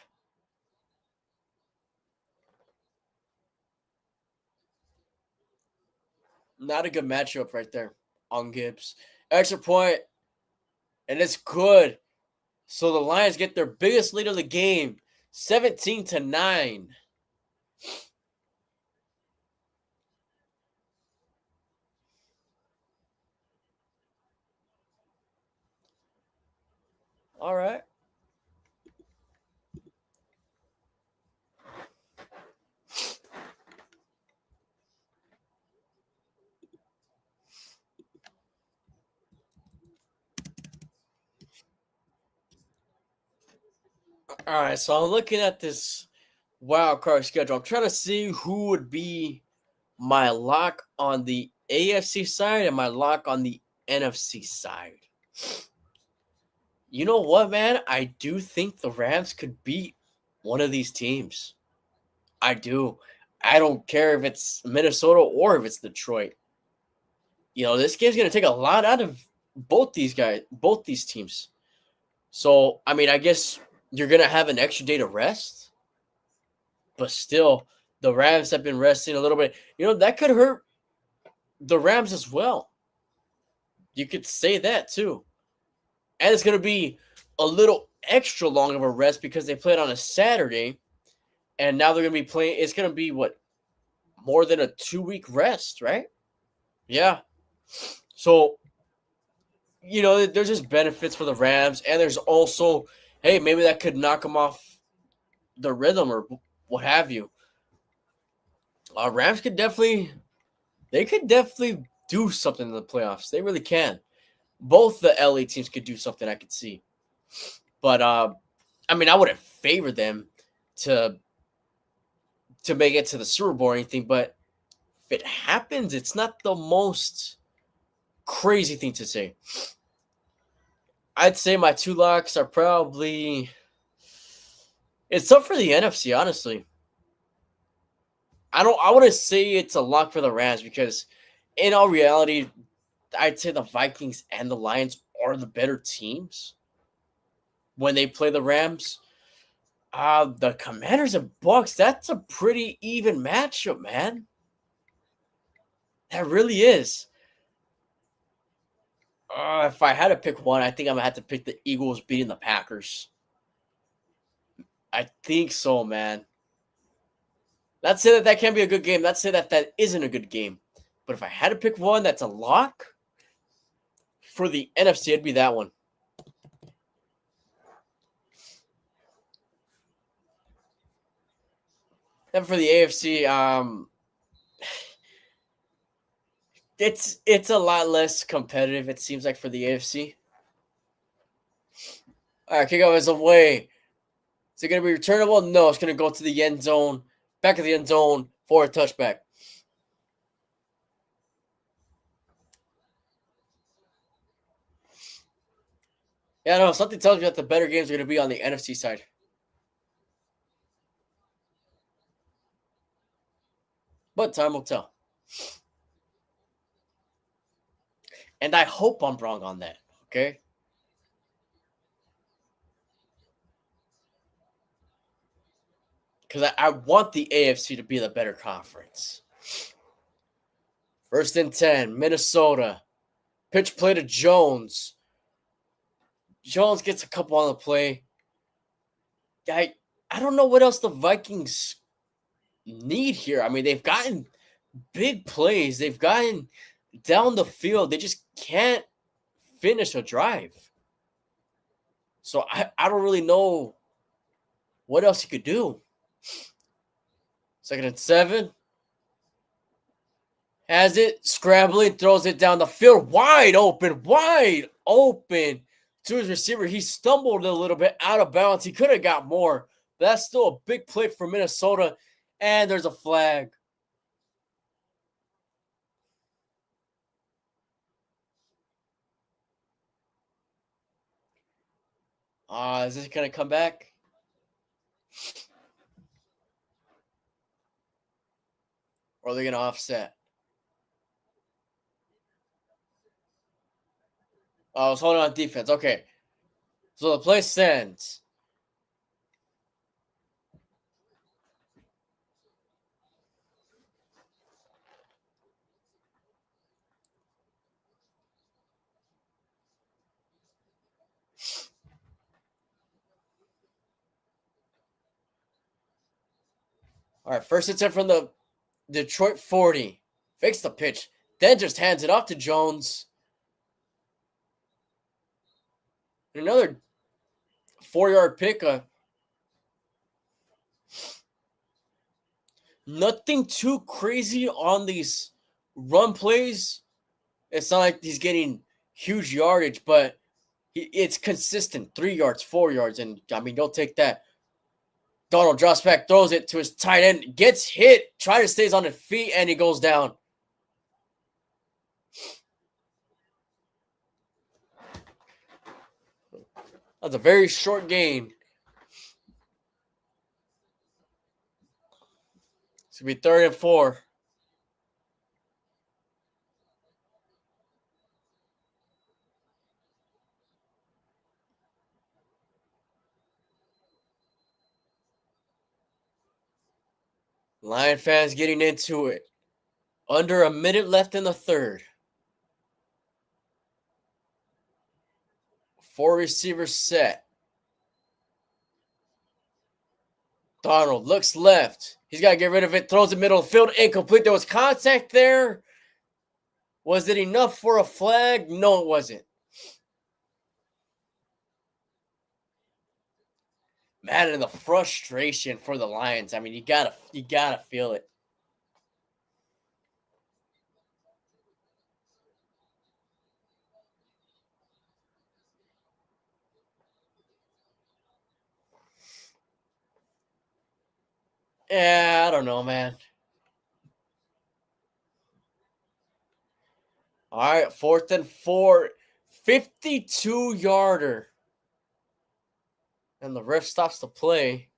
Not a good matchup right there on Gibbs. Extra point, and it's good. So the Lions get their biggest lead of the game, 17-9. All right. All right, so I'm looking at this wild card schedule. I'm trying to see who would be my lock on the AFC side and my lock on the NFC side. You know what, man? I do think the Rams could beat one of these teams. I do. I don't care if it's Minnesota or if it's Detroit. This game's going to take a lot out of both these teams. So, I mean, I guess you're going to have an extra day to rest, but still, the Rams have been resting a little bit. That could hurt the Rams as well. You could say that too. And it's going to be a little extra long of a rest because they played on a Saturday, and now they're going to be playing. It's going to be more than a 2-week rest, right? Yeah. So, there's just benefits for the Rams, and there's also, hey, maybe that could knock them off the rhythm or what have you. Rams could definitely do something in the playoffs. They really can. Both the LA teams could do something I could see. But, I mean, I wouldn't favor them to make it to the Super Bowl or anything, but if it happens, it's not the most crazy thing to say. I'd say my 2 locks are probably. It's tough for the NFC, honestly. I wouldn't say it's a lock for the Rams because, in all reality, I'd say the Vikings and the Lions are the better teams when they play the Rams. The Commanders and Bucks, that's a pretty even matchup, man. That really is. If I had to pick one, I think I'm going to have to pick the Eagles beating the Packers. I think so, man. Not say that can't be a good game. Not say that isn't a good game. But if I had to pick one that's a lock for the NFC, it'd be that one. And for the AFC, it's a lot less competitive, it seems like, for the AFC. All right, kickoff is away. Is it going to be returnable? No, it's going to go to the end zone, back of the end zone for a touchback. Yeah, no, something tells me that the better games are going to be on the NFC side. But time will tell. And I hope I'm wrong on that, okay? because I want the AFC to be the better conference. 1st and 10, Minnesota. Pitch play to Jones. Jones gets a couple on the play. I don't know what else the Vikings need here. I mean, they've gotten big plays. They've gotten down the field. They just can't finish a drive. So I don't really know what else he could do. 2nd and 7. Has it, scrambling, throws it down the field, wide open to his receiver. He stumbled a little bit out of bounds. He could have got more, but that's still a big play for Minnesota, and there's a flag. Is this going to come back? Or are they going to offset? Oh, I was holding on defense. Okay. So the play stands. All right, 1st and 10 from the Detroit 40. Fakes the pitch. Then just hands it off to Jones. Another 4-yard pickup. Nothing too crazy on these run plays. It's not like he's getting huge yardage, but it's consistent. 3 yards, 4 yards, and I mean, don't take that. Donald drops back, throws it to his tight end, gets hit, tries to stay on his feet, and he goes down. That's a very short gain. It's going to be 3rd and 4. Lion fans getting into it. Under a minute left in the 3rd. 4 receivers set. Donald looks left. He's got to get rid of it. Throws it middle of the field. Incomplete. There was contact there. Was it enough for a flag? No, it wasn't. Man, and the frustration for the Lions. I mean, you gotta feel it. Yeah, I don't know, man. All right, 4th and 4. 52-yarder. And the ref stops the play.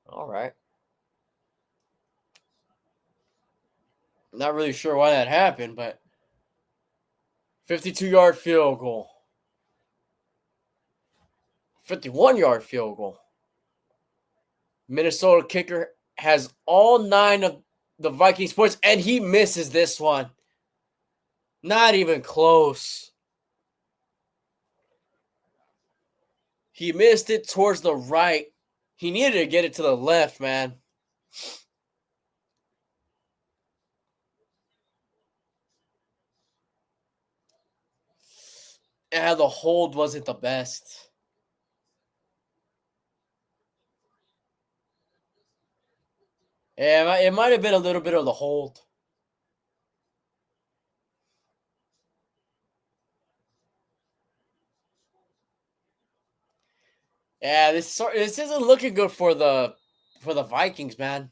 All right. Not really sure why that happened, but 52-yard field goal. 51-yard field goal. Minnesota kicker has all 9 of the Vikings points, and he misses this one. Not even close. He missed it towards the right. He needed to get it to the left, man. Yeah, the hold wasn't the best. Yeah, it might have been a little bit of the hold. Yeah, this isn't looking good for the Vikings, man.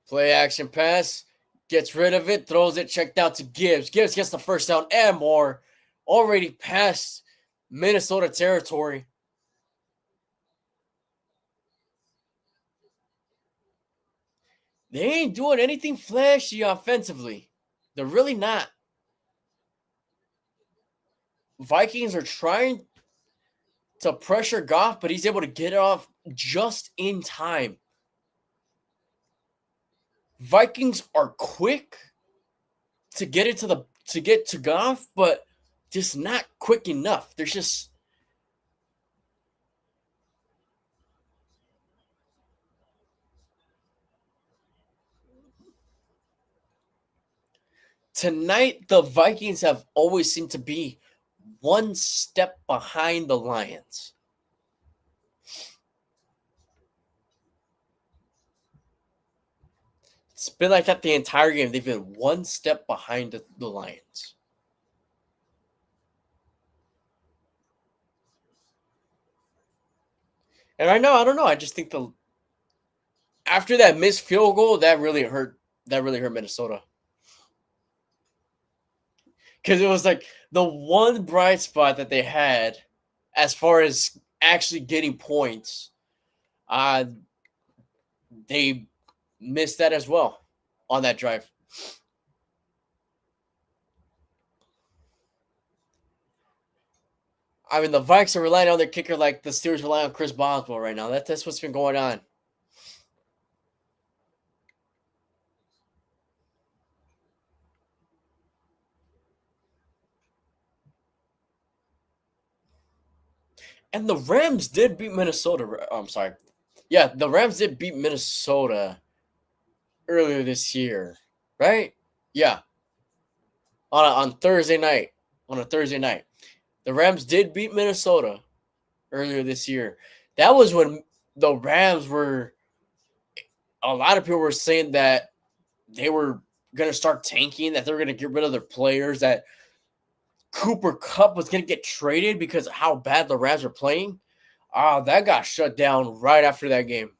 Play action pass, gets rid of it, throws it, checked out to Gibbs. Gibbs gets the 1st down and more. Already past Minnesota territory. They ain't doing anything flashy offensively. They're really not. Vikings are trying to pressure Goff, but he's able to get it off just in time. Vikings are quick to get to Goff, but just not quick enough. There's just tonight the Vikings have always seemed to be one step behind the Lions. It's been like that the entire game. They've been one step behind the Lions. And I don't know. I just think after that missed field goal, that really hurt. That really hurt Minnesota. Because it was like the one bright spot that they had as far as actually getting points. They missed that as well on that drive. I mean, the Vikes are relying on their kicker like the Steelers rely on Chris Boswell right now. That's what's been going on. And the Rams did beat Minnesota. I'm sorry. Yeah, the Rams did beat Minnesota earlier this year, right? Yeah. On Thursday night. On a Thursday night. The Rams did beat Minnesota earlier this year. That was when the Rams were a lot of people were saying that they were going to start tanking, that they were going to get rid of their players, that Cooper Kupp was going to get traded because of how bad the Rams were playing. That got shut down right after that game.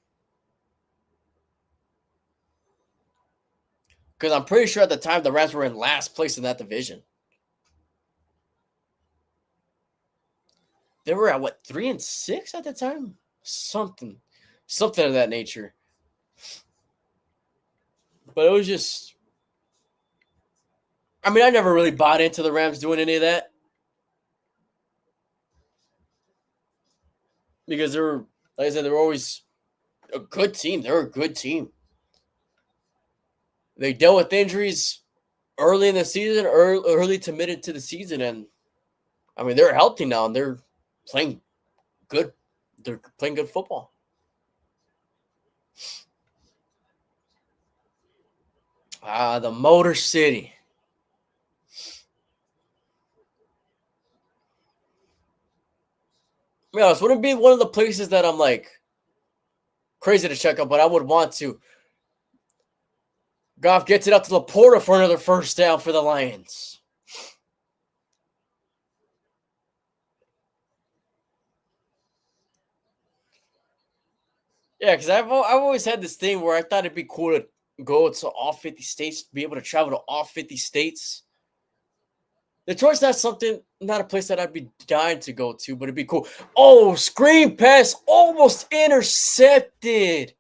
Because I'm pretty sure at the time the Rams were in last place in that division. They were at 3-6 at the time? Something of that nature. But it was just, I mean, I never really bought into the Rams doing any of that. Because they were, like I said, they were always a good team. They were a good team. They dealt with injuries early in the season, early to mid into the season, and I mean they're healthy now and they're playing good. They're playing good football. The Motor City. To be honest, wouldn't be one of the places that I'm like crazy to check out, but I would want to. Goff gets it up to Laporta for another first down for the Lions. Yeah, because I've always had this thing where I thought it'd be cool to go to all 50 states, be able to travel to all 50 states. Detroit's not a place that I'd be dying to go to, but it'd be cool. Oh, screen pass almost intercepted.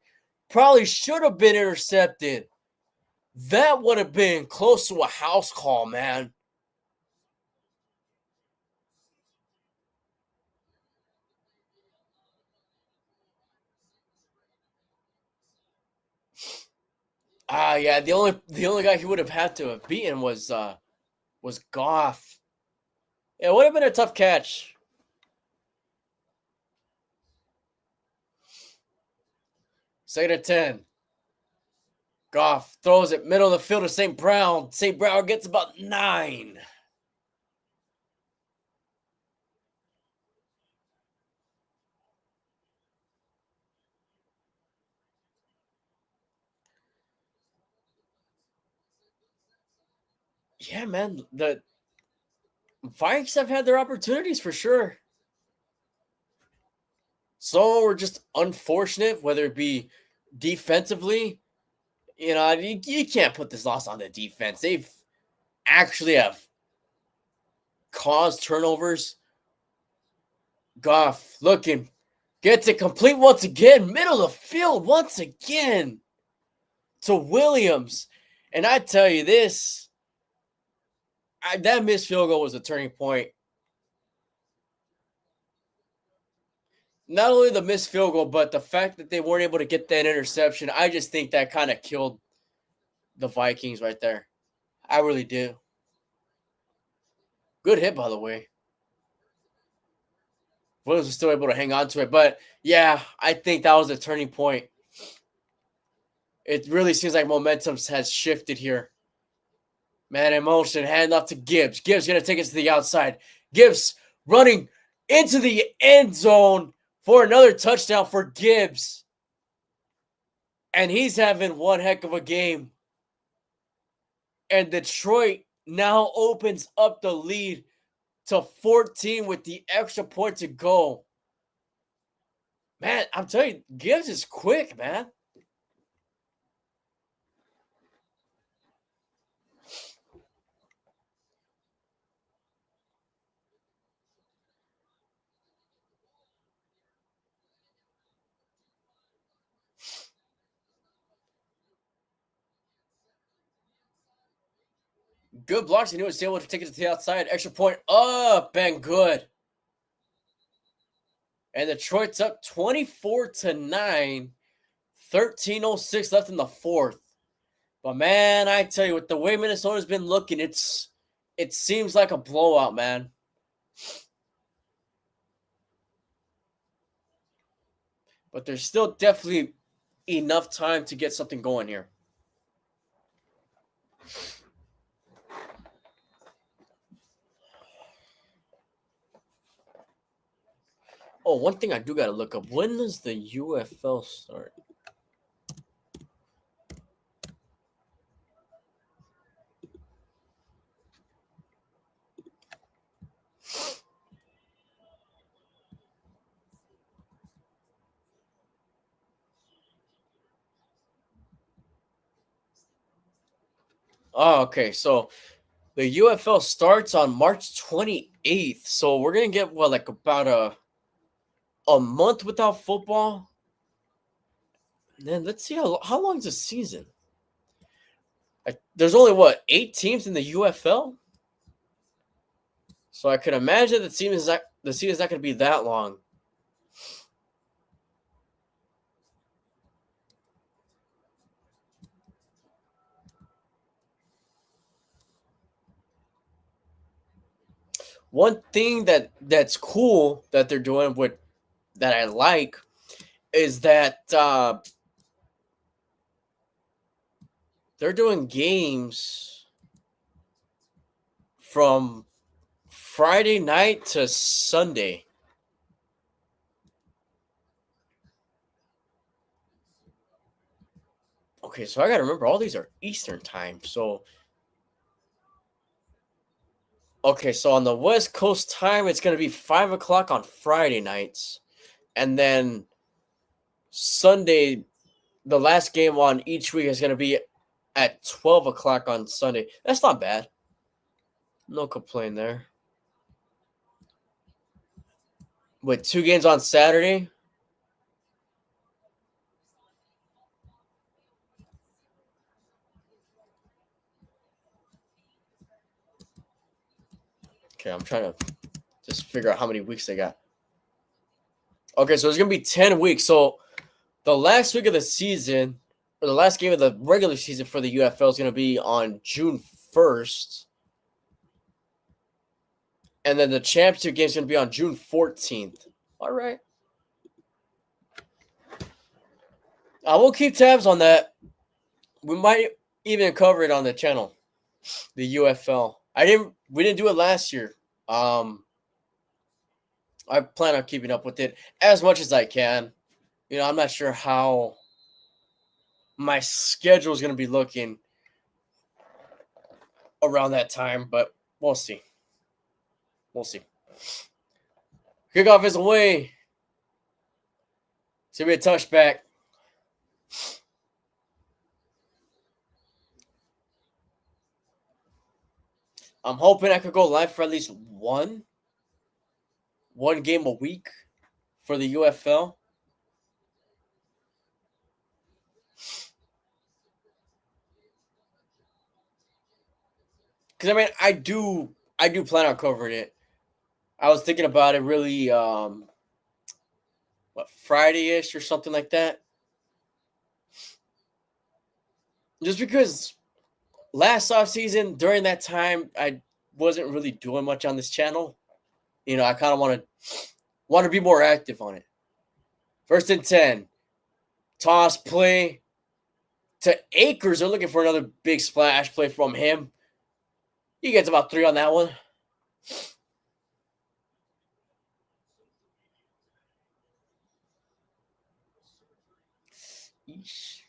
Probably should have been intercepted. That would have been close to a house call, man. Yeah, the only guy he would have had to have beaten was Goff. Yeah, it would have been a tough catch. Second and 10. Goff throws it middle of the field to St. Brown. St. Brown gets about 9. Yeah, man. The Vikings have had their opportunities for sure. Some were just unfortunate, whether it be defensively. You can't put this loss on the defense. They've actually have caused turnovers. Goff looking, gets it complete once again, middle of the field once again to Williams. And I tell you this, that missed field goal was a turning point. Not only the missed field goal, but the fact that they weren't able to get that interception. I just think that kind of killed the Vikings right there. I really do. Good hit, by the way. Williams was still able to hang on to it. But yeah, I think that was a turning point. It really seems like momentum has shifted here. Man in motion, hand off to Gibbs. Gibbs going to take it to the outside. Gibbs running into the end zone for another touchdown for Gibbs. And he's having one heck of a game. And Detroit now opens up the lead to 14 with the extra point to go. Man, I'm telling you, Gibbs is quick, man. Good blocks. He was able to take it to the outside. Extra point up and good. And Detroit's up 24-9. 13:06 left in the fourth. But man, I tell you, with the way Minnesota's been looking, it seems like a blowout, man. But there's still definitely enough time to get something going here. Oh, one thing I do got to look up. When does the UFL start? Oh, okay. So the UFL starts on March 28th. So we're going to get, like about a month without football. And then let's see how long is the season? There's only, 8 teams in the UFL? So I could imagine the season is not going to be that long. One thing that's cool that they're doing that I like is that they're doing games from Friday night to Sunday. Okay, so I got to remember all these are Eastern time. So, okay, so on the West Coast time, it's going to be 5 o'clock on Friday nights. And then Sunday, the last game on each week is going to be at 12 o'clock on Sunday. That's not bad. No complaint there. With 2 games on Saturday. Okay, I'm trying to just figure out how many weeks they got. Okay, so it's going to be 10 weeks. So the last week of the season, or the last game of the regular season for the UFL is going to be on June 1st. And then the championship game is going to be on June 14th. All right. I will keep tabs on that. We might even cover it on the channel, the UFL. We didn't do it last year. I plan on keeping up with it as much as I can. You know, I'm not sure how my schedule is going to be looking around that time, but we'll see. We'll see. Kickoff is away. It's going to be a touchback. I'm hoping I could go live for at least one game a week for the UFL. Because I mean, I do plan on covering it. I was thinking about it really, what, Friday-ish or something like that. Just because last off season during that time I wasn't really doing much on this channel. I kind of want to be more active on it. First and 10, toss play to Akers. They're looking for another big splash play from him. He gets about 3 on that one. Eesh.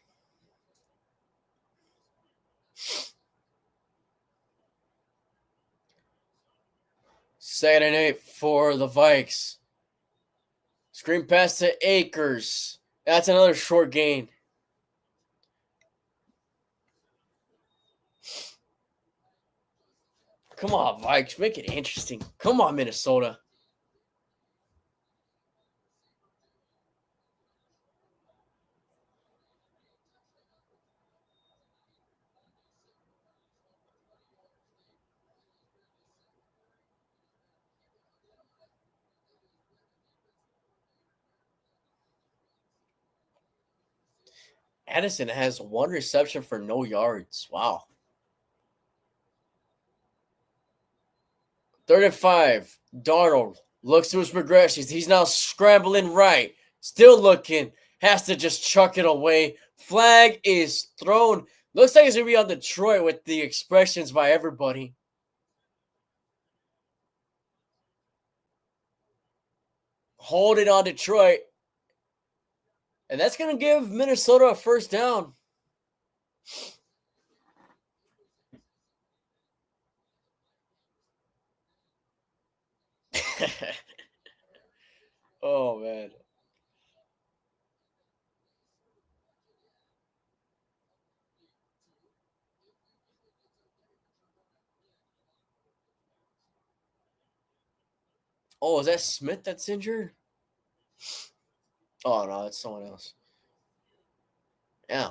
Second and 8 for the Vikes. Screen pass to Akers. That's another short gain. Come on, Vikes. Make it interesting. Come on, Minnesota. Addison has 1 reception for no yards. Wow. 3rd and 5. Darnold looks to his progressions. He's now scrambling right. Still looking. Has to just chuck it away. Flag is thrown. Looks like it's going to be on Detroit with the expressions by everybody. Hold it on Detroit. And that's going to give Minnesota a first down. Oh, man. Oh, is that Smith that's injured? Oh, no, it's someone else. Yeah.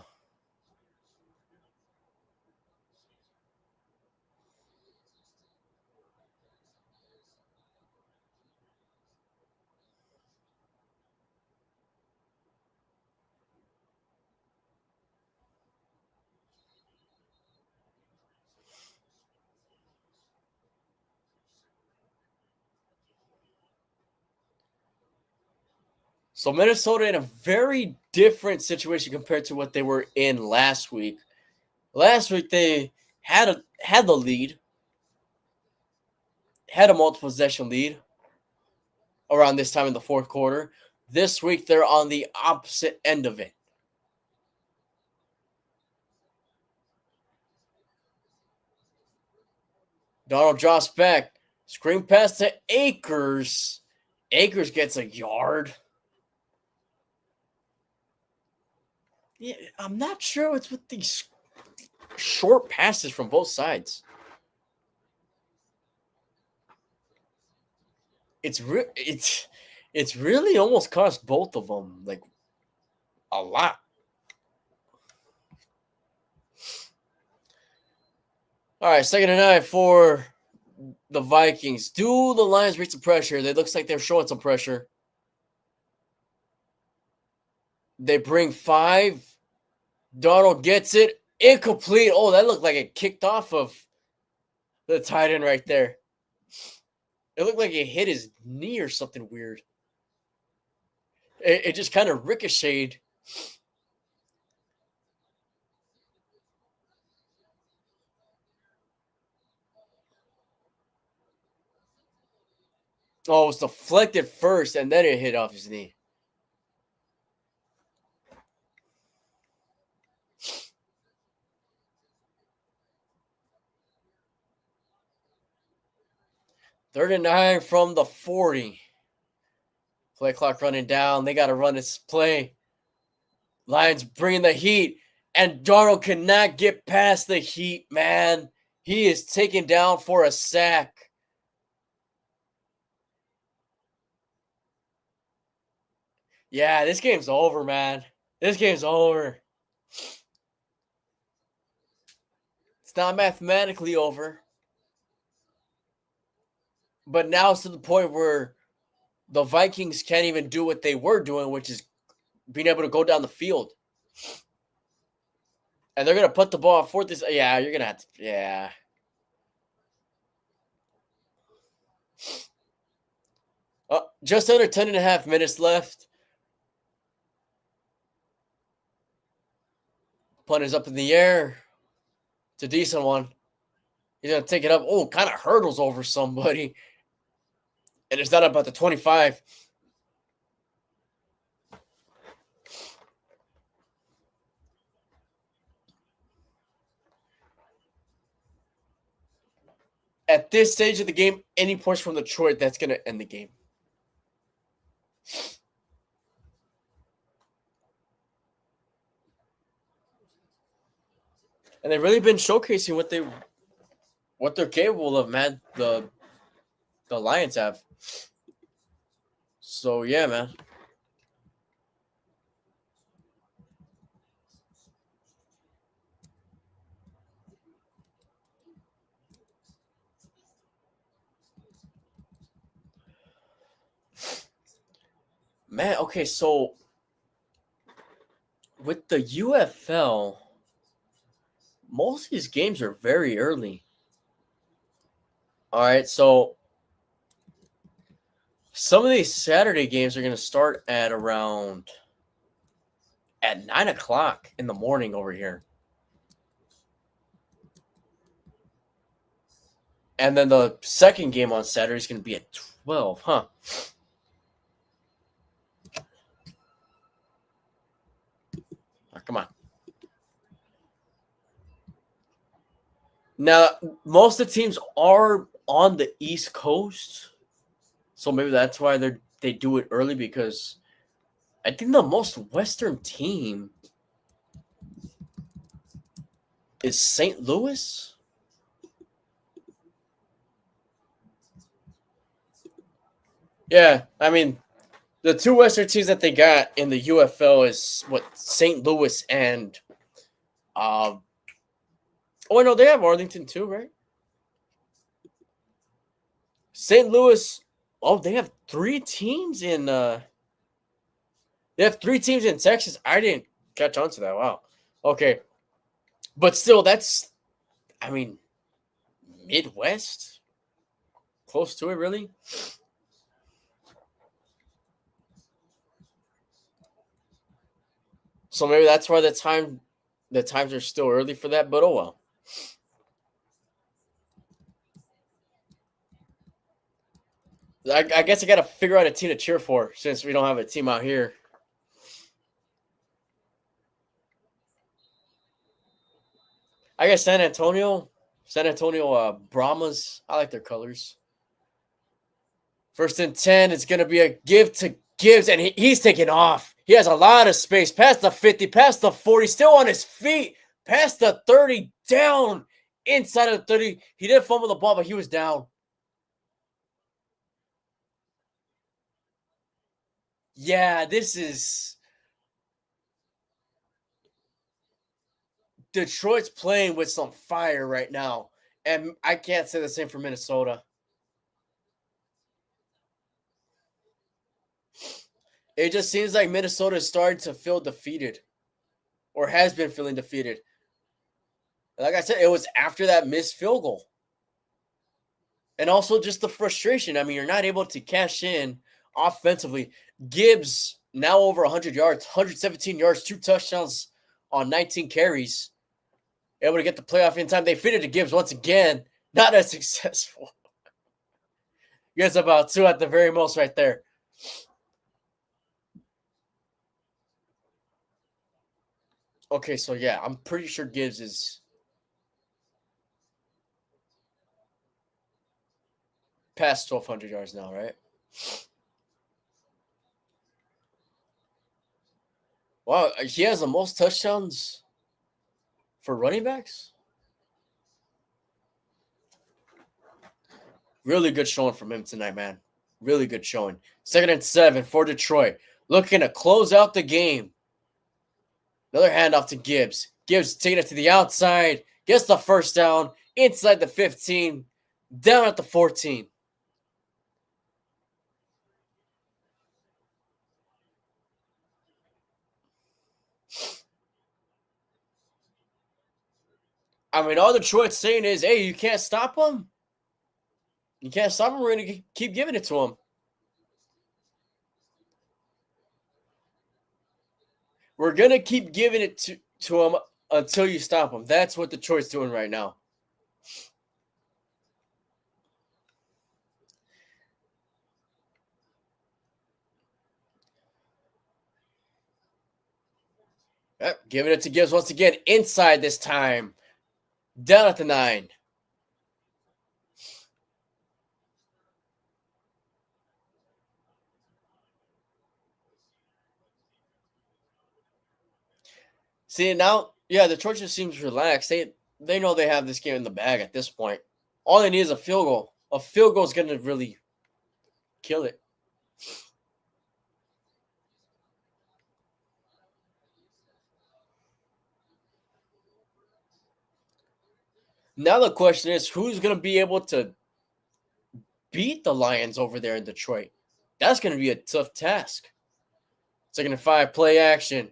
So Minnesota in a very different situation compared to what they were in last week. Last week they had the lead, had a multiple possession lead around this time in the fourth quarter. This week they're on the opposite end of it. Donald drops back, screen pass to Akers. Akers gets a yard. Yeah, I'm not sure what's with these short passes from both sides. It's really almost cost both of them like a lot. All right, 2nd and 9 for the Vikings. Do the Lions reach the pressure? It looks like they're showing some pressure. They bring 5. Darnold gets it. Incomplete. Oh, that looked like it kicked off of the tight end right there. It looked like it hit his knee or something weird. It just kind of ricocheted. Oh, it was deflected first, and then it hit off his knee. Third and 9 from the 40. Play clock running down. They got to run this play. Lions bringing the heat, and Darnold cannot get past the heat, man. He is taken down for a sack. Yeah, this game's over, man. This game's over. It's not mathematically over. But now it's to the point where the Vikings can't even do what they were doing, which is being able to go down the field. And they're going to put the ball forth. Yeah, you're going to have to. Yeah. Just under 10 and a half minutes left. Punt is up in the air. It's a decent one. He's going to take it up. Oh, kind of hurdles over somebody. And it's not about the 25. At this stage of the game, any points from Detroit, that's going to end the game. And they've really been showcasing what they're capable of, man. The Lions have. So yeah, man. Man, okay, so with the UFL, most of these games are very early. All right, so some of these Saturday games are going to start at 9 o'clock in the morning over here. And then the second game on Saturday is going to be at 12, huh? Oh, come on. Now, most of the teams are on the East Coast, so maybe that's why they do it early, because I think the most Western team is St. Louis. Yeah, I mean, the two Western teams that they got in the UFL is St. Louis and oh no, they have Arlington too, right? St. Louis. Oh, they have three teams in Texas. I didn't catch on to that. Wow. Okay. But still, that's, I mean, Midwest? Close to it, really? So maybe that's why the times are still early for that, but oh well. I guess I got to figure out a team to cheer for since we don't have a team out here. I guess San Antonio Brahmas. I like their colors. First and 10, it's going to be a give to Gibbs, and he's taking off. He has a lot of space. Past the 50, past the 40, still on his feet. Past the 30, down inside of the 30. He didn't fumble the ball, but he was down. Yeah, this is... Detroit's playing with some fire right now, and I can't say the same for Minnesota. It just seems like Minnesota is starting to feel defeated, or has been feeling defeated. Like I said, it was after that missed field goal. And also just the frustration. I mean, you're not able to cash in offensively. Gibbs now over 100 yards, 117 yards, 2 touchdowns on 19 carries. Able to get the playoff in time. They feed it to Gibbs once again. Not as successful. Gets about 2 at the very most right there. Okay, so yeah, I'm pretty sure Gibbs is past 1,200 yards now, right? Wow, he has the most touchdowns for running backs? Really good showing from him tonight, man. Really good showing. 2nd and 7 for Detroit. Looking to close out the game. Another handoff to Gibbs. Gibbs taking it to the outside. Gets the first down. Inside the 15. Down at the 14. I mean, all Detroit's saying is, hey, you can't stop them. You can't stop them. We're going to keep giving it to them. We're going to keep giving it to them until you stop them. That's what Detroit's doing right now. Yep, giving it to Gibbs once again. Inside this time. Down at the 9. See, now, yeah, Detroit just seems relaxed. They know they have this game in the bag at this point. All they need is a field goal. A field goal is going to really kill it. Now the question is, who's going to be able to beat the Lions over there in Detroit? That's going to be a tough task. Second and 5, play action.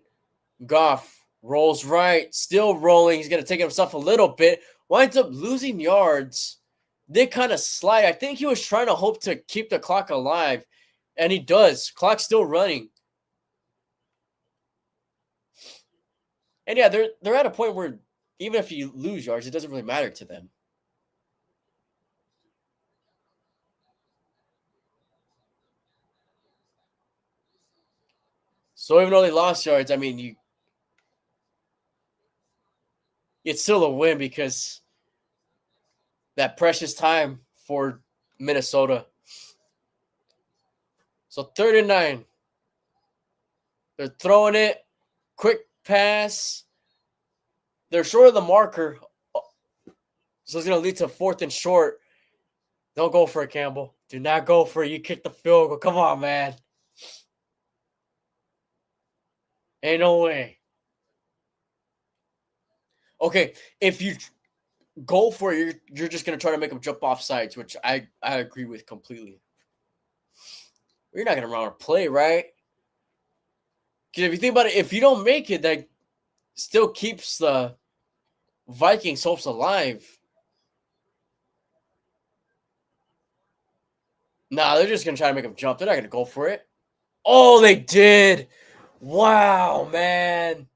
Goff rolls right, still rolling. He's going to take himself a little bit. Winds up losing yards. They kind of slide. I think he was trying to hope to keep the clock alive, and he does. Clock's still running. And yeah, they're at a point where even if you lose yards, it doesn't really matter to them. So even though they lost yards, I mean, it's still a win because that precious time for Minnesota. So 3rd and 9. They're throwing it. Quick pass. They're short of the marker. So it's going to lead to 4th and short. Don't go for it, Campbell. Do not go for it. You kick the field goal. Come on, man. Ain't no way. Okay, if you go for it, you're just going to try to make them jump off sides, which I agree with completely. You're not going to run a play, right? Because if you think about it, if you don't make it, that still keeps the Vikings' hopes alive. Nah, they're just going to try to make them jump. They're not going to go for it. Oh, they did. Wow, man.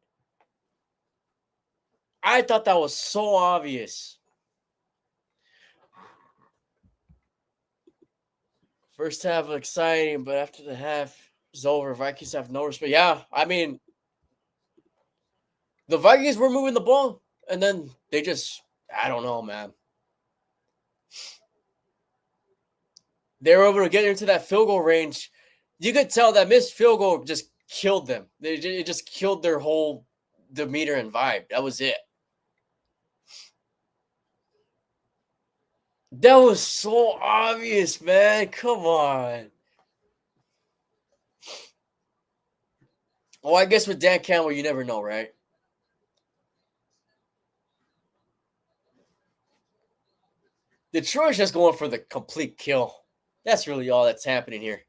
I thought that was so obvious. First half was exciting, but after the half is over, Vikings have no respect. Yeah, I mean, the Vikings were moving the ball, and then they just, I don't know, man. They were able to get into that field goal range. You could tell that missed field goal just killed them. It just killed their whole demeanor and vibe. That was it. That was so obvious, man. Come on. Oh, I guess with Dan Campbell, you never know, right? Detroit's just going for the complete kill. That's really all that's happening here.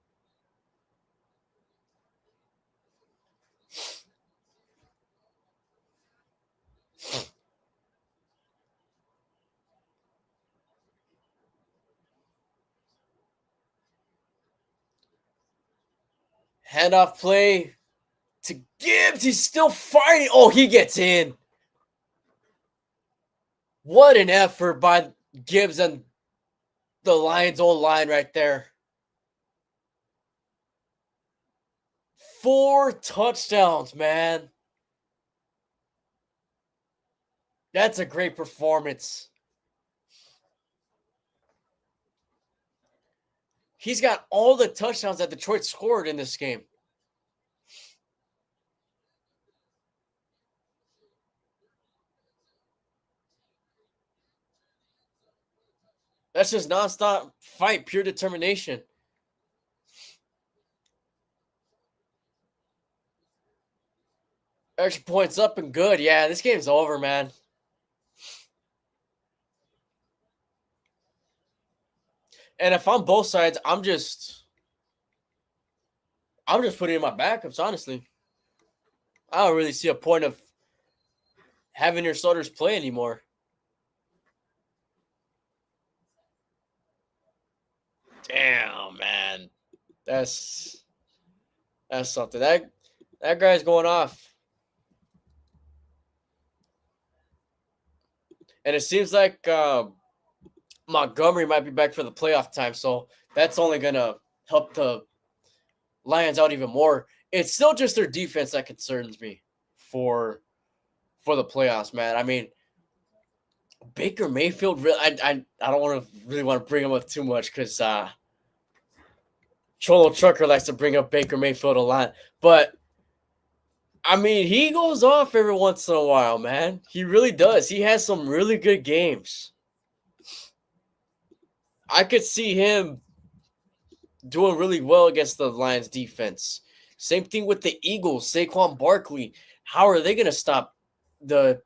Handoff play to Gibbs. He's still fighting. Oh, he gets in. What an effort by Gibbs and the Lions' old line right there. 4 touchdowns, man. That's a great performance. He's got all the touchdowns that Detroit scored in this game. That's just nonstop fight, pure determination. Extra points up and good. Yeah, this game's over, man. And if I'm both sides, I'm just putting in my backups, honestly. I don't really see a point of having your starters play anymore. Damn, man. That's something. That guy's going off. And it seems like Montgomery might be back for the playoff time, so that's only gonna help the Lions out even more. It's still just their defense that concerns me for the playoffs, man. I mean, Baker Mayfield really I don't want to bring him up too much because Cholo Trucker likes to bring up Baker Mayfield a lot. But I mean, he goes off every once in a while, man. He really does. He has some really good games. I could see him doing really well against the Lions defense. Same thing with the Eagles, Saquon Barkley. How are they going to stop the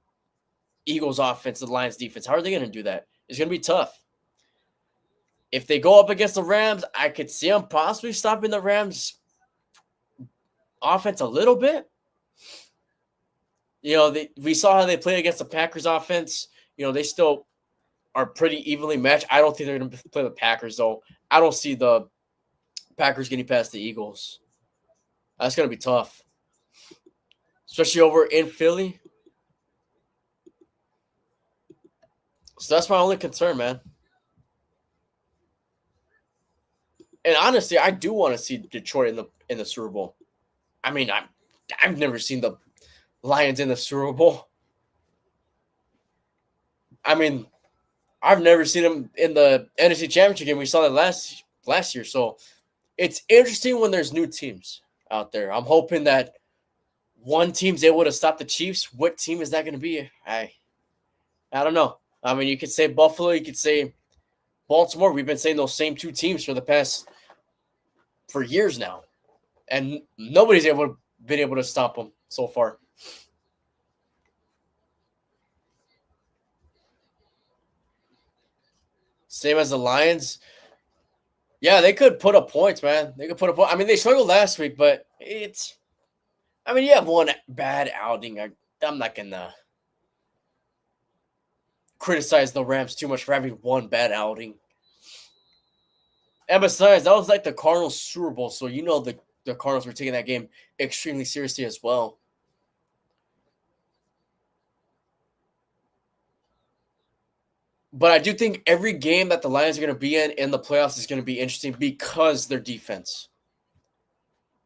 Eagles offense, the Lions defense? How are they going to do that? It's going to be tough. If they go up against the Rams, I could see them possibly stopping the Rams offense a little bit. You know, we saw how they played against the Packers offense. You know, they still are pretty evenly matched. I don't think they're going to play the Packers, though. I don't see the Packers getting past the Eagles. That's going to be tough, especially over in Philly. So that's my only concern, man. And honestly, I do want to see Detroit in the Super Bowl. I mean, I've never seen the Lions in the Super Bowl. I mean, I've never seen them in the NFC Championship game. We saw that last year. So it's interesting when there's new teams out there. I'm hoping that one team's able to stop the Chiefs. What team is that going to be? I don't know. I mean, you could say Buffalo. You could say Baltimore. We've been saying those same two teams for years now, and nobody's been able to stop them so far. Same as the Lions. Yeah, they could put up points, man. They could put up. I mean, they struggled last week, but it's. I mean, you have one bad outing. I'm not gonna criticize the Rams too much for having one bad outing. And besides, that was like the Cardinals Super Bowl, so you know the Cardinals were taking that game extremely seriously as well. But I do think every game that the Lions are going to be in the playoffs is going to be interesting because their defense.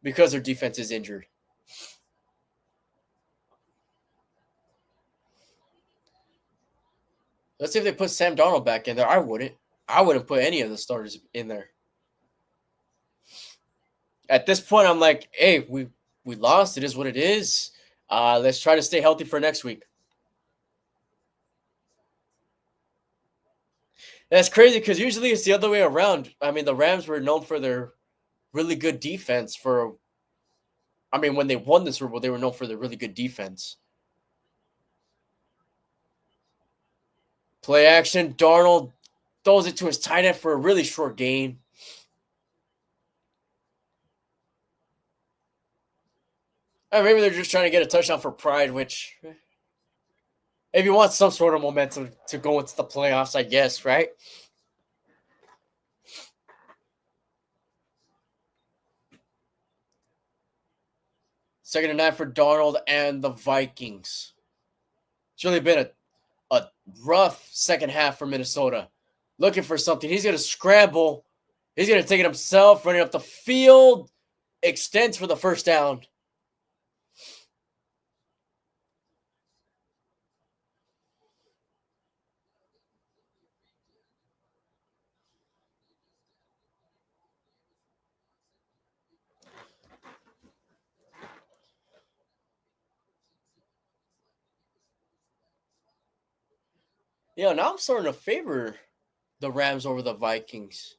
Because their defense is injured. Let's see if they put Sam Darnold back in there. I wouldn't. I wouldn't put any of the starters in there. At this point, I'm like, hey, we lost. It is what it is. Let's try to stay healthy for next week. That's crazy because usually it's the other way around. I mean, the Rams were known for their really good defense when they won the Super Bowl, they were known for their really good defense. Play action. Darnold throws it to his tight end for a really short gain. Maybe they're just trying to get a touchdown for pride, which if you want some sort of momentum to go into the playoffs, I guess, right? Second and 9 for Darnold and the Vikings. It's really been a rough second half for Minnesota. Looking for something. He's going to scramble. He's going to take it himself, running up the field. Extends for the first down. Now I'm starting to favor the Rams over the Vikings.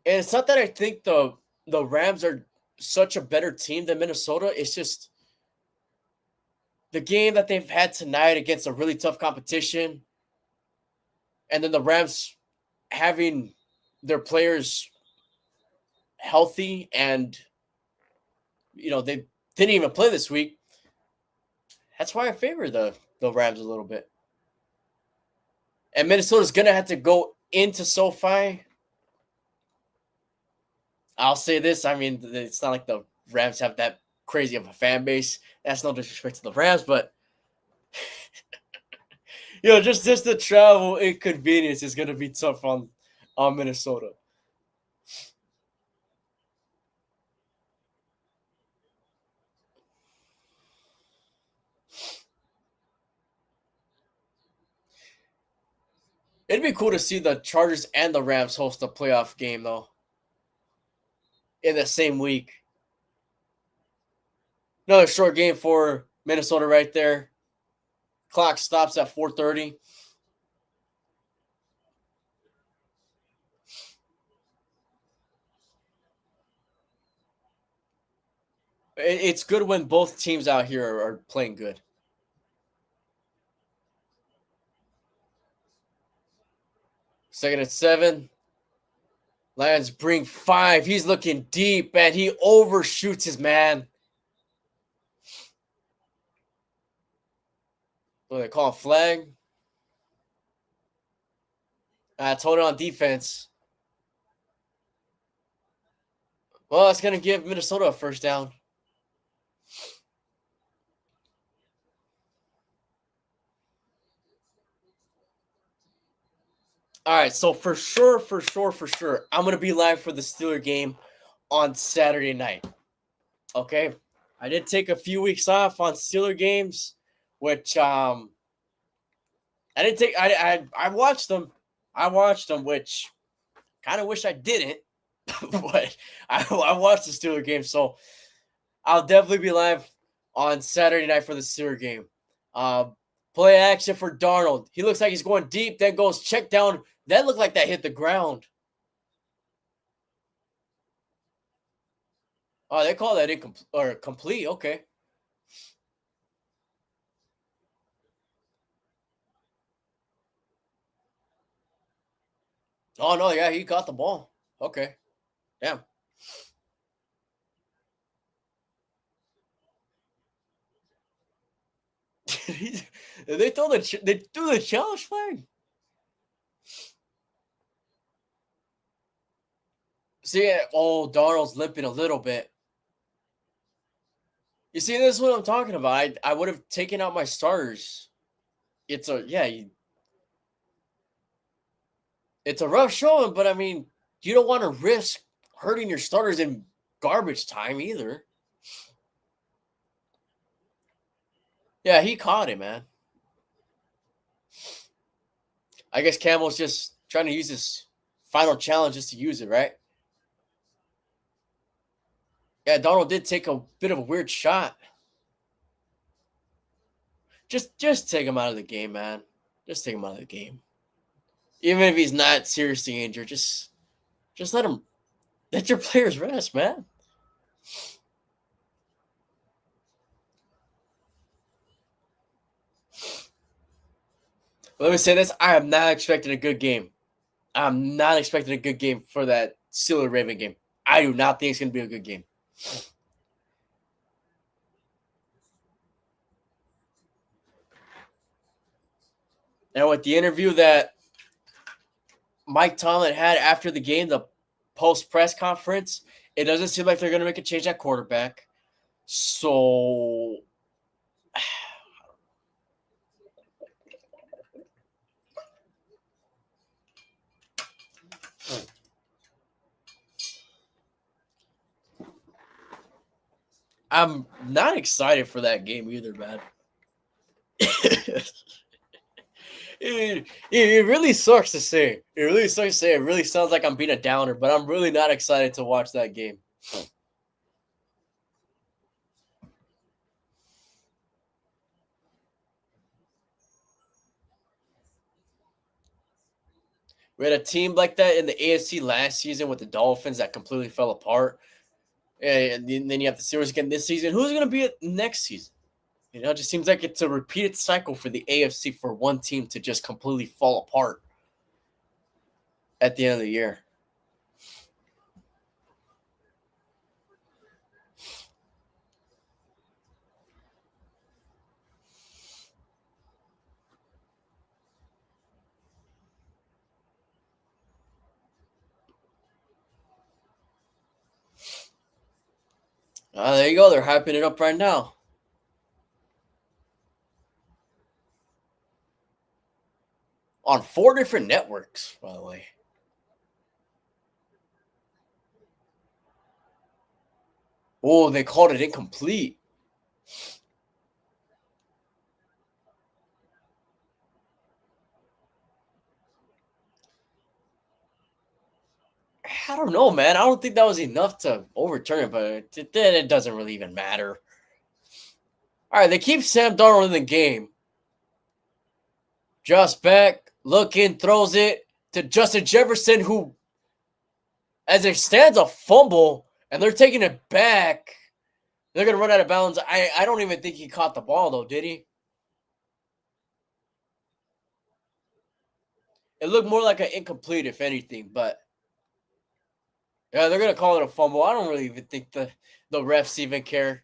And it's not that I think the Rams are such a better team than Minnesota. It's just the game that they've had tonight against a really tough competition. And then the Rams having their players healthy and, they didn't even play this week. That's why I favor the Rams a little bit. And Minnesota's going to have to go into SoFi. I'll say this. I mean, it's not like the Rams have that crazy of a fan base. That's no disrespect to the Rams, but just the travel inconvenience is going to be tough on Minnesota. It'd be cool to see the Chargers and the Rams host a playoff game, though, in the same week. Another short game for Minnesota right there. Clock stops at 4:30. It's good when both teams out here are playing good. Second and 7. Lions bring 5. He's looking deep, and he overshoots his man. What do they call a flag? Told it on defense. Well, that's going to give Minnesota a first down. All right, so for sure, I'm going to be live for the Steeler game on Saturday night. Okay? I did take a few weeks off on Steeler games, which I didn't take. I watched them. Which kind of wish I didn't, but I watched the Steeler game, so I'll definitely be live on Saturday night for the Steeler game. Play action for Darnold. He looks like he's going deep, then goes check down. That looked like that hit the ground. Oh, they call that incomplete or complete. Okay. Oh no, yeah, he caught the ball. Okay. Damn. they threw the challenge flag. See, Darnold's limping a little bit. You see, this is what I'm talking about. I would have taken out my starters. It's a rough showing, but I mean, you don't want to risk hurting your starters in garbage time either. Yeah, he caught it, man. I guess Campbell's just trying to use his final challenge just to use it, right? Yeah, Donald did take a bit of a weird shot. Just take him out of the game, man. Just take him out of the game. Even if he's not seriously injured, just let your players rest, man. Let me say this: I am not expecting a good game. I'm not expecting a good game for that Steeler Raven game. I do not think it's going to be a good game. And with the interview that Mike Tomlin had after the game, the post press conference, it doesn't seem like they're going to make a change at quarterback. So I'm not excited for that game either, man. It really sucks to say. It really sucks to say. It really sounds like I'm being a downer, but I'm really not excited to watch that game. We had a team like that in the AFC last season with the Dolphins that completely fell apart. And then you have the series again this season. Who's going to be it next season? It just seems like it's a repeated cycle for the AFC for one team to just completely fall apart at the end of the year. There you go. They're hyping it up right now. On 4 different networks, by the way. Oh, they called it incomplete. I don't know, man. I don't think that was enough to overturn it, but it doesn't really even matter. All right, they keep Sam Darnold in the game. Josh Beck looking, throws it to Justin Jefferson, who, as it stands, a fumble, and they're taking it back. They're going to run out of bounds. I don't even think he caught the ball, though, did he? It looked more like an incomplete, if anything, but yeah, they're going to call it a fumble. I don't really even think the refs even care.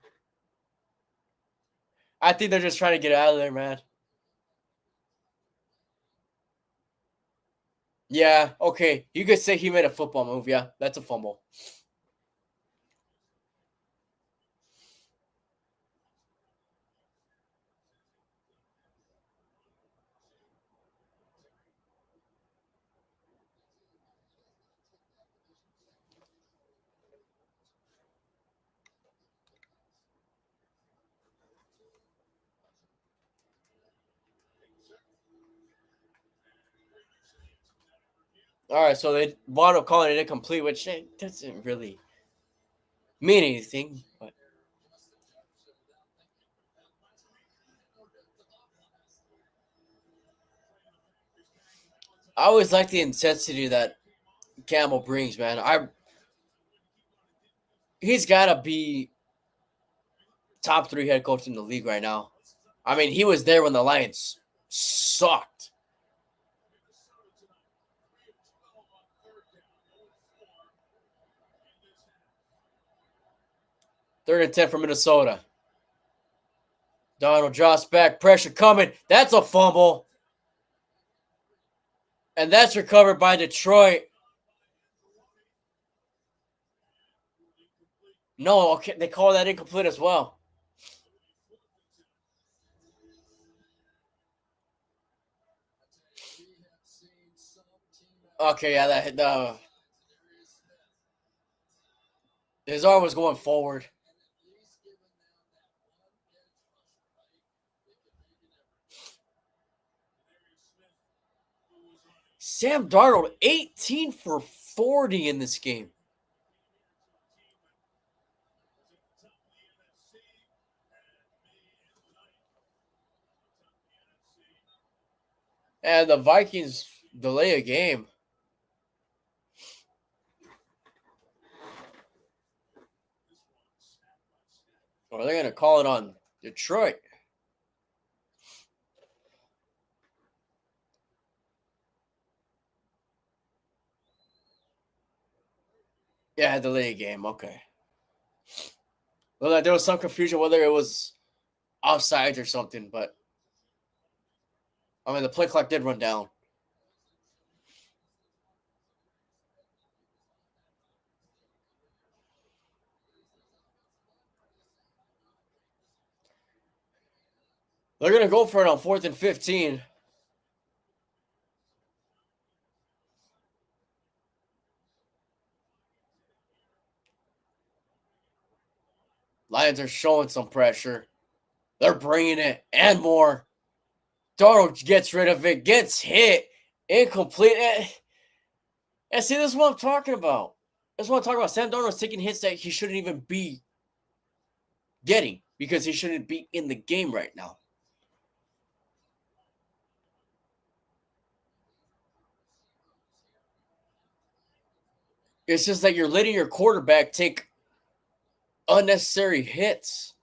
I think they're just trying to get out of there, man. Yeah, okay. You could say he made a football move. Yeah, that's a fumble. All right, so they wound up calling it incomplete, which doesn't really mean anything. But I always like the intensity that Campbell brings, man. He's got to be top 3 head coach in the league right now. I mean, he was there when the Lions sucked. Third and 10 for Minnesota. Donald Josh back, pressure coming. That's a fumble. And that's recovered by Detroit. No, okay, they call that incomplete as well. Okay, yeah, his arm was going forward. Sam Darnold, 18 for 40 in this game. And the Vikings delay a game. Or they're going to call it on Detroit. Yeah, delay a game. Okay. Well, there was some confusion whether it was offsides or something, but I mean, the play clock did run down. They're going to go for it on 4th and 15. Lions are showing some pressure. They're bringing it and more. Darnold gets rid of it, gets hit, incomplete. And see, this is what I'm talking about. This is what I'm talking about. Sam Darnold's taking hits that he shouldn't even be getting because he shouldn't be in the game right now. It's just that you're letting your quarterback take unnecessary hits.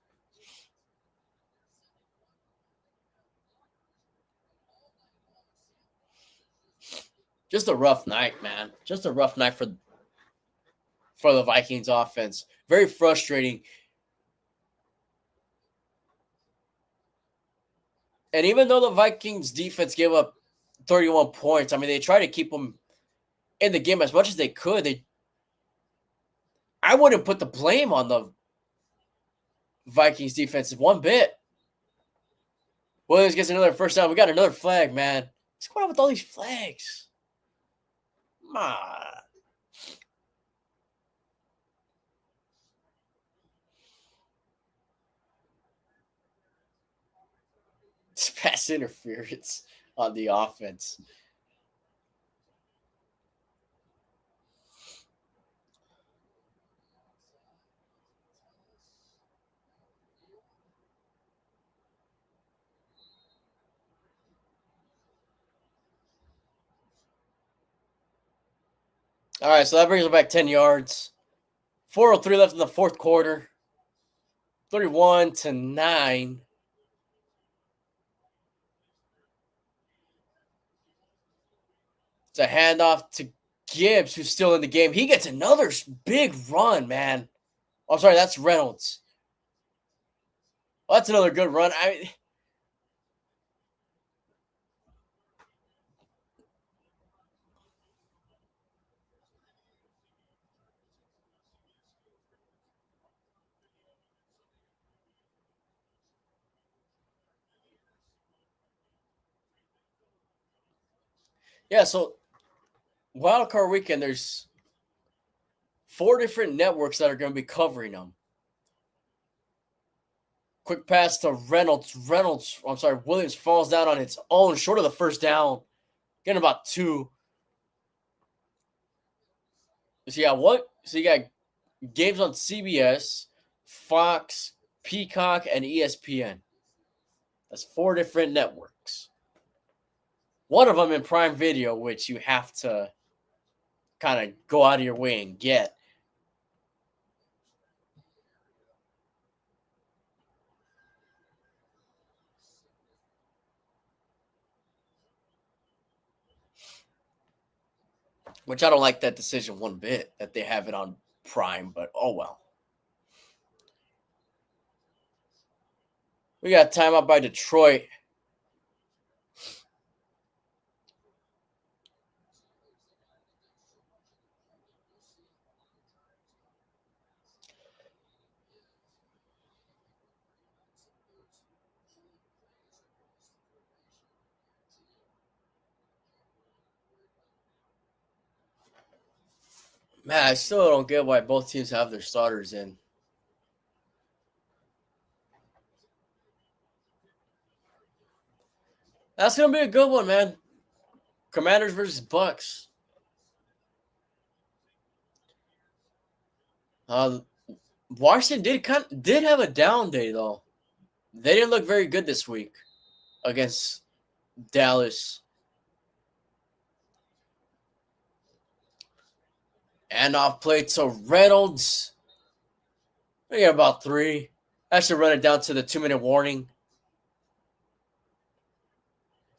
Just a rough night, man. Just a rough night for the Vikings offense. Very frustrating. And even though the Vikings defense gave up 31 points, I mean, they tried to keep them in the game as much as they could. I wouldn't put the blame on the Vikings defense one bit. Williams gets another first down. We got another flag, man. What's going on with all these flags? Come on. It's pass interference on the offense. All right, so that brings it back 10 yards. 4:03 left in the fourth quarter. 31-9. It's a handoff to Gibbs, who's still in the game. He gets another big run, man. Oh, sorry, that's Reynolds. Well, that's another good run. Yeah, so Wildcard Weekend, there's 4 different networks that are going to be covering them. Quick pass to Reynolds. Williams falls down on its own, short of the first down. Getting about 2. So you got what? So you got games on CBS, Fox, Peacock, and ESPN. That's 4 different networks. One of them in Prime Video, which you have to kind of go out of your way and get. Which I don't like that decision one bit, that they have it on Prime, but oh well. We got timeout by Detroit. Man, I still don't get why both teams have their starters in. That's going to be a good one, man. Commanders versus Bucks. Washington did have a down day, though. They didn't look very good this week against Dallas. And off play to Reynolds. We got about 3. I should run it down to the 2-minute warning.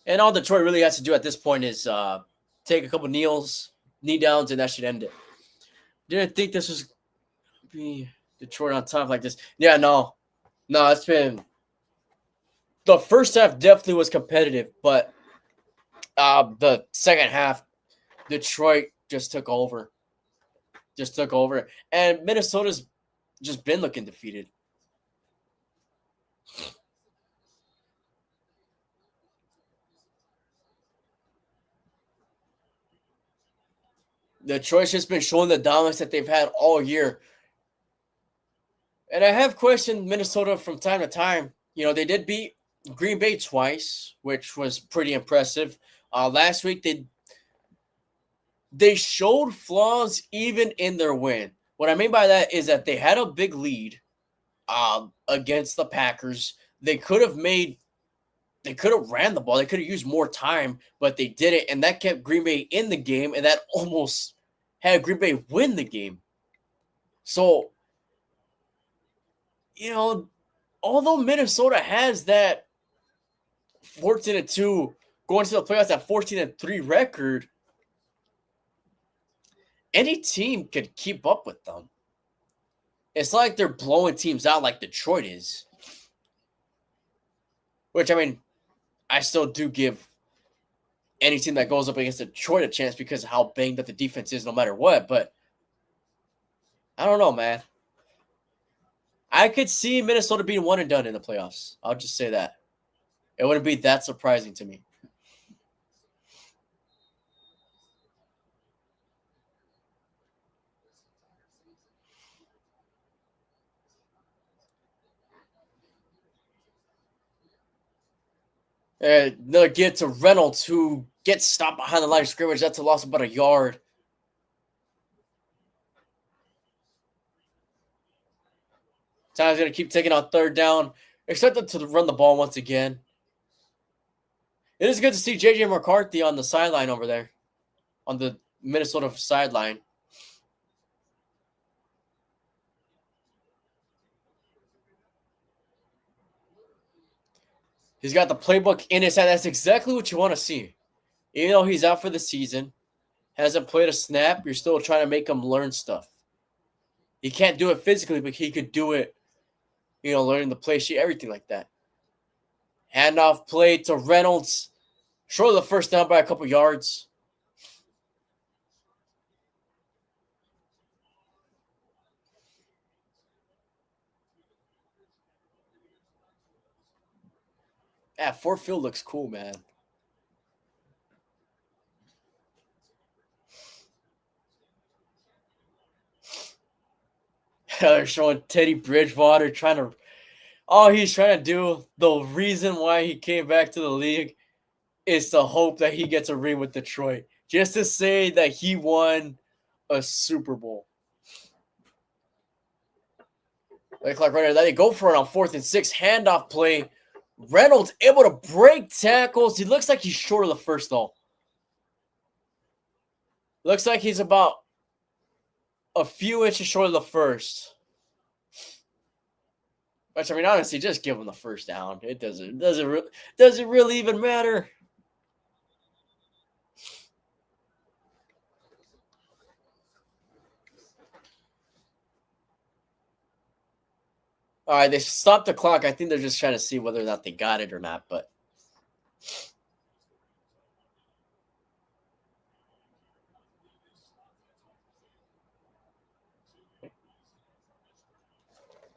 And all Detroit really has to do at this point is take a couple knee downs, and that should end it. Didn't think this was be Detroit on top like this. Yeah, no, it's been the first half definitely was competitive, but the second half, Detroit just took over. And Minnesota's just been looking defeated. Detroit's just been showing the dominance that they've had all year. And I have questioned Minnesota from time to time. You know, they did beat Green Bay twice, which was pretty impressive. Last week, they showed flaws even in their win. What I mean by that is that they had a big lead against the Packers. They could have ran the ball. They could have used more time, but they didn't. And that kept Green Bay in the game, and that almost had Green Bay win the game. So, you know, although Minnesota has that 14-2 going to the playoffs at 14-3 record, any team could keep up with them. It's not like they're blowing teams out like Detroit is. Which, I mean, I still do give any team that goes up against Detroit a chance because of how banged up the defense is no matter what. But I don't know, man. I could see Minnesota being one and done in the playoffs. I'll just say that. It wouldn't be that surprising to me. They'll get to Reynolds, who gets stopped behind the line of scrimmage. That's a loss of about a yard. Time's going to keep taking on third down. Expect them to run the ball once again. It is good to see J.J. McCarthy on the sideline over there, on the Minnesota sideline. He's got the playbook in his hand. That's exactly what you want to see. Even though he's out for the season, hasn't played a snap, you're still trying to make him learn stuff. He can't do it physically, but he could do it, learning the play sheet, everything like that. Handoff play to Reynolds. Short of the first down by a couple yards. Yeah, Ford Field looks cool, man. They're showing Teddy Bridgewater all he's trying to do, the reason why he came back to the league is to hope that he gets a ring with Detroit. Just to say that he won a Super Bowl. Like right there, they go for it on 4th and 6. Handoff play. Reynolds able to break tackles. He looks like he's short of the first, though. Looks like he's about a few inches short of the first. Which, I mean, honestly, just give him the first down. It doesn't really even matter. All right, they stopped the clock. I think they're just trying to see whether or not they got it or not, but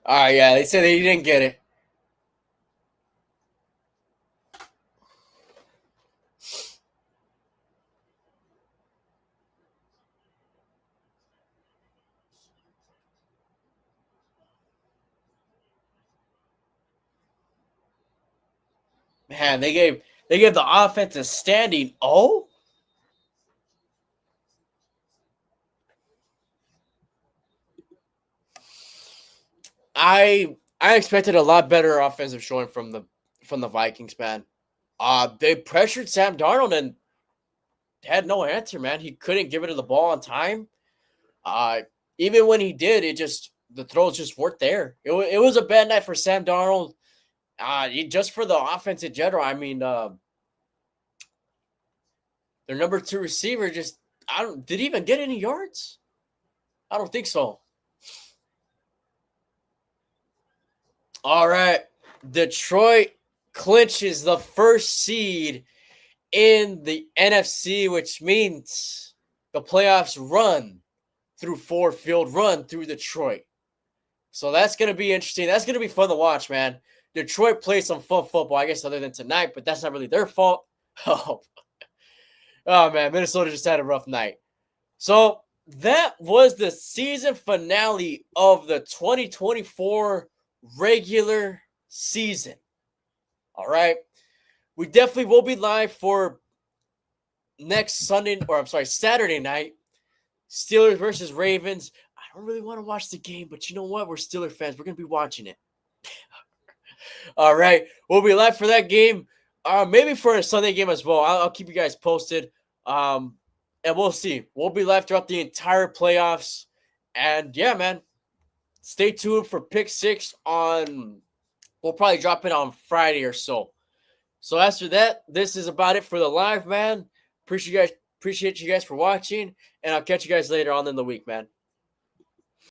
all right, yeah, they said they didn't get it. Man, they gave the offense a standing O. I expected a lot better offensive showing from the Vikings, man. They pressured Sam Darnold and had no answer, man. He couldn't give it to the ball on time. Even when he did, the throws just weren't there. It was a bad night for Sam Darnold. Just for the offense in general. I mean, their number 2 receiver did he even get any yards? I don't think so. All right. Detroit clinches the first seed in the NFC, which means the playoffs run through Ford Field, run through Detroit. So that's going to be interesting. That's going to be fun to watch, man. Detroit plays some fun football, I guess, other than tonight, but that's not really their fault. Oh man, Minnesota just had a rough night. So that was the season finale of the 2024 regular season. All right. We definitely will be live for Saturday night. Steelers versus Ravens. I don't really want to watch the game, but you know what? We're Steelers fans. We're going to be watching it. All right. We'll be live for that game. Maybe for a Sunday game as well. I'll keep you guys posted. And we'll see. We'll be live throughout the entire playoffs. And yeah, man, stay tuned for Pick 6 we'll probably drop it on Friday or so. So after that, this is about it for the live, man. Appreciate you guys for watching, and I'll catch you guys later on in the week, man.